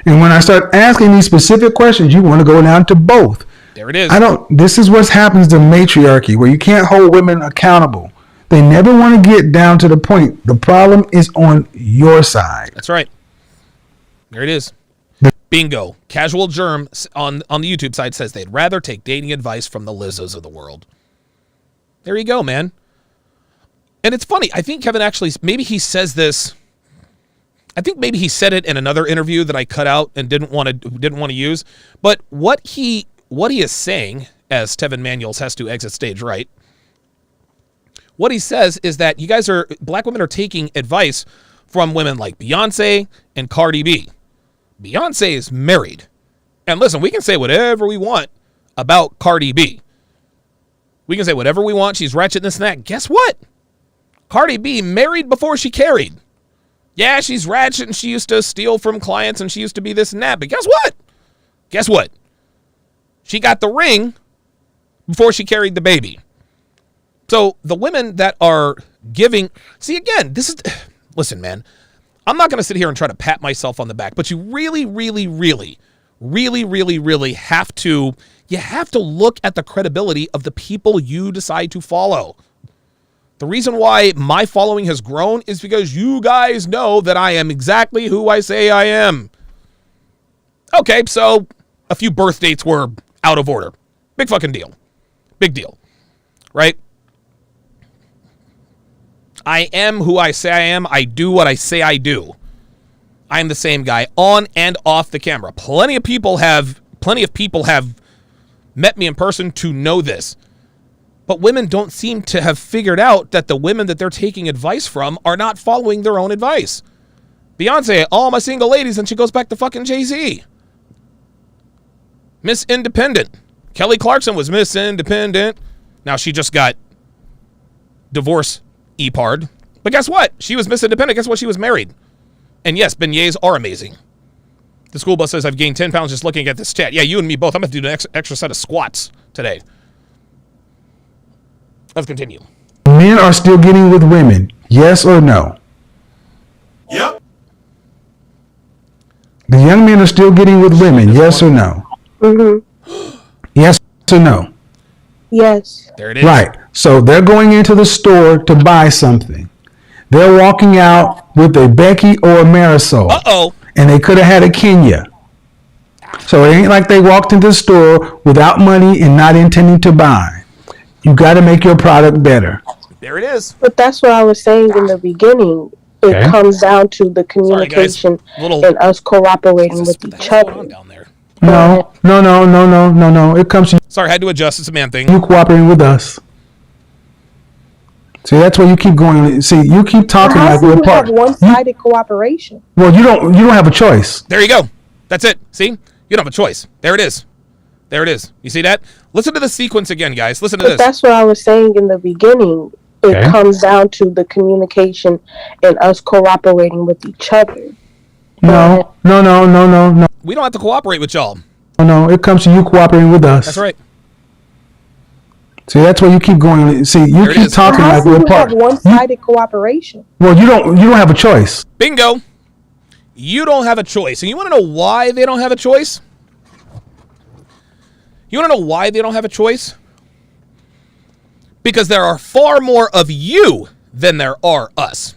And when I start asking these specific questions, you want to go down to both. There it is. This is what happens to matriarchy, where you can't hold women accountable. They never want to get down to the point. The problem is on your side. That's right. There it is. Bingo. Casual Germ on the YouTube side says they'd rather take dating advice from the Lizzos of the world. There you go, man. And it's funny. I think Kevin actually, maybe he says this. I think maybe he said it in another interview that I cut out and didn't want to use. But what he is saying, as Tevin Manuels has to exit stage right, what he says is that black women are taking advice from women like Beyonce and Cardi B. Beyonce is married. And listen, we can say whatever we want about Cardi B. We can say whatever we want. She's ratchet, this and that. Guess what? Cardi B married before she carried. Yeah, she's ratchet and she used to steal from clients and she used to be this and that. But guess what? Guess what? She got the ring before she carried the baby. So the women that are giving, see, again, listen, man, I'm not going to sit here and try to pat myself on the back, but you really, really, really, really, really, really have to look at the credibility of the people you decide to follow. The reason why my following has grown is because you guys know that I am exactly who I say I am. Okay, so a few birth dates were out of order. Big fucking deal. Big deal. Right? I am who I say I am. I do what I say I do. I am the same guy on and off the camera. Plenty of people have met me in person to know this. But women don't seem to have figured out that the women that they're taking advice from are not following their own advice. Beyonce, all my single ladies, and she goes back to fucking Jay-Z. Miss Independent. Kelly Clarkson was Miss Independent. Now she just got divorce E-pard. But guess what? She was Miss Independent. Guess what? She was married. And yes, beignets are amazing. The school bus says I've gained 10 pounds just looking at this chat. Yeah, you and me both. I'm going to do an extra set of squats today. Let's continue. Men are still getting with women. Yes or no? Yep. The young men are still getting with women. Yes or no? Mm-hmm. Yes or no? Yes. There it is. Right. So they're going into the store to buy something. They're walking out with a Becky or a Marisol. Uh-oh. And they could have had a Kenya. So it ain't like they walked into the store without money and not intending to buy. You got to make your product better. There it is. But that's what I was saying in the beginning. It Okay. comes down to the communication and us cooperating with each What's going on other. down there? No. It comes to Sorry, I had to adjust. It's a man thing. you cooperating with us. See, that's where you keep going. See, you keep talking How like can we're you have part. one-sided cooperation? Well, you don't have a choice. There you go. That's it. See? You don't have a choice. There it is. There it is. You see that? Listen to the sequence again, guys. Listen to But this. that's what I was saying in the beginning. It Okay. comes down to the communication and us cooperating with each other. No. We don't have to cooperate with y'all. No. It comes to you cooperating with us. That's right. See, that's where you keep going. See, you There it keep is. talking How like can we're you have part. one-sided cooperation? Well, you don't have a choice. Bingo. You don't have a choice. And you want to know why they don't have a choice? You want to know why they don't have a choice? Because there are far more of you than there are us.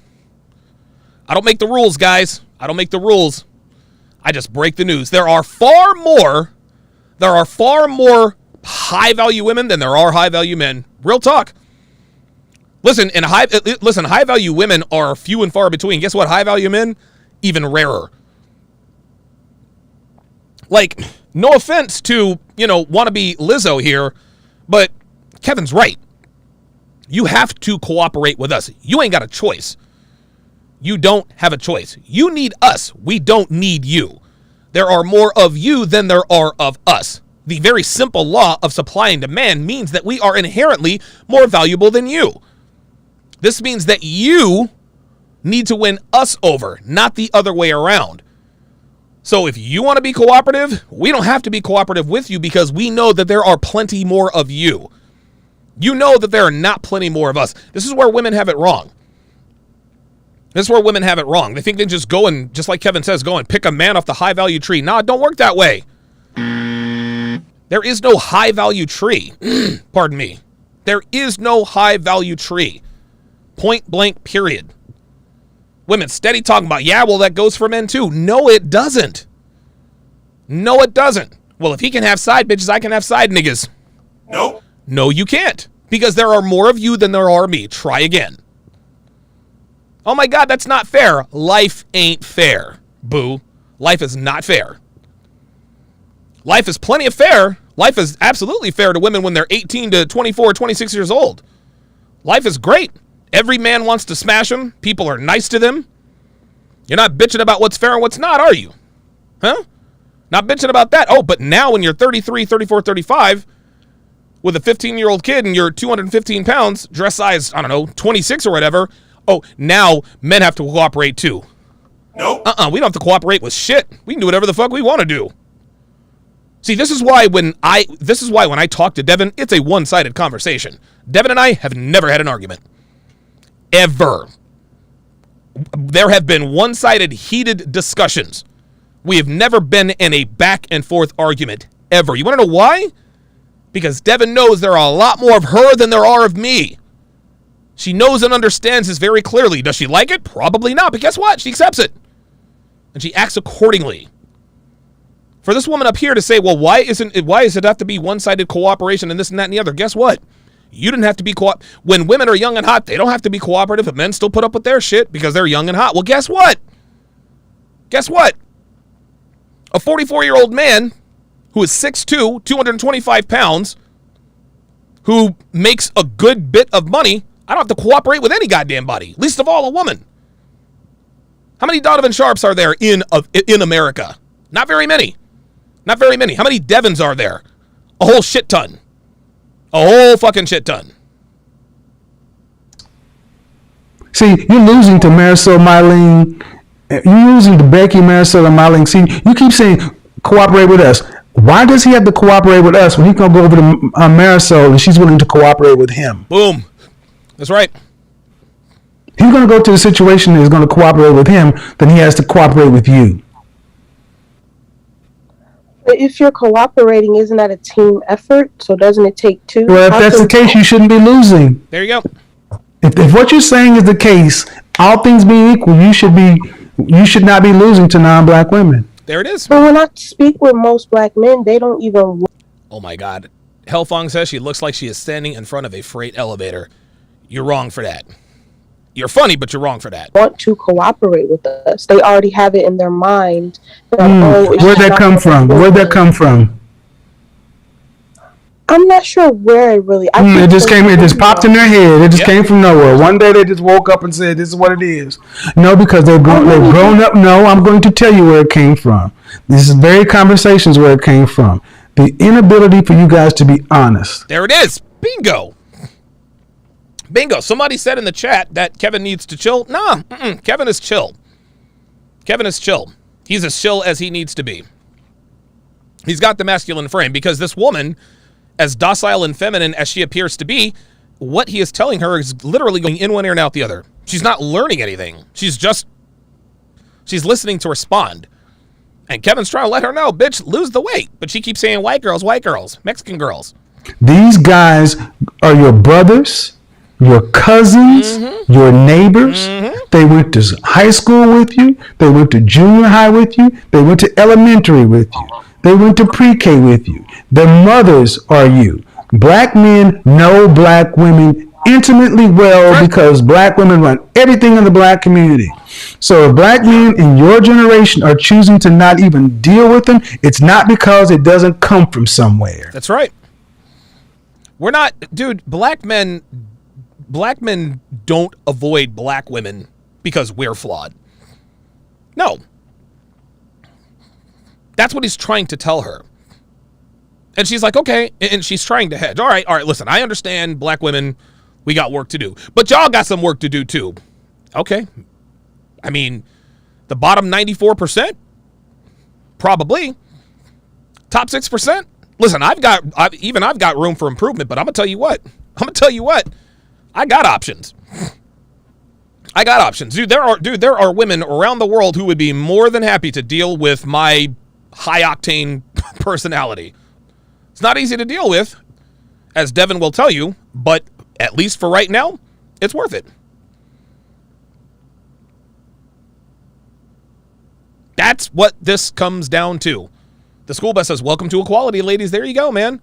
I don't make the rules, guys. I don't make the rules. I just break the news. There are far more high-value women than there are high-value men. Real talk. Listen, high-value women are few and far between. Guess what? High-value men, even rarer. Like, no offense to, wannabe Lizzo here, but Kevin's right. You have to cooperate with us. You ain't got a choice. You don't have a choice. You need us. We don't need you. There are more of you than there are of us. The very simple law of supply and demand means that we are inherently more valuable than you. This means that you need to win us over, not the other way around. So if you want to be cooperative, we don't have to be cooperative with you because we know that there are plenty more of you. You know that there are not plenty more of us. This is where women have it wrong. They think they just go and, just like Kevin says, go and pick a man off the high value tree. Nah, it don't work that way. There is no high value tree. Pardon me. There is no high value tree. Point blank, period. Women steady talking about, yeah, well, that goes for men too. No, it doesn't. No, it doesn't. Well, if he can have side bitches, I can have side niggas. Nope. No, you can't. Because there are more of you than there are me. Try again. Oh my God, that's not fair. Life ain't fair, boo. Life is not fair. Life is plenty of fair. Life is absolutely fair to women when they're 18 to 24, 26 years old. Life is great. Every man wants to smash them. People are nice to them. You're not bitching about what's fair and what's not, are you? Huh? Not bitching about that. Oh, but now when you're 33, 34, 35, with a 15-year-old kid and you're 215 pounds, dress size, I don't know, 26 or whatever, oh, now men have to cooperate too. Nope. We don't have to cooperate with shit. We can do whatever the fuck we want to do. See, this is why when I talk to Devin, it's a one-sided conversation. Devin and I have never had an argument. Ever. There have been one-sided heated discussions. We have never been in a back and forth argument ever. You want to know why? Because Devin knows there are a lot more of her than there are of me. She knows and understands this very clearly. Does she like it? Probably not. But guess what? She accepts it. And she acts accordingly. For this woman up here to say, well, why does it have to be one-sided cooperation and this and that and the other? Guess what? You didn't have to be when women are young and hot, they don't have to be cooperative, but men still put up with their shit because they're young and hot. Well, guess what? Guess what? A 44-year-old man who is 6'2", 225 pounds, who makes a good bit of money, I don't have to cooperate with any goddamn body, least of all a woman. How many Donovan Sharpes are there in America? Not very many. Not very many. How many Devons are there? A whole shit ton. A whole fucking shit ton. See, you're losing to Marisol, Mylene. You're losing to Becky, Marisol, and Mylene. See, you keep saying cooperate with us. Why does he have to cooperate with us when he can go over to Marisol and she's willing to cooperate with him? Boom. That's right. He's going to go to a situation that is going to cooperate with him, then he has to cooperate with you. But if you're cooperating, isn't that a team effort? So doesn't it take two? Well, if that's the case, you shouldn't be losing. There you go. If what you're saying is the case, all things being equal, you should not be losing to non-black women. There it is. But when I speak with most black men, they don't even. Oh my God. Hellfong says she looks like she is standing in front of a freight elevator. You're wrong for that. You're funny, but you're wrong for that. Want to cooperate with us. They already have it in their mind. Where'd that come from? Where'd that come from? I'm not sure where it really. It just popped in their head. It just came from nowhere. One day they just woke up and said, "This is what it is." No, because they've grown up. No, I'm going to tell you where it came from. This is very conversations where it came from. The inability for you guys to be honest. There it is. Bingo. Bingo. Somebody said in the chat that Kevin needs to chill. Nah, Kevin is chill. Kevin is chill. He's as chill as he needs to be. He's got the masculine frame because this woman, as docile and feminine as she appears to be, what he is telling her is literally going in one ear and out the other. She's not learning anything. She's listening to respond. And Kevin's trying to let her know, bitch, lose the weight. But she keeps saying white girls, Mexican girls. These guys are your brothers, your cousins, your neighbors. They went to high school with you. They went to junior high with you. They went to elementary with you. They went to pre-K with you. Their mothers are you. Black men know black women intimately well because black women run everything in the black community. So if black men in your generation are choosing to not even deal with them, it's not because it doesn't come from somewhere. That's right. We're not, dude, black men don't avoid black women because we're flawed. No. That's what he's trying to tell her. And she's like, okay. And she's trying to hedge. All right, listen, I understand black women, we got work to do. But y'all got some work to do too. Okay. I mean, the bottom 94%? Probably. Top 6%? Listen, I've got room for improvement, but I'm going to tell you what. I got options. Dude, there are women around the world who would be more than happy to deal with my high-octane personality. It's not easy to deal with, as Devin will tell you, but at least for right now, it's worth it. That's what this comes down to. The school bus says, welcome to equality, ladies. There you go, man.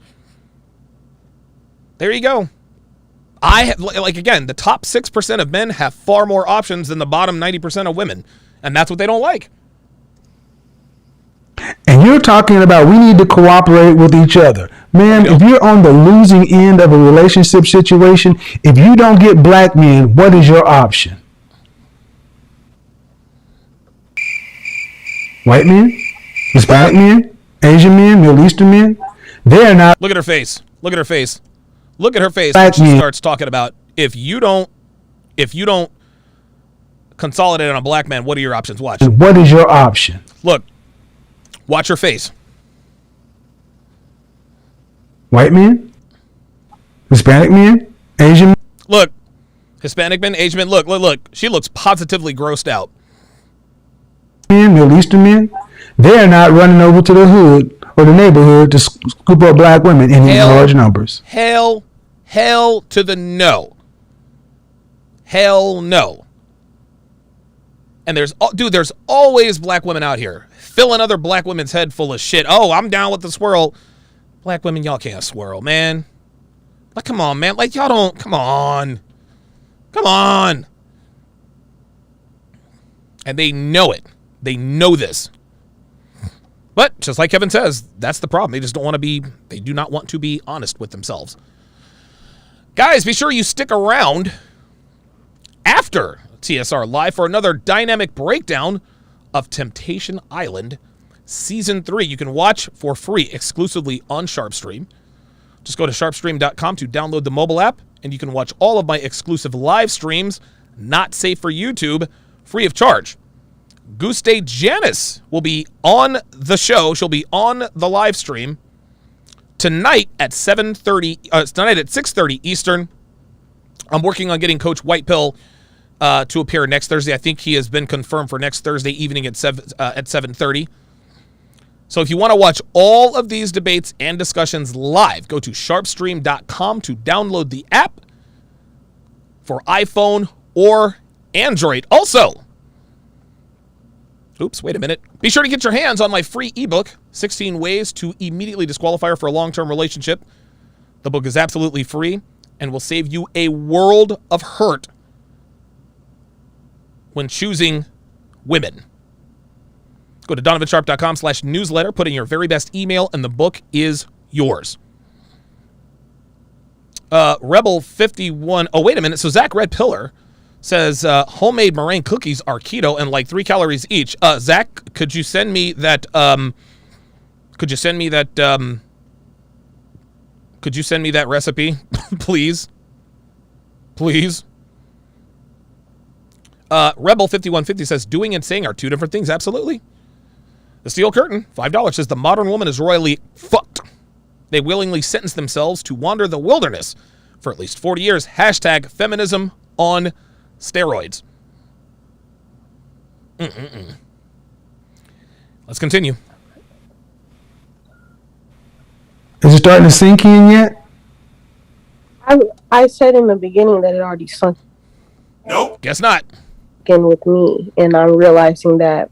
There you go. Again, the top 6% of men have far more options than the bottom 90% of women. And that's what they don't like. And you're talking about we need to cooperate with each other. Man, if you're on the losing end of a relationship situation, if you don't get black men, what is your option? White men? Hispanic men? Asian men? Middle Eastern men? They're not. Look at her face. Look at her face. Look at her face Black when she men. starts talking about if you don't consolidate on a black man, what are your options? Watch. What is your option? Look. Watch her face. White men? Hispanic men? Asian men? Look. Hispanic men, Asian men. Look. She looks positively grossed out. Middle Eastern men? They're not running over to the hood or the neighborhood to scoop up black women in large numbers. Hell to the no. Hell no. And there's always black women out here filling other black women's head full of shit. Oh, I'm down with the swirl. Black women, y'all can't swirl, man. Like, come on, man. Like, y'all don't. Come on. And they know it. They know this. But just like Kevin says, that's the problem. They just don't want to be. They do not want to be honest with themselves. Guys, be sure you stick around after TSR Live for another dynamic breakdown of Temptation Island Season 3. You can watch for free exclusively on SharpeStream. Just go to sharpestream.com to download the mobile app, and you can watch all of my exclusive live streams, not safe for YouTube, free of charge. Goose Day Janice will be on the show. She'll be on the live stream tonight at 6:30 Eastern. I'm working on getting Coach White Pill to appear next Thursday. I think he has been confirmed for next Thursday evening at 7:30. So if you want to watch all of these debates and discussions live, go to sharpestream.com to download the app for iPhone or Android. Also, wait a minute. Be sure to get your hands on my free ebook, 16 Ways to Immediately Disqualify Her for a Long-Term Relationship. The book is absolutely free and will save you a world of hurt when choosing women. Go to donovansharpe.com/newsletter, put in your very best email, and the book is yours. Rebel51. Oh, wait a minute. So Zach Red Pillar says homemade meringue cookies are keto and like 3 calories each. Zach, could you send me that? Could you send me that recipe, please? Please. Rebel5150 says doing and saying are 2 different things. Absolutely. The Steel Curtain, $5, says the modern woman is royally fucked. They willingly sentence themselves to wander the wilderness for at least 40 years. Hashtag feminism on steroids. Let's continue. Is it starting to sink in yet? I said in the beginning that it already sunk Nope. Guess not. in with me, and I'm realizing that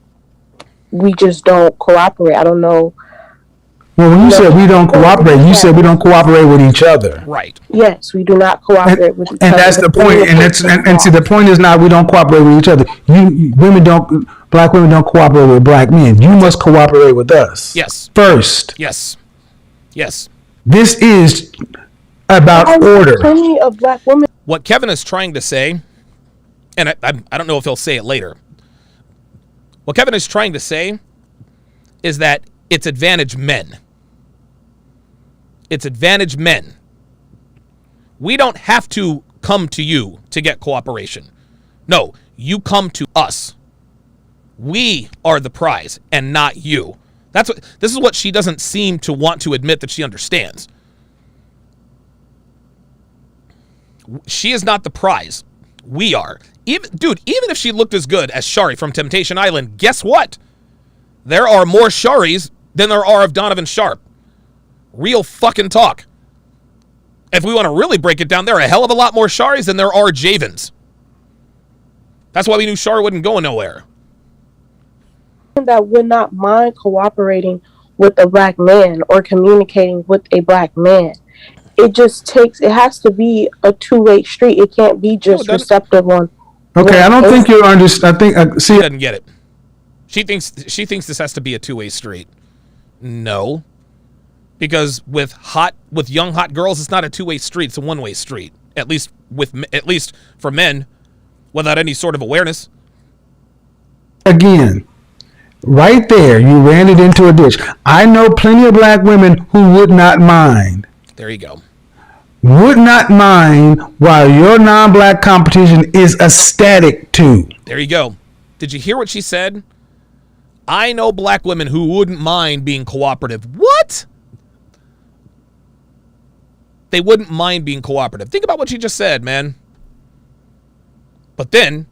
we just don't cooperate. I don't know. Well, when you said we don't cooperate, you said we don't cooperate with each other. Right. Yes, we do not cooperate with each other. And that's the point. And see, the point is not we don't cooperate with each other. Black women don't cooperate with black men. You must cooperate with us. Yes. First. Yes. This is about order. Plenty of black women. What Kevin is trying to say, and I don't know if he'll say it later. What Kevin is trying to say is that it's advantage men. It's advantage men. We don't have to come to you to get cooperation. No, you come to us. We are the prize and not you. This is what she doesn't seem to want to admit that she understands. She is not the prize. We are. Even if she looked as good as Shari from Temptation Island, guess what? There are more Sharis than there are of Donovan Sharpe. Real fucking talk. If we want to really break it down, there are a hell of a lot more Sharis than there are Javens. That's why we knew Shari wasn't going nowhere. That would not mind cooperating with a black man or communicating with a black man. It has to be a two-way street. It can't be just receptive on. Okay, I don't think you understand. I think She doesn't get it. She thinks this has to be a two-way street. No. Because with young hot girls, it's not a two-way street, it's a one-way street. At least for men without any sort of awareness. Again, right there, you ran it into a ditch. I know plenty of black women who would not mind. There you go. Would not mind while your non-black competition is ecstatic too. There you go. Did you hear what she said? I know black women who wouldn't mind being cooperative. What? They wouldn't mind being cooperative. Think about what she just said, man. But then,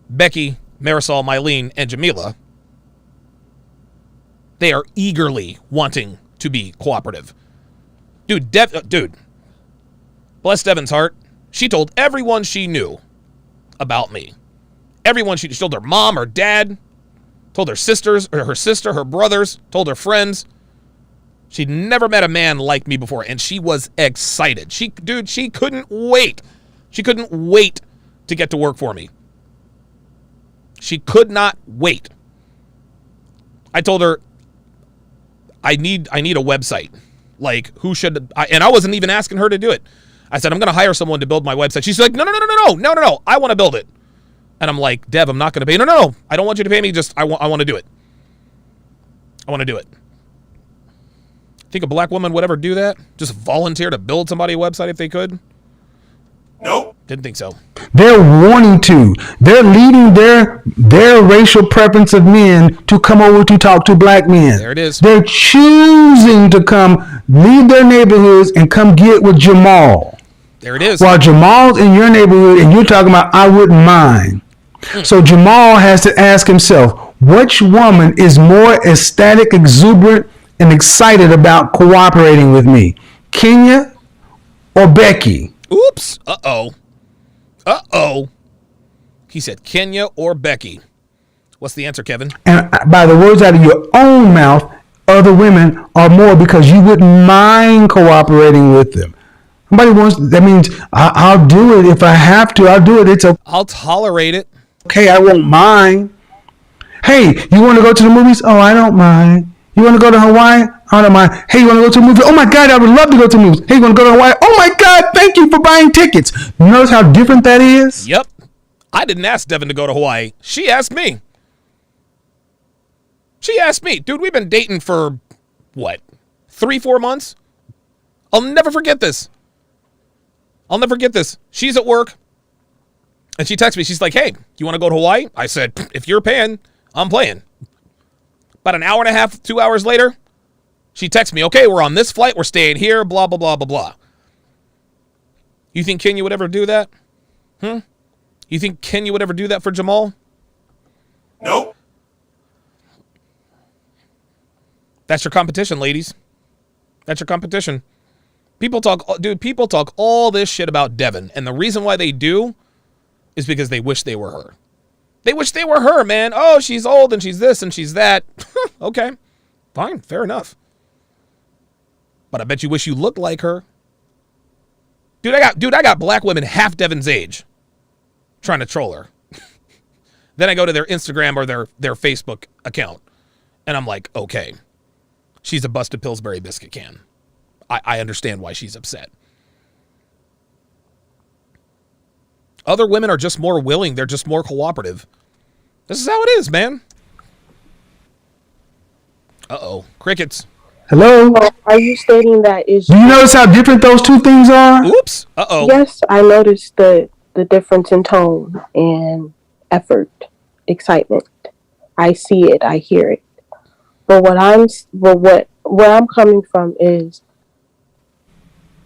Becky, Marisol, Mylene, and Jamila, they are eagerly wanting to be cooperative. Dude, bless Devin's heart. She told everyone she knew about me. Everyone she told her mom, her dad, told her sisters, or her sister, her brothers, told her friends. She'd never met a man like me before, and she was excited. She couldn't wait. She couldn't wait to get to work for me. She could not wait. I told her, I need a website. Like, and I wasn't even asking her to do it. I said, I'm going to hire someone to build my website. She's like, no. I want to build it. And I'm like, Dev, I'm not going to pay. No. I don't want you to pay me. Just, I want to do it. I want to do it. Think a black woman would ever do that? Just volunteer to build somebody a website if they could? Nope. Didn't think so. They're wanting to. They're leading their racial preference of men to come over to talk to black men. There it is. They're choosing to come leave their neighborhoods and come get with Jamal. There it is. While Jamal's in your neighborhood and you're talking about, I wouldn't mind. So Jamal has to ask himself, which woman is more ecstatic, exuberant, and excited about cooperating with me? Kenya or Becky? Oops. Uh-oh. He said Kenya or Becky. What's the answer, Kevin? And by the words out of your own mouth, other women are more because you wouldn't mind cooperating with them. That means I'll do it if I have to. I'll do it. I'll tolerate it. Okay, I won't mind. Hey, you want to go to the movies? Oh, I don't mind. You want to go to Hawaii? I don't mind. Hey, you want to go to a movie? Oh my God, I would love to go to movies. Hey, you want to go to Hawaii? Oh my God, thank you for buying tickets. You notice how different that is? Yep. I didn't ask Devin to go to Hawaii. She asked me. Dude, we've been dating for, 3-4 months? I'll never forget this. She's at work, and she texts me. She's like, hey, you want to go to Hawaii? I said, if you're paying, I'm playing. About an hour and a half, 2 hours later, she texts me, okay, we're on this flight, we're staying here, blah, blah, blah, blah, blah. You think Kenya would ever do that? You think Kenya would ever do that for Jamal? Nope. That's your competition, ladies. That's your competition. People talk all this shit about Devin, and the reason why they do is because they wish they were her. They wish they were her, man. Oh, she's old and she's this and she's that. Okay, fine, fair enough. But I bet you wish you looked like her. Dude, I got black women half Devin's age trying to troll her. Then I go to their Instagram or their Facebook account, and I'm like, okay, she's a busted Pillsbury biscuit can. I understand why she's upset. Other women are just more willing. They're just more cooperative. This is how it is, man. Uh-oh. Crickets. Hello? Are you stating that is? Do you notice how different those two things are? Oops. Uh-oh. Yes, I noticed the difference in tone and effort, excitement. I see it. I hear it. But where I'm coming from is,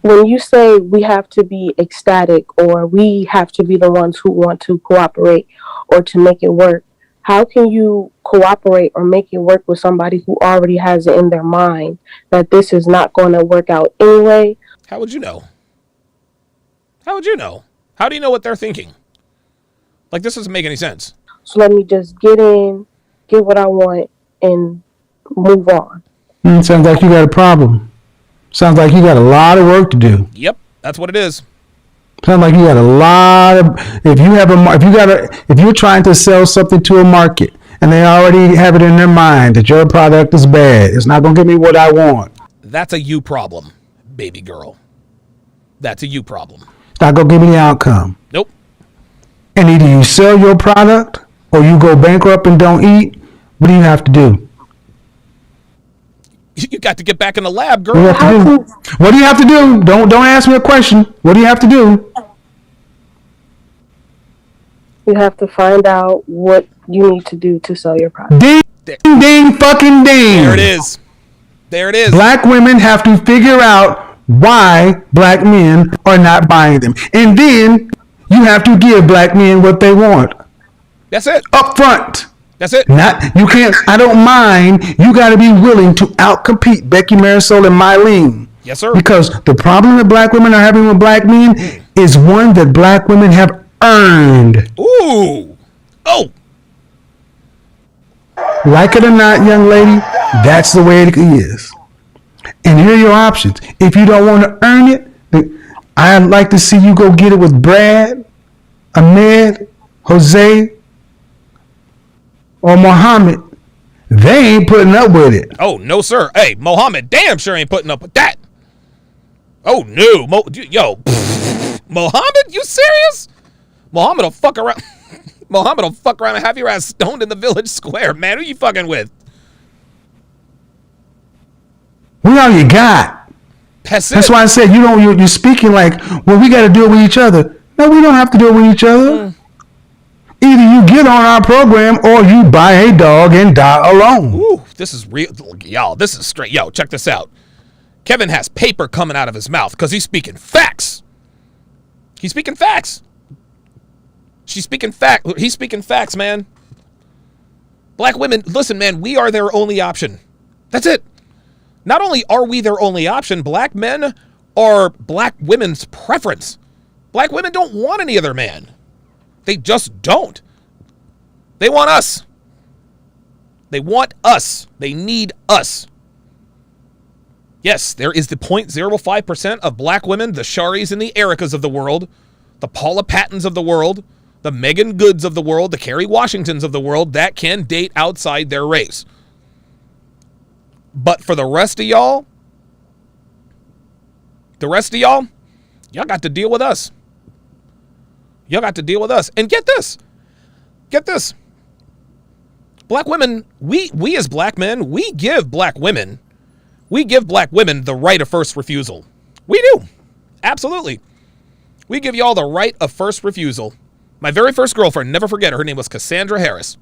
when you say we have to be ecstatic or we have to be the ones who want to cooperate or to make it work, how can you cooperate or make it work with somebody who already has it in their mind that this is not going to work out anyway? How would you know? How do you know what they're thinking? Like, this doesn't make any sense. So let me just get in, get what I want, and move on. Sounds like you got a problem. Sounds like you got a lot of work to do. Yep, that's what it is. Sounds like you got a lot of. If you're trying to sell something to a market and they already have it in their mind that your product is bad, it's not gonna give me what I want. That's a you problem, baby girl. That's a you problem. It's not gonna give me the outcome. Nope. And either you sell your product or you go bankrupt and don't eat. What do you have to do? You got to get back in the lab, girl. What do you have to do? Don't ask me a question. What do you have to do? You have to find out what you need to do to sell your product. Ding, ding, fucking ding. There it is. There it is. Black women have to figure out why black men are not buying them. And then you have to give black men what they want. That's it. Up front. That's it. You can't. I don't mind. You got to be willing to outcompete Becky Marisol and Mylene. Yes, sir. Because the problem that black women are having with black men is one that black women have earned. Ooh. Oh. Like it or not, young lady, that's the way it is. And here are your options. If you don't want to earn it, I'd like to see you go get it with Brad, Ahmed, Jose, or Muhammad. They ain't putting up with it. Oh, no, sir. Hey, Mohammed damn sure ain't putting up with that. Oh, no. Mohammed, you serious? Mohammed will fuck around. Mohammed will fuck around and have your ass stoned in the village square. Man, who you fucking with? We all you got. That's why I said you're speaking like, well, we got to do it with each other. No, we don't have to do it with each other. Either you get on our program or you buy a dog and die alone. Ooh, this is real. Y'all, this is straight. Yo, check this out. Kevin has paper coming out of his mouth because he's speaking facts. He's speaking facts. She's speaking fact. He's speaking facts, man. Black women, listen, man, we are their only option. That's it. Not only are we their only option, black men are black women's preference. Black women don't want any other man. They just don't. They want us. They want us. They need us. Yes, there is the 0.05% of black women, the Sharis and the Ericas of the world, the Paula Pattons of the world, the Megan Goods of the world, the Kerry Washingtons of the world that can date outside their race. But for the rest of y'all, y'all got to deal with us. Y'all got to deal with us. And get this. Black women, we as black men, we give black women the right of first refusal. We do. Absolutely. We give y'all the right of first refusal. My very first girlfriend, never forget her name was Cassandra Harris.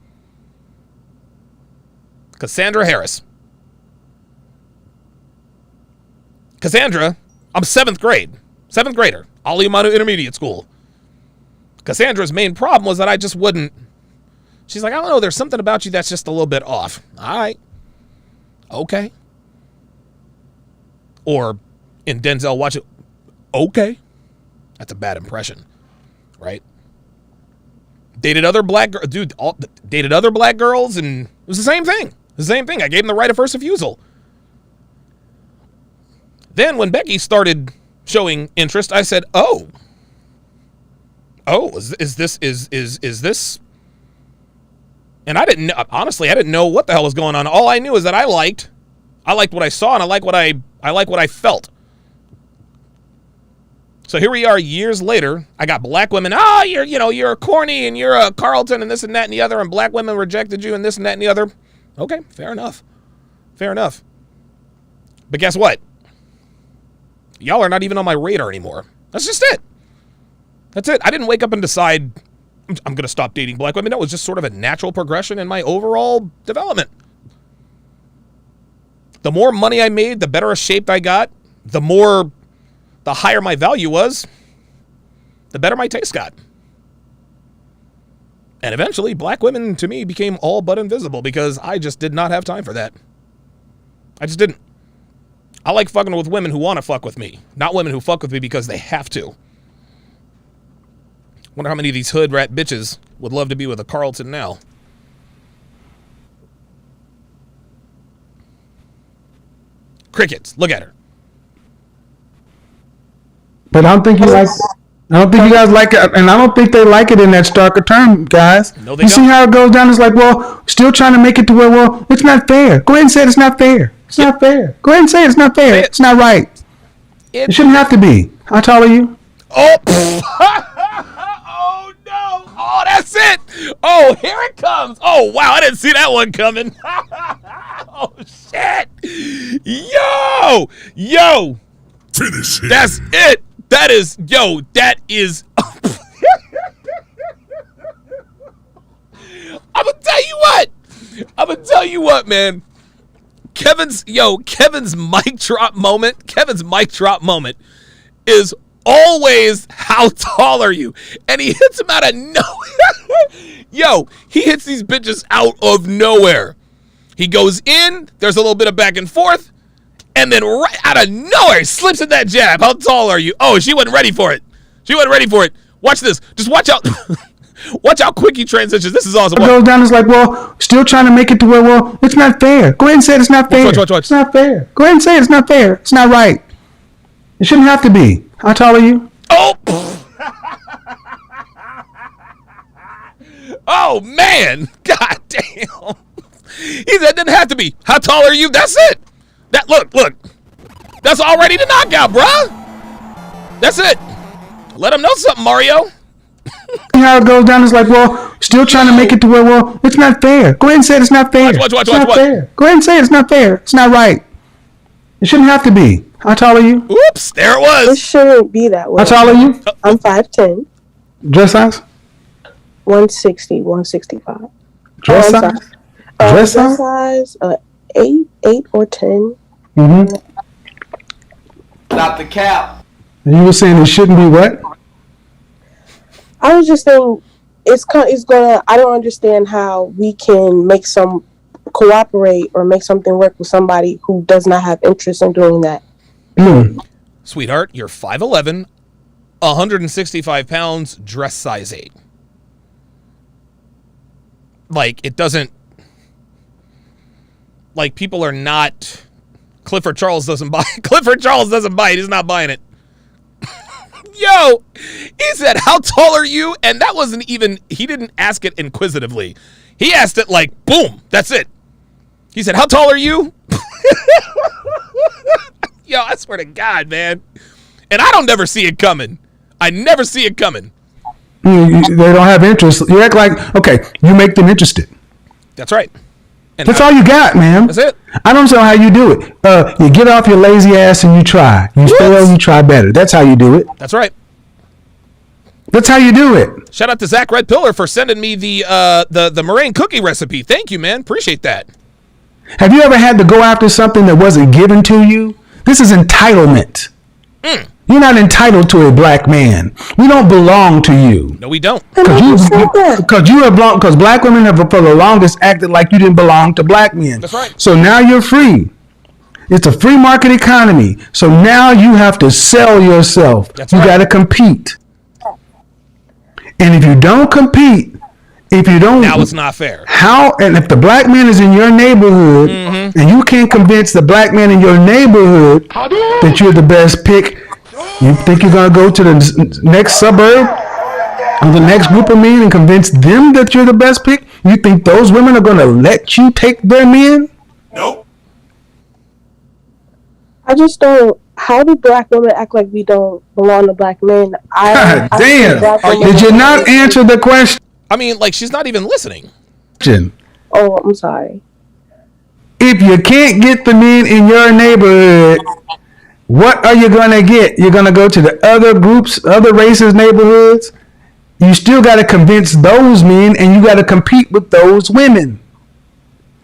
Cassandra, I'm 7th grader, Ali Manu Intermediate School. Cassandra's main problem was that I just wouldn't. She's like, I don't know, there's something about you that's just a little bit off. All right. Okay. Or in Denzel, watch it. Okay. That's a bad impression, right? Dated other black girls, and it was the same thing. I gave them the right of first refusal. Then when Becky started showing interest, I said, "Oh, is this?" And I didn't know what the hell was going on. All I knew is that I liked what I saw, and I like what I felt. So here we are years later. I got black women. You're corny and you're a Carlton and this and that and the other, and black women rejected you and this and that and the other. Okay, fair enough. But guess what? Y'all are not even on my radar anymore. That's just it. That's it. I didn't wake up and decide I'm going to stop dating black women. No, it was just sort of a natural progression in my overall development. The more money I made, the better shaped I got, the higher my value was, the better my taste got. And eventually, black women to me became all but invisible because I just did not have time for that. I just didn't. I like fucking with women who want to fuck with me, not women who fuck with me because they have to. Wonder how many of these hood rat bitches would love to be with a Carlton now. Crickets. Look at her. But I don't think you like. I don't think you guys like it, and I don't think they like it in that starker term, guys. No, they you don't. see how it goes down? It's like, well, still trying to make it to where, well, it's not fair. Go ahead and say it's not fair. It's not fair. Go ahead and say it's not fair. It's not right. It shouldn't have to be. How tall are you? Oh, oh no. Oh, that's it. Oh, here it comes. Oh, wow. I didn't see that one coming. Oh, shit. Yo. Finish him. That's it. That is, that is. I'm going to tell you what, man. Kevin's mic drop moment is always, how tall are you? And he hits him out of nowhere. He hits these bitches out of nowhere. He goes in, there's a little bit of back and forth, and then right out of nowhere, he slips in that jab. How tall are you? Oh, she wasn't ready for it. Watch this. Just watch out. Watch how quick he transitions. This is awesome. It goes down. It's like, well, still trying to make it to where, well, it's not fair. Go ahead and say it's not fair. Watch. It's not fair. Go ahead and say it's not fair. It's not right. It shouldn't have to be. How tall are you? Oh. Oh, man. God damn. He said it didn't have to be. How tall are you? That's it. Look. That's already the knockout, bruh. That's it. Let him know something, Mario. How it goes down is like, well, still trying to make it to where, well, it's not fair. Go ahead and say it's not fair. Watch. It's not fair. Go ahead and say it's not fair. It's not right. It shouldn't have to be. How tall are you? Oops, there it It was. shouldn't be that way. How tall are you? I'm 5'10", Dress size? 160, 165. Dress I'm size? sorry. Dress Dress size? size, 8 or 10. Mm-hmm. Stop the cap. And you were saying it shouldn't be what? I was just saying, it's gonna. I don't understand how we can make some cooperate or make something work with somebody who does not have interest in doing that. Sweetheart, you're 5'11", 165 pounds, dress size 8. Like, it doesn't... Like, people are not... Clifford Charles doesn't buy it. He's not buying it. He said, how tall are you? And that wasn't even... He didn't ask it inquisitively. He asked it like, boom, that's it. He said, how tall are you? I swear to God, man. And I don't never see it coming. I never see it coming. They don't have interest. You act like, okay, you make them interested. That's right. And That's all you got, man. That's it. I don't know how you do it. You get off your lazy ass and you try. You fail, you try better. That's how you do it. That's right. That's how you do it. Shout out to Zach Red Pillar for sending me the meringue cookie recipe. Thank you, man. Appreciate that. Have you ever had to go after something that wasn't given to you? This is entitlement. You're not entitled to a black man. We don't belong to you. No, we don't. Because black women have for the longest acted like you didn't belong to black men. That's right. So now you're free. It's a free market economy. So now you have to sell yourself. That's you right. got to compete. And if you don't compete, now it's not fair. And if the black man is in your neighborhood and you can't convince the black man in your neighborhood that you're the best pick, you think you're going to go to the next suburb or the next group of men and convince them that you're the best pick? You think those women are going to let you take their men? Nope. I just don't. How do black women act like we don't belong to black men? God damn. Did you not answer the question? I mean, like, she's not even listening. Oh, I'm sorry. If you can't get the men in your neighborhood, what are you going to get? You're going to go to the other groups, other races' neighborhoods. You still got to convince those men and you got to compete with those women.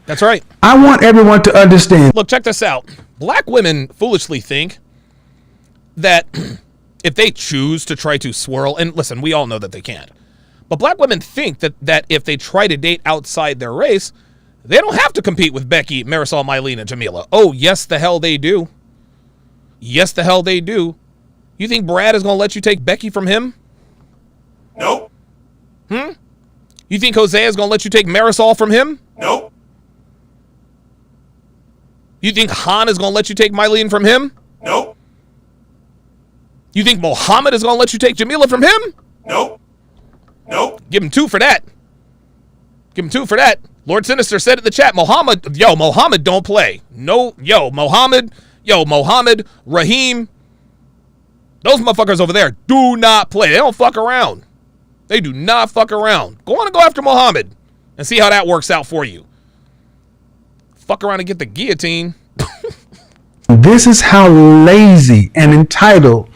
That's right. I want everyone to understand. Look, check this out. Black women foolishly think that if they choose to try to swirl, and listen, we all know that they can't. But black women think that if they try to date outside their race, they don't have to compete with Becky, Marisol, Mylene, and Jamila. Oh, yes, the hell they do. Yes, the hell they do. You think Brad is going to let you take Becky from him? Nope. You think Hosea is going to let you take Marisol from him? Nope. You think Han is going to let you take Mylene from him? Nope. You think Mohammed is going to let you take Jamila from him? Nope. Nope. Give him 2 for that. Give him 2 for that. Lord Sinister said in the chat, Mohammed don't play. No, Mohammed, Raheem. Those motherfuckers over there do not play. They don't fuck around. They do not fuck around. Go on and go after Mohammed and see how that works out for you. Fuck around and get the guillotine. This is how lazy and entitled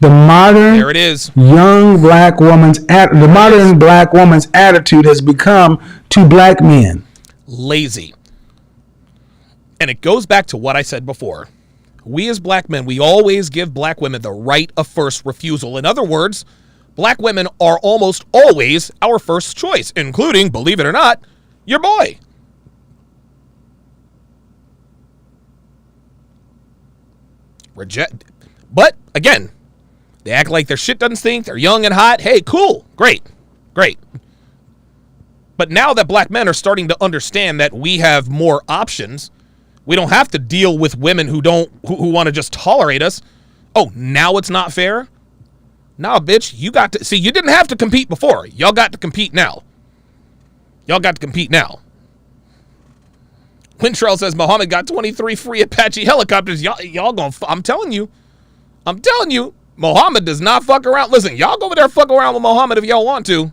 the modern There it is. young black woman's modern black woman's attitude has become to black men. Lazy. And it goes back to what I said before. We as black men, we always give black women the right of first refusal. In other words, black women are almost always our first choice, including, believe it or not, your boy. But again, they act like their shit doesn't stink. They're young and hot. Hey, cool. Great. But now that black men are starting to understand that we have more options, we don't have to deal with women who want to just tolerate us. Oh, now it's not fair? Nah, bitch, you got to see, you didn't have to compete before. Y'all got to compete now. Quintrell says Muhammad got 23 free Apache helicopters. Y'all gonna, I'm telling you, Muhammad does not fuck around. Listen, y'all go over there and fuck around with Muhammad if y'all want to.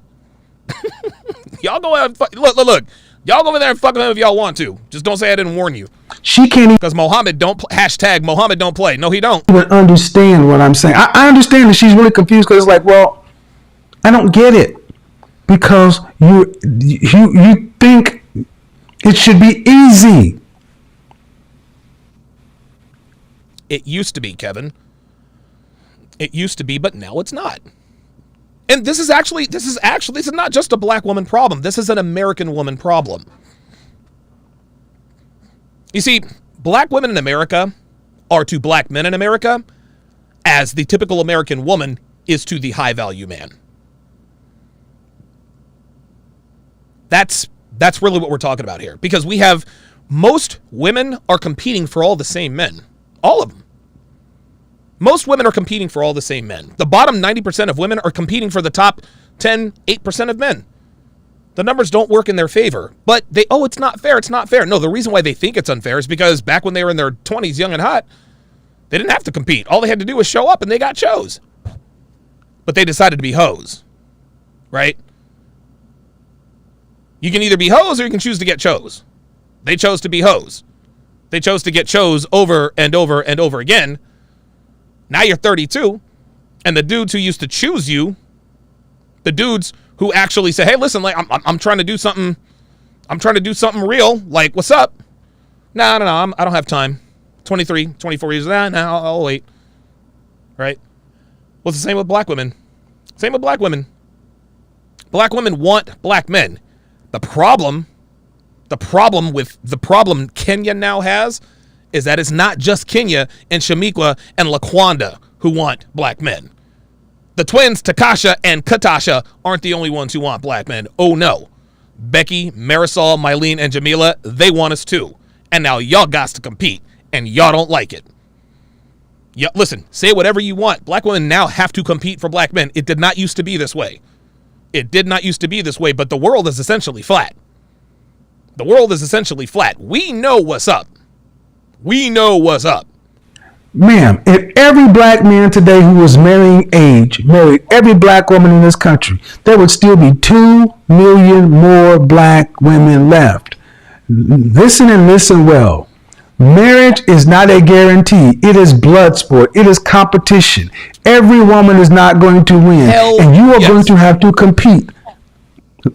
Y'all go ahead and look. Y'all go over there and fuck with him if y'all want to. Just don't say I didn't warn you. She can't Because Muhammad don't hashtag Muhammad don't play. No, he don't. even understand what I'm saying. I understand that she's really confused because it's like, well, I don't get it because you think it should be easy. It used to be, Kevin. It used to be, but now it's not. And this is not just a black woman problem. This is an American woman problem. You see, black women in America are to black men in America as the typical American woman is to the high value man. That's really what we're talking about here. Because we have, most women are competing for all the same men. All of them. Most women are competing for all the same men. The bottom 90% of women are competing for the top 8% of men. The numbers don't work in their favor. But it's not fair, it's not fair. No, the reason why they think it's unfair is because back when they were in their 20s, young and hot, they didn't have to compete. All they had to do was show up and they got chose. But they decided to be hoes. Right? You can either be hoes or you can choose to get chose. They chose to be hoes. They chose to get chose over and over and over again. Now you're 32, and the dudes who used to choose you, the dudes who actually say, hey, listen, like I'm trying to do something, real, like, what's up? No, I don't have time. 23, 24 years, I'll wait. Right? Well, it's the same with black women. Black women want black men. The problem Kenya now has is that it's not just Kenya and Shamiqua and Laquanda who want black men. The twins, Takasha and Katasha, aren't the only ones who want black men. Oh no. Becky, Marisol, Mylene, and Jamila, they want us too. And now y'all got to compete, and y'all don't like it. Yeah, listen, say whatever you want. Black women now have to compete for black men. It did not used to be this way. But the world is essentially flat. We know what's up. Ma'am, if every black man today who was marrying age married every black woman in this country, there would still be 2 million more black women left. Listen and listen well. Marriage is not a guarantee. It is blood sport. It is competition. Every woman is not going to win. And you are going to have to compete.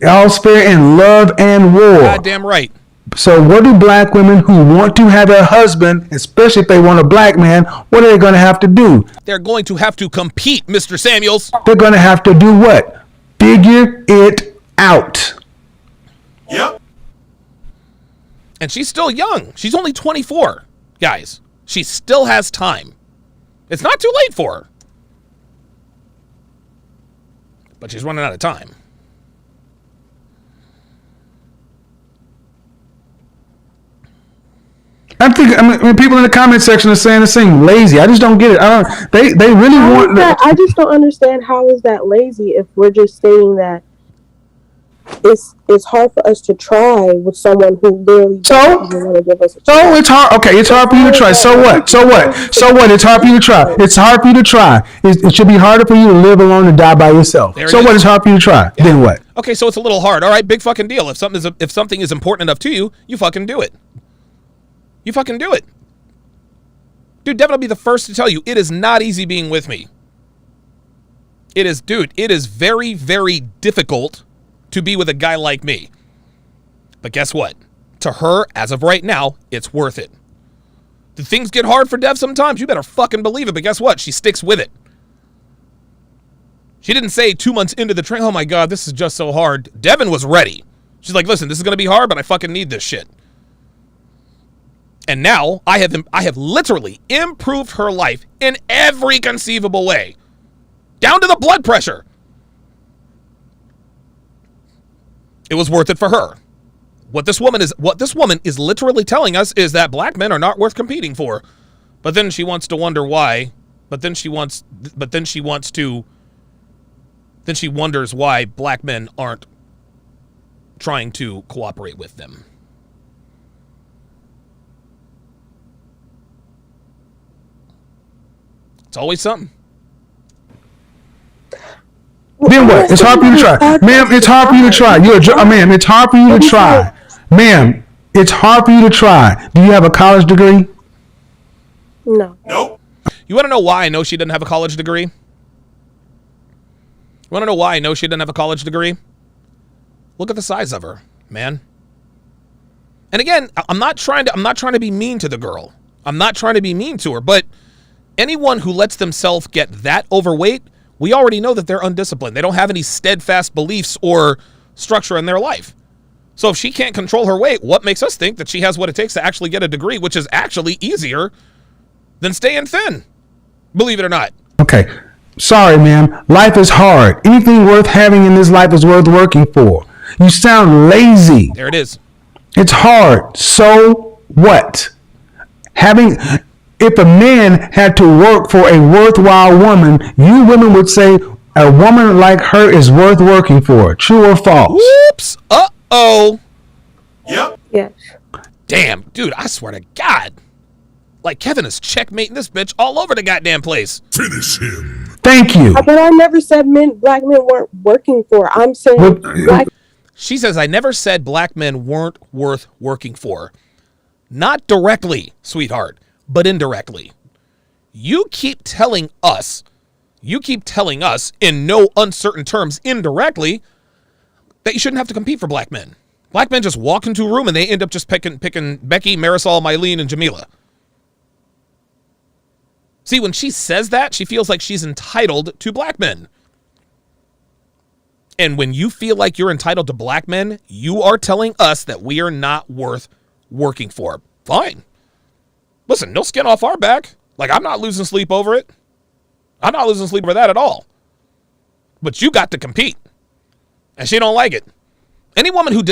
All's fair in love and war. Goddamn right. So what do black women who want to have a husband, especially if they want a black man, what are they going to have to do? They're going to have to compete, Mr. Samuels. They're going to have to do what? Figure it out. Yep. And she's still young. She's only 24, guys. She still has time. It's not too late for her. But she's running out of time. I'm thinking I mean, people in the comment section are saying the same. Lazy. I just don't get it. I don't. They really want that. I just don't understand how is that lazy if we're just saying that it's hard for us to try with someone who literally doesn't even want to give us a try. So it's hard. Okay, it's hard for you to try. So what? So what? So what? It's hard for you to try. It's hard for you to try. It should be harder for you to live alone and die by yourself. So what? It's hard for you to try. Yeah. Then what? Okay, so it's a little hard. All right, big fucking deal. If something is important enough to you, you fucking do it. You fucking do it. Dude, Devin will be the first to tell you, it is not easy being with me. It is, dude, it is very, very difficult to be with a guy like me. But guess what? To her, as of right now, it's worth it. Do things get hard for Dev sometimes? You better fucking believe it. But guess what? She sticks with it. She didn't say 2 months into the train, oh my God, this is just so hard. Devin was ready. She's like, listen, this is going to be hard, but I fucking need this shit. And now I have literally improved her life in every conceivable way. Down to the blood pressure. It was worth it for her. What this woman is literally telling us is that black men are not worth competing for. But then she wants to wonder why. Then she wonders why black men aren't trying to cooperate with them. It's always something. Then what? It's hard for you to try. Ma'am, it's hard for you to try. Ma'am, it's hard for you to try. Ma'am, it's hard for you to try. Do you have a college degree? No. Nope. You want to know why I know she doesn't have a college degree? You want to know why I know she doesn't have a college degree? Look at the size of her, man. And again, I'm not trying to be mean to the girl. I'm not trying to be mean to her, but anyone who lets themselves get that overweight, we already know that they're undisciplined. They don't have any steadfast beliefs or structure in their life. So if she can't control her weight, what makes us think that she has what it takes to actually get a degree, which is actually easier than staying thin? Believe it or not. Okay. Sorry, ma'am. Life is hard. Anything worth having in this life is worth working for. You sound lazy. There it is. It's hard. So what? If a man had to work for a worthwhile woman, you women would say a woman like her is worth working for. True or false? Whoops. Uh-oh. Yep. Yes. Damn, dude, I swear to God. Like Kevin is checkmating this bitch all over the goddamn place. Finish him. Thank you. But I never said black men weren't working for. I'm saying black. She says, I never said black men weren't worth working for. Not directly, sweetheart, but indirectly. You keep telling us in no uncertain terms, indirectly, that you shouldn't have to compete for black men. Black men just walk into a room and they end up just picking Becky, Marisol, Mylene, and Jamila. See, when she says that, she feels like she's entitled to black men. And when you feel like you're entitled to black men, you are telling us that we are not worth working for. Fine. Listen, no skin off our back. Like, I'm not losing sleep over it. I'm not losing sleep over that at all. But you got to compete. And she don't like it. Any woman who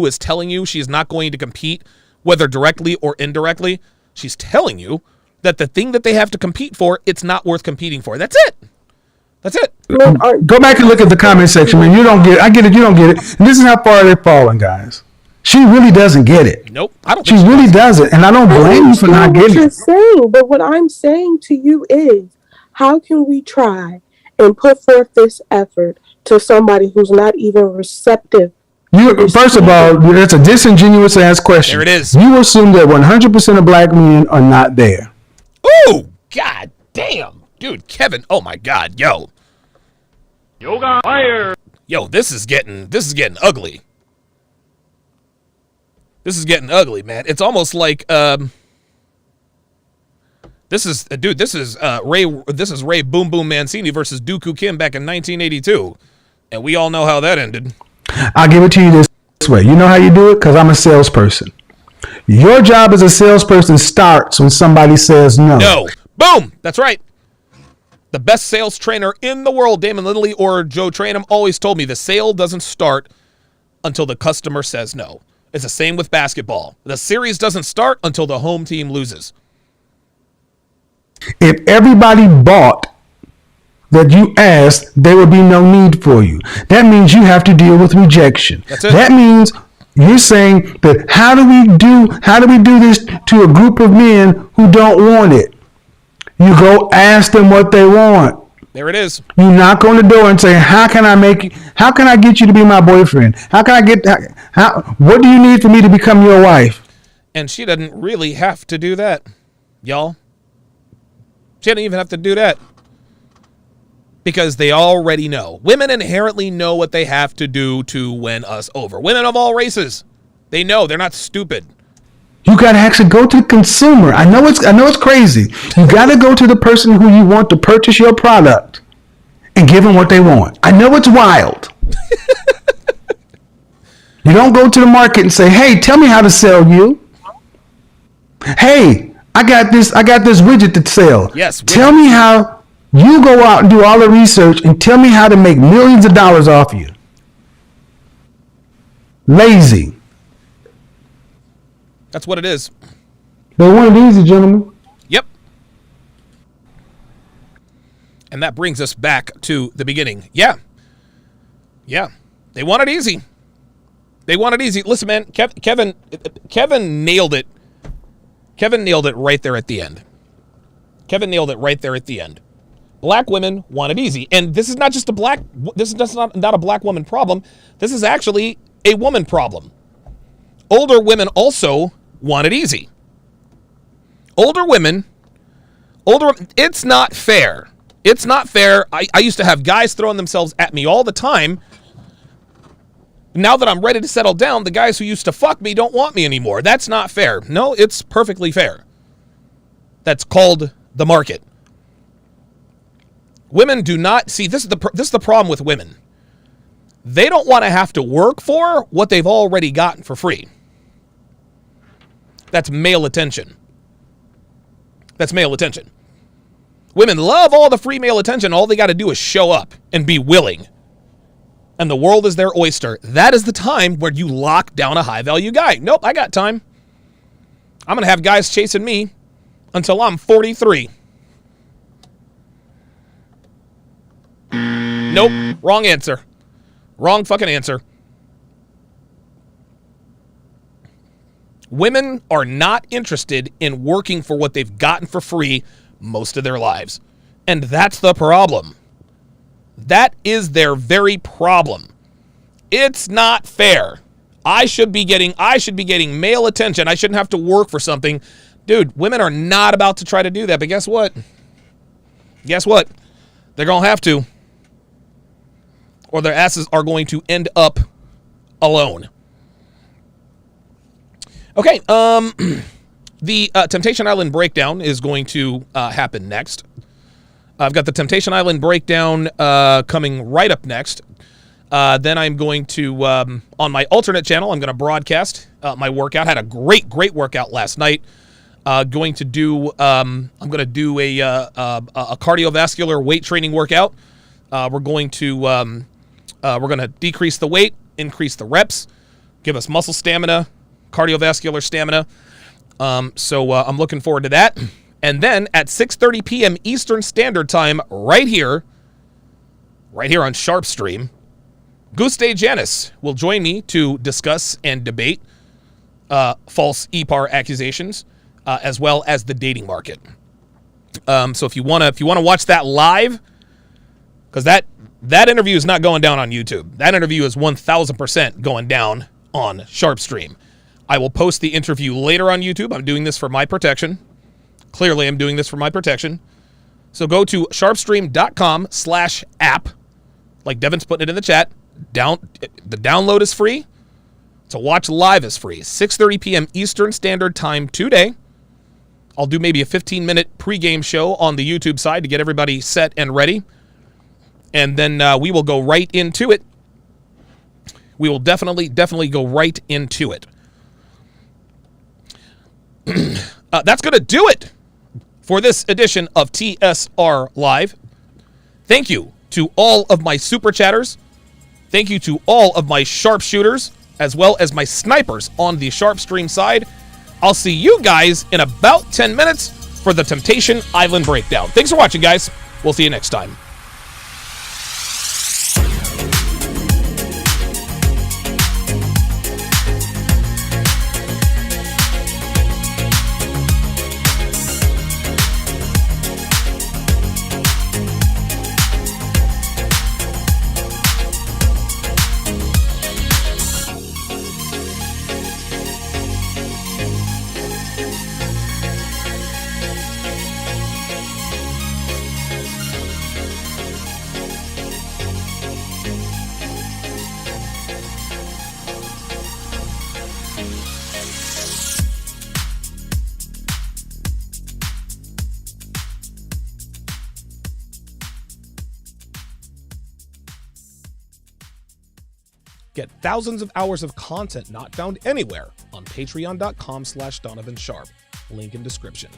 is telling you she's not going to compete, whether directly or indirectly, she's telling you that the thing that they have to compete for, it's not worth competing for. That's it. That's it. Go back and look at the comment section, man. You don't get it. I get it. You don't get it. And this is how far they're falling, guys. She really doesn't get it. Nope. I don't. She really doesn't, and I don't blame you for not getting it. Saying, but what I'm saying to you is, how can we try and put forth this effort to somebody who's not even receptive? First of all, it's a disingenuous ass question. There it is. You assume that 100% of black men are not there. Ooh, god damn, dude, Kevin. Oh my god, yo. Yoga fire. Yo, this is getting ugly. This is getting ugly, man. It's almost like this is Ray Boom Boom Mancini versus Dooku Kim back in 1982, and we all know how that ended. I'll give it to you this way. You know how you do it? Because I'm a salesperson. Your job as a salesperson starts when somebody says no. No. Boom. That's right. The best sales trainer in the world, Damon Lindley or Joe Trainum, always told me the sale doesn't start until the customer says no. It's the same with basketball. The series doesn't start until the home team loses. If everybody bought that you asked, there would be no need for you. That means you have to deal with rejection. That's it. That means you're saying that how do we do this to a group of men who don't want it? You go ask them what they want. There it is. You knock on the door and say, how can I get you to be my boyfriend? What do you need for me to become your wife? And she doesn't really have to do that, y'all. She doesn't even have to do that. Because they already know. Women inherently know what they have to do to win us over. Women of all races. They know. They're not stupid. You got to actually go to the consumer. I know it's crazy. You got to go to the person who you want to purchase your product and give them what they want. I know it's wild. You don't go to the market and say, hey, tell me how to sell you. Hey, I got this widget to sell. Yes. Tell me how. You go out and do all the research and tell me how to make millions of dollars off you. Lazy. That's what it is. They want it easy, gentlemen. Yep. And that brings us back to the beginning. Yeah. They want it easy. They want it easy. Listen, man, Kevin nailed it. Kevin nailed it right there at the end. Black women want it easy. And this is not just not a black woman problem. This is actually a woman problem. Older women also want it easy. Older women, it's not fair. It's not fair. I used to have guys throwing themselves at me all the time. Now that I'm ready to settle down, the guys who used to fuck me don't want me anymore. That's not fair. No, it's perfectly fair. That's called the market. Women do not see this is the problem with women. They don't want to have to work for what they've already gotten for free. That's male attention. Women love all the free male attention. All they got to do is show up and be willing. And the world is their oyster. That is the time where you lock down a high value guy. Nope, I got time. I'm going to have guys chasing me until I'm 43. Nope. Wrong answer. Wrong fucking answer. Women are not interested in working for what they've gotten for free most of their lives. And that's the problem. That is their very problem. It's not fair. I should be getting male attention. I shouldn't have to work for something. Dude, women are not about to try to do that. But guess what? They're going to have to. Or their asses are going to end up alone. Okay, the Temptation Island breakdown is going to happen next. I've got the Temptation Island breakdown coming right up next. Then I'm going to, on my alternate channel, I'm going to broadcast my workout. Had a great workout last night. I'm going to do a cardiovascular weight training workout. We're going to decrease the weight, increase the reps, give us muscle stamina, cardiovascular stamina. So I'm looking forward to that. And then at 6:30 p.m. Eastern Standard Time, right here on Sharpe Stream, Guste Janice will join me to discuss and debate false EPAR accusations, as well as the dating market. So if you wanna watch that live, because that interview is not going down on YouTube. That interview is 1,000% going down on Sharpe Stream. I will post the interview later on YouTube. I'm doing this for my protection. Clearly, I'm doing this for my protection. So go to sharpestream.com/app, like Devin's putting it in the chat. The download is free. To watch live is free. 6:30 p.m. Eastern Standard Time today. I'll do maybe a 15-minute pregame show on the YouTube side to get everybody set and ready. And then we will go right into it. We will definitely go right into it. That's going to do it for this edition of TSR Live. Thank you to all of my super chatters. Thank you to all of my sharpshooters, as well as my snipers on the Sharpe stream side. I'll see you guys in about 10 minutes for the Temptation Island breakdown. Thanks for watching, guys. We'll see you next time. Get thousands of hours of content not found anywhere on patreon.com/Donovan Sharpe. Link in description.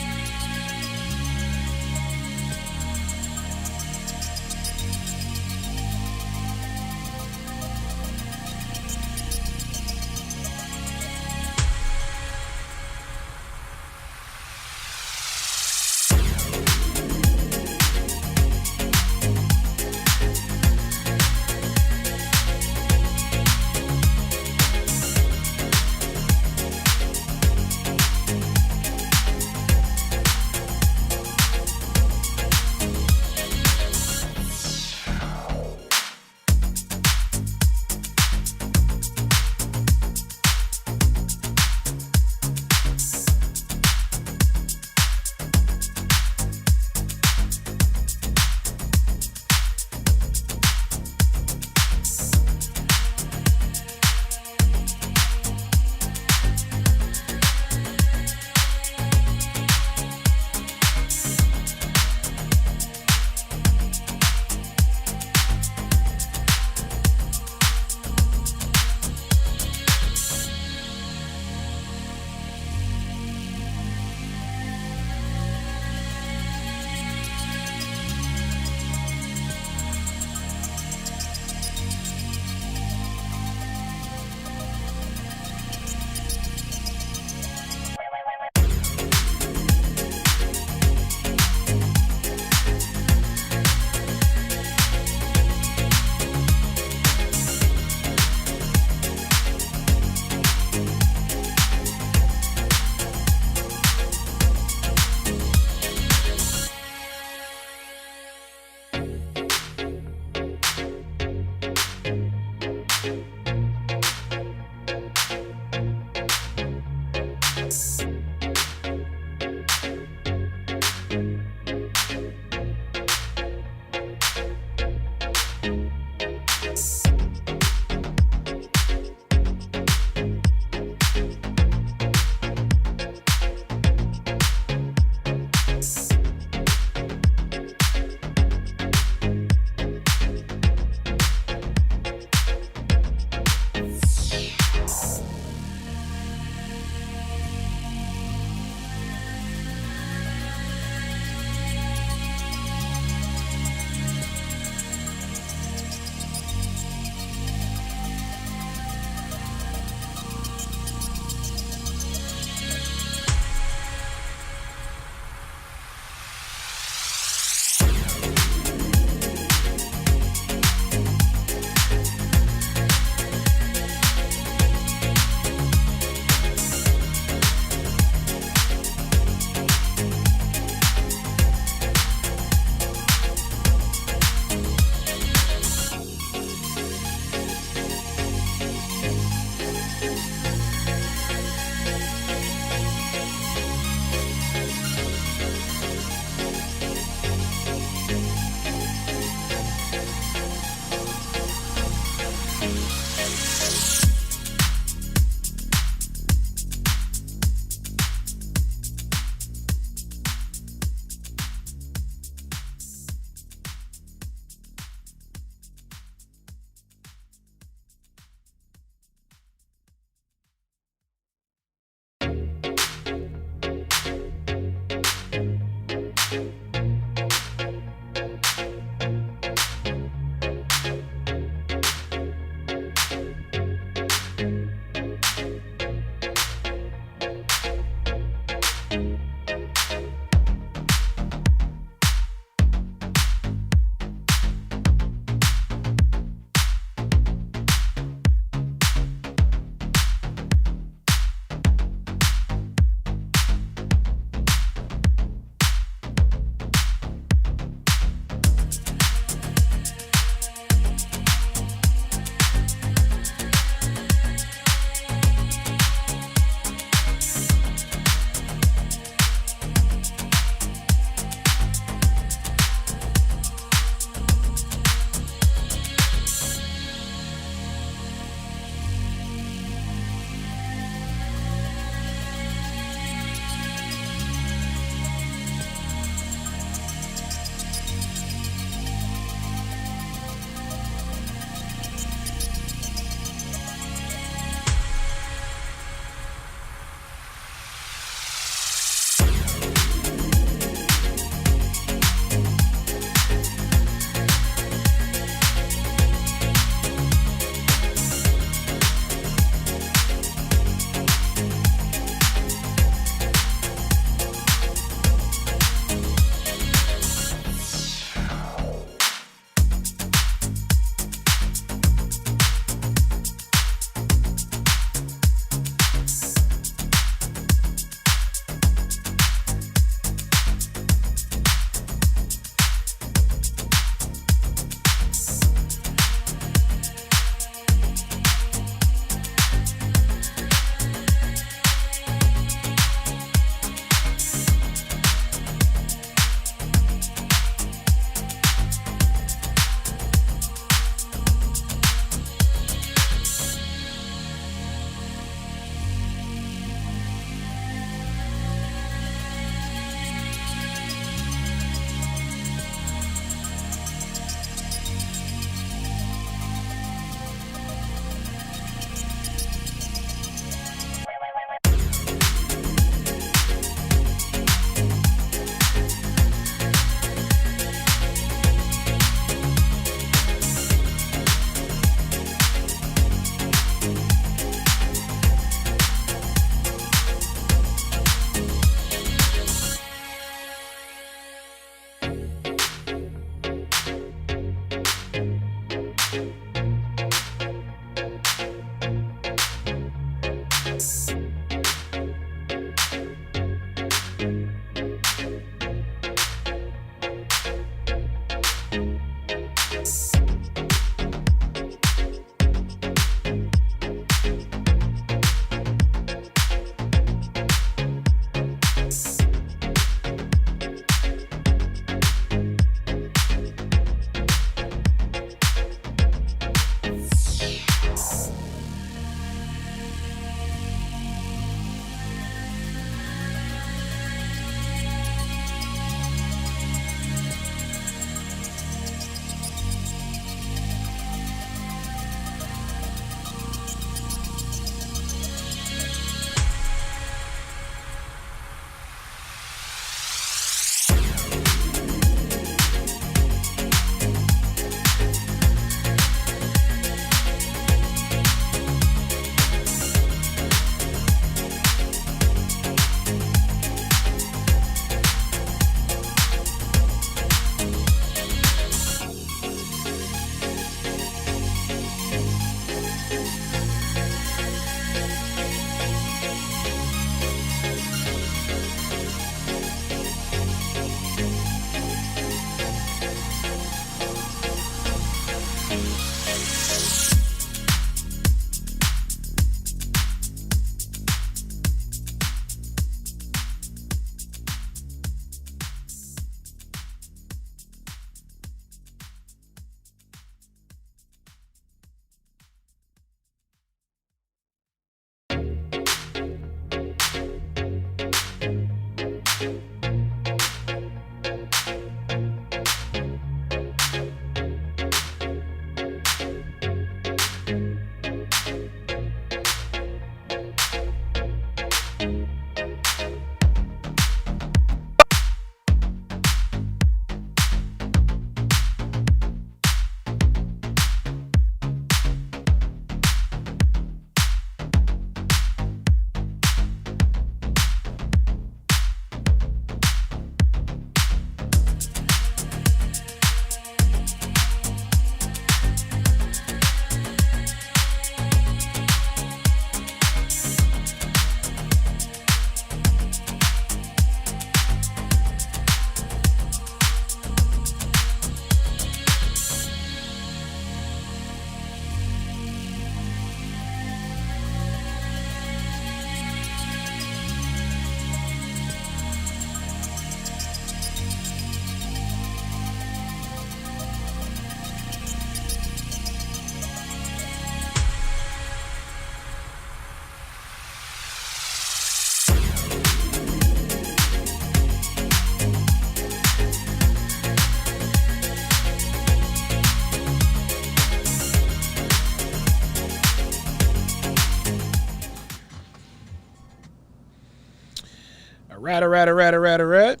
Rat.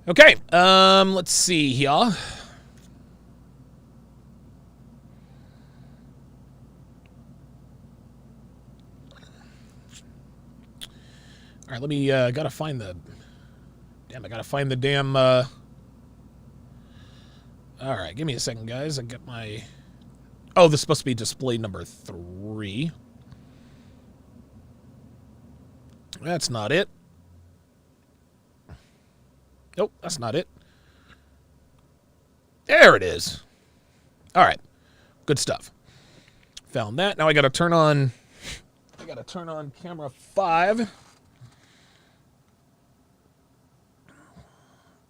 Okay, let's see here. All right, let me, gotta find the, I gotta find the damn, all right, give me a second, guys. I got my, oh, this is supposed to be display number 3. That's not it. Nope, that's not it. There it is. All right, good stuff. Found that. Now I gotta turn on camera 5.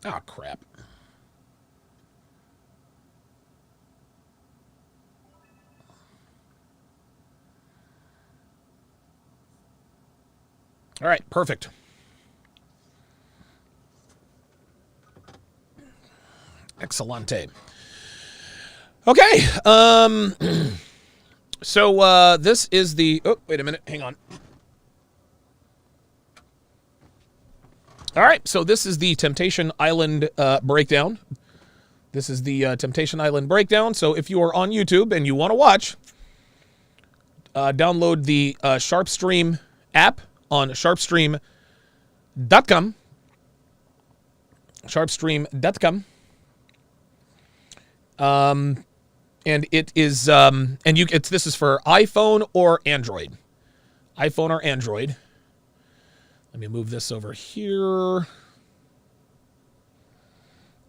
Oh, crap. All right, perfect. Excellente. Okay, so this is the, oh, wait a minute, hang on. All right, so this is the Temptation Island breakdown. This is the Temptation Island breakdown. So if you are on YouTube and you want to watch, download the Sharpe Stream app on sharpestream.com. Sharpestream.com. And it is this is for iPhone or Android. iPhone or Android. Let me move this over here.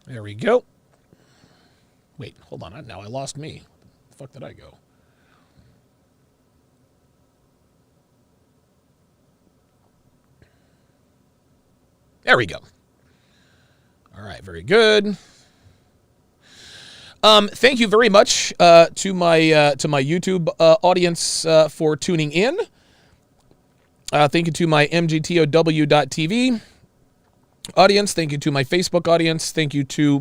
There we go. Wait, hold on. Now I lost me. Where the fuck did I go? There we go. All right, very good. Thank you very much to my YouTube audience for tuning in. Thank you to my mgtow.tv audience. Thank you to my Facebook audience. Thank you to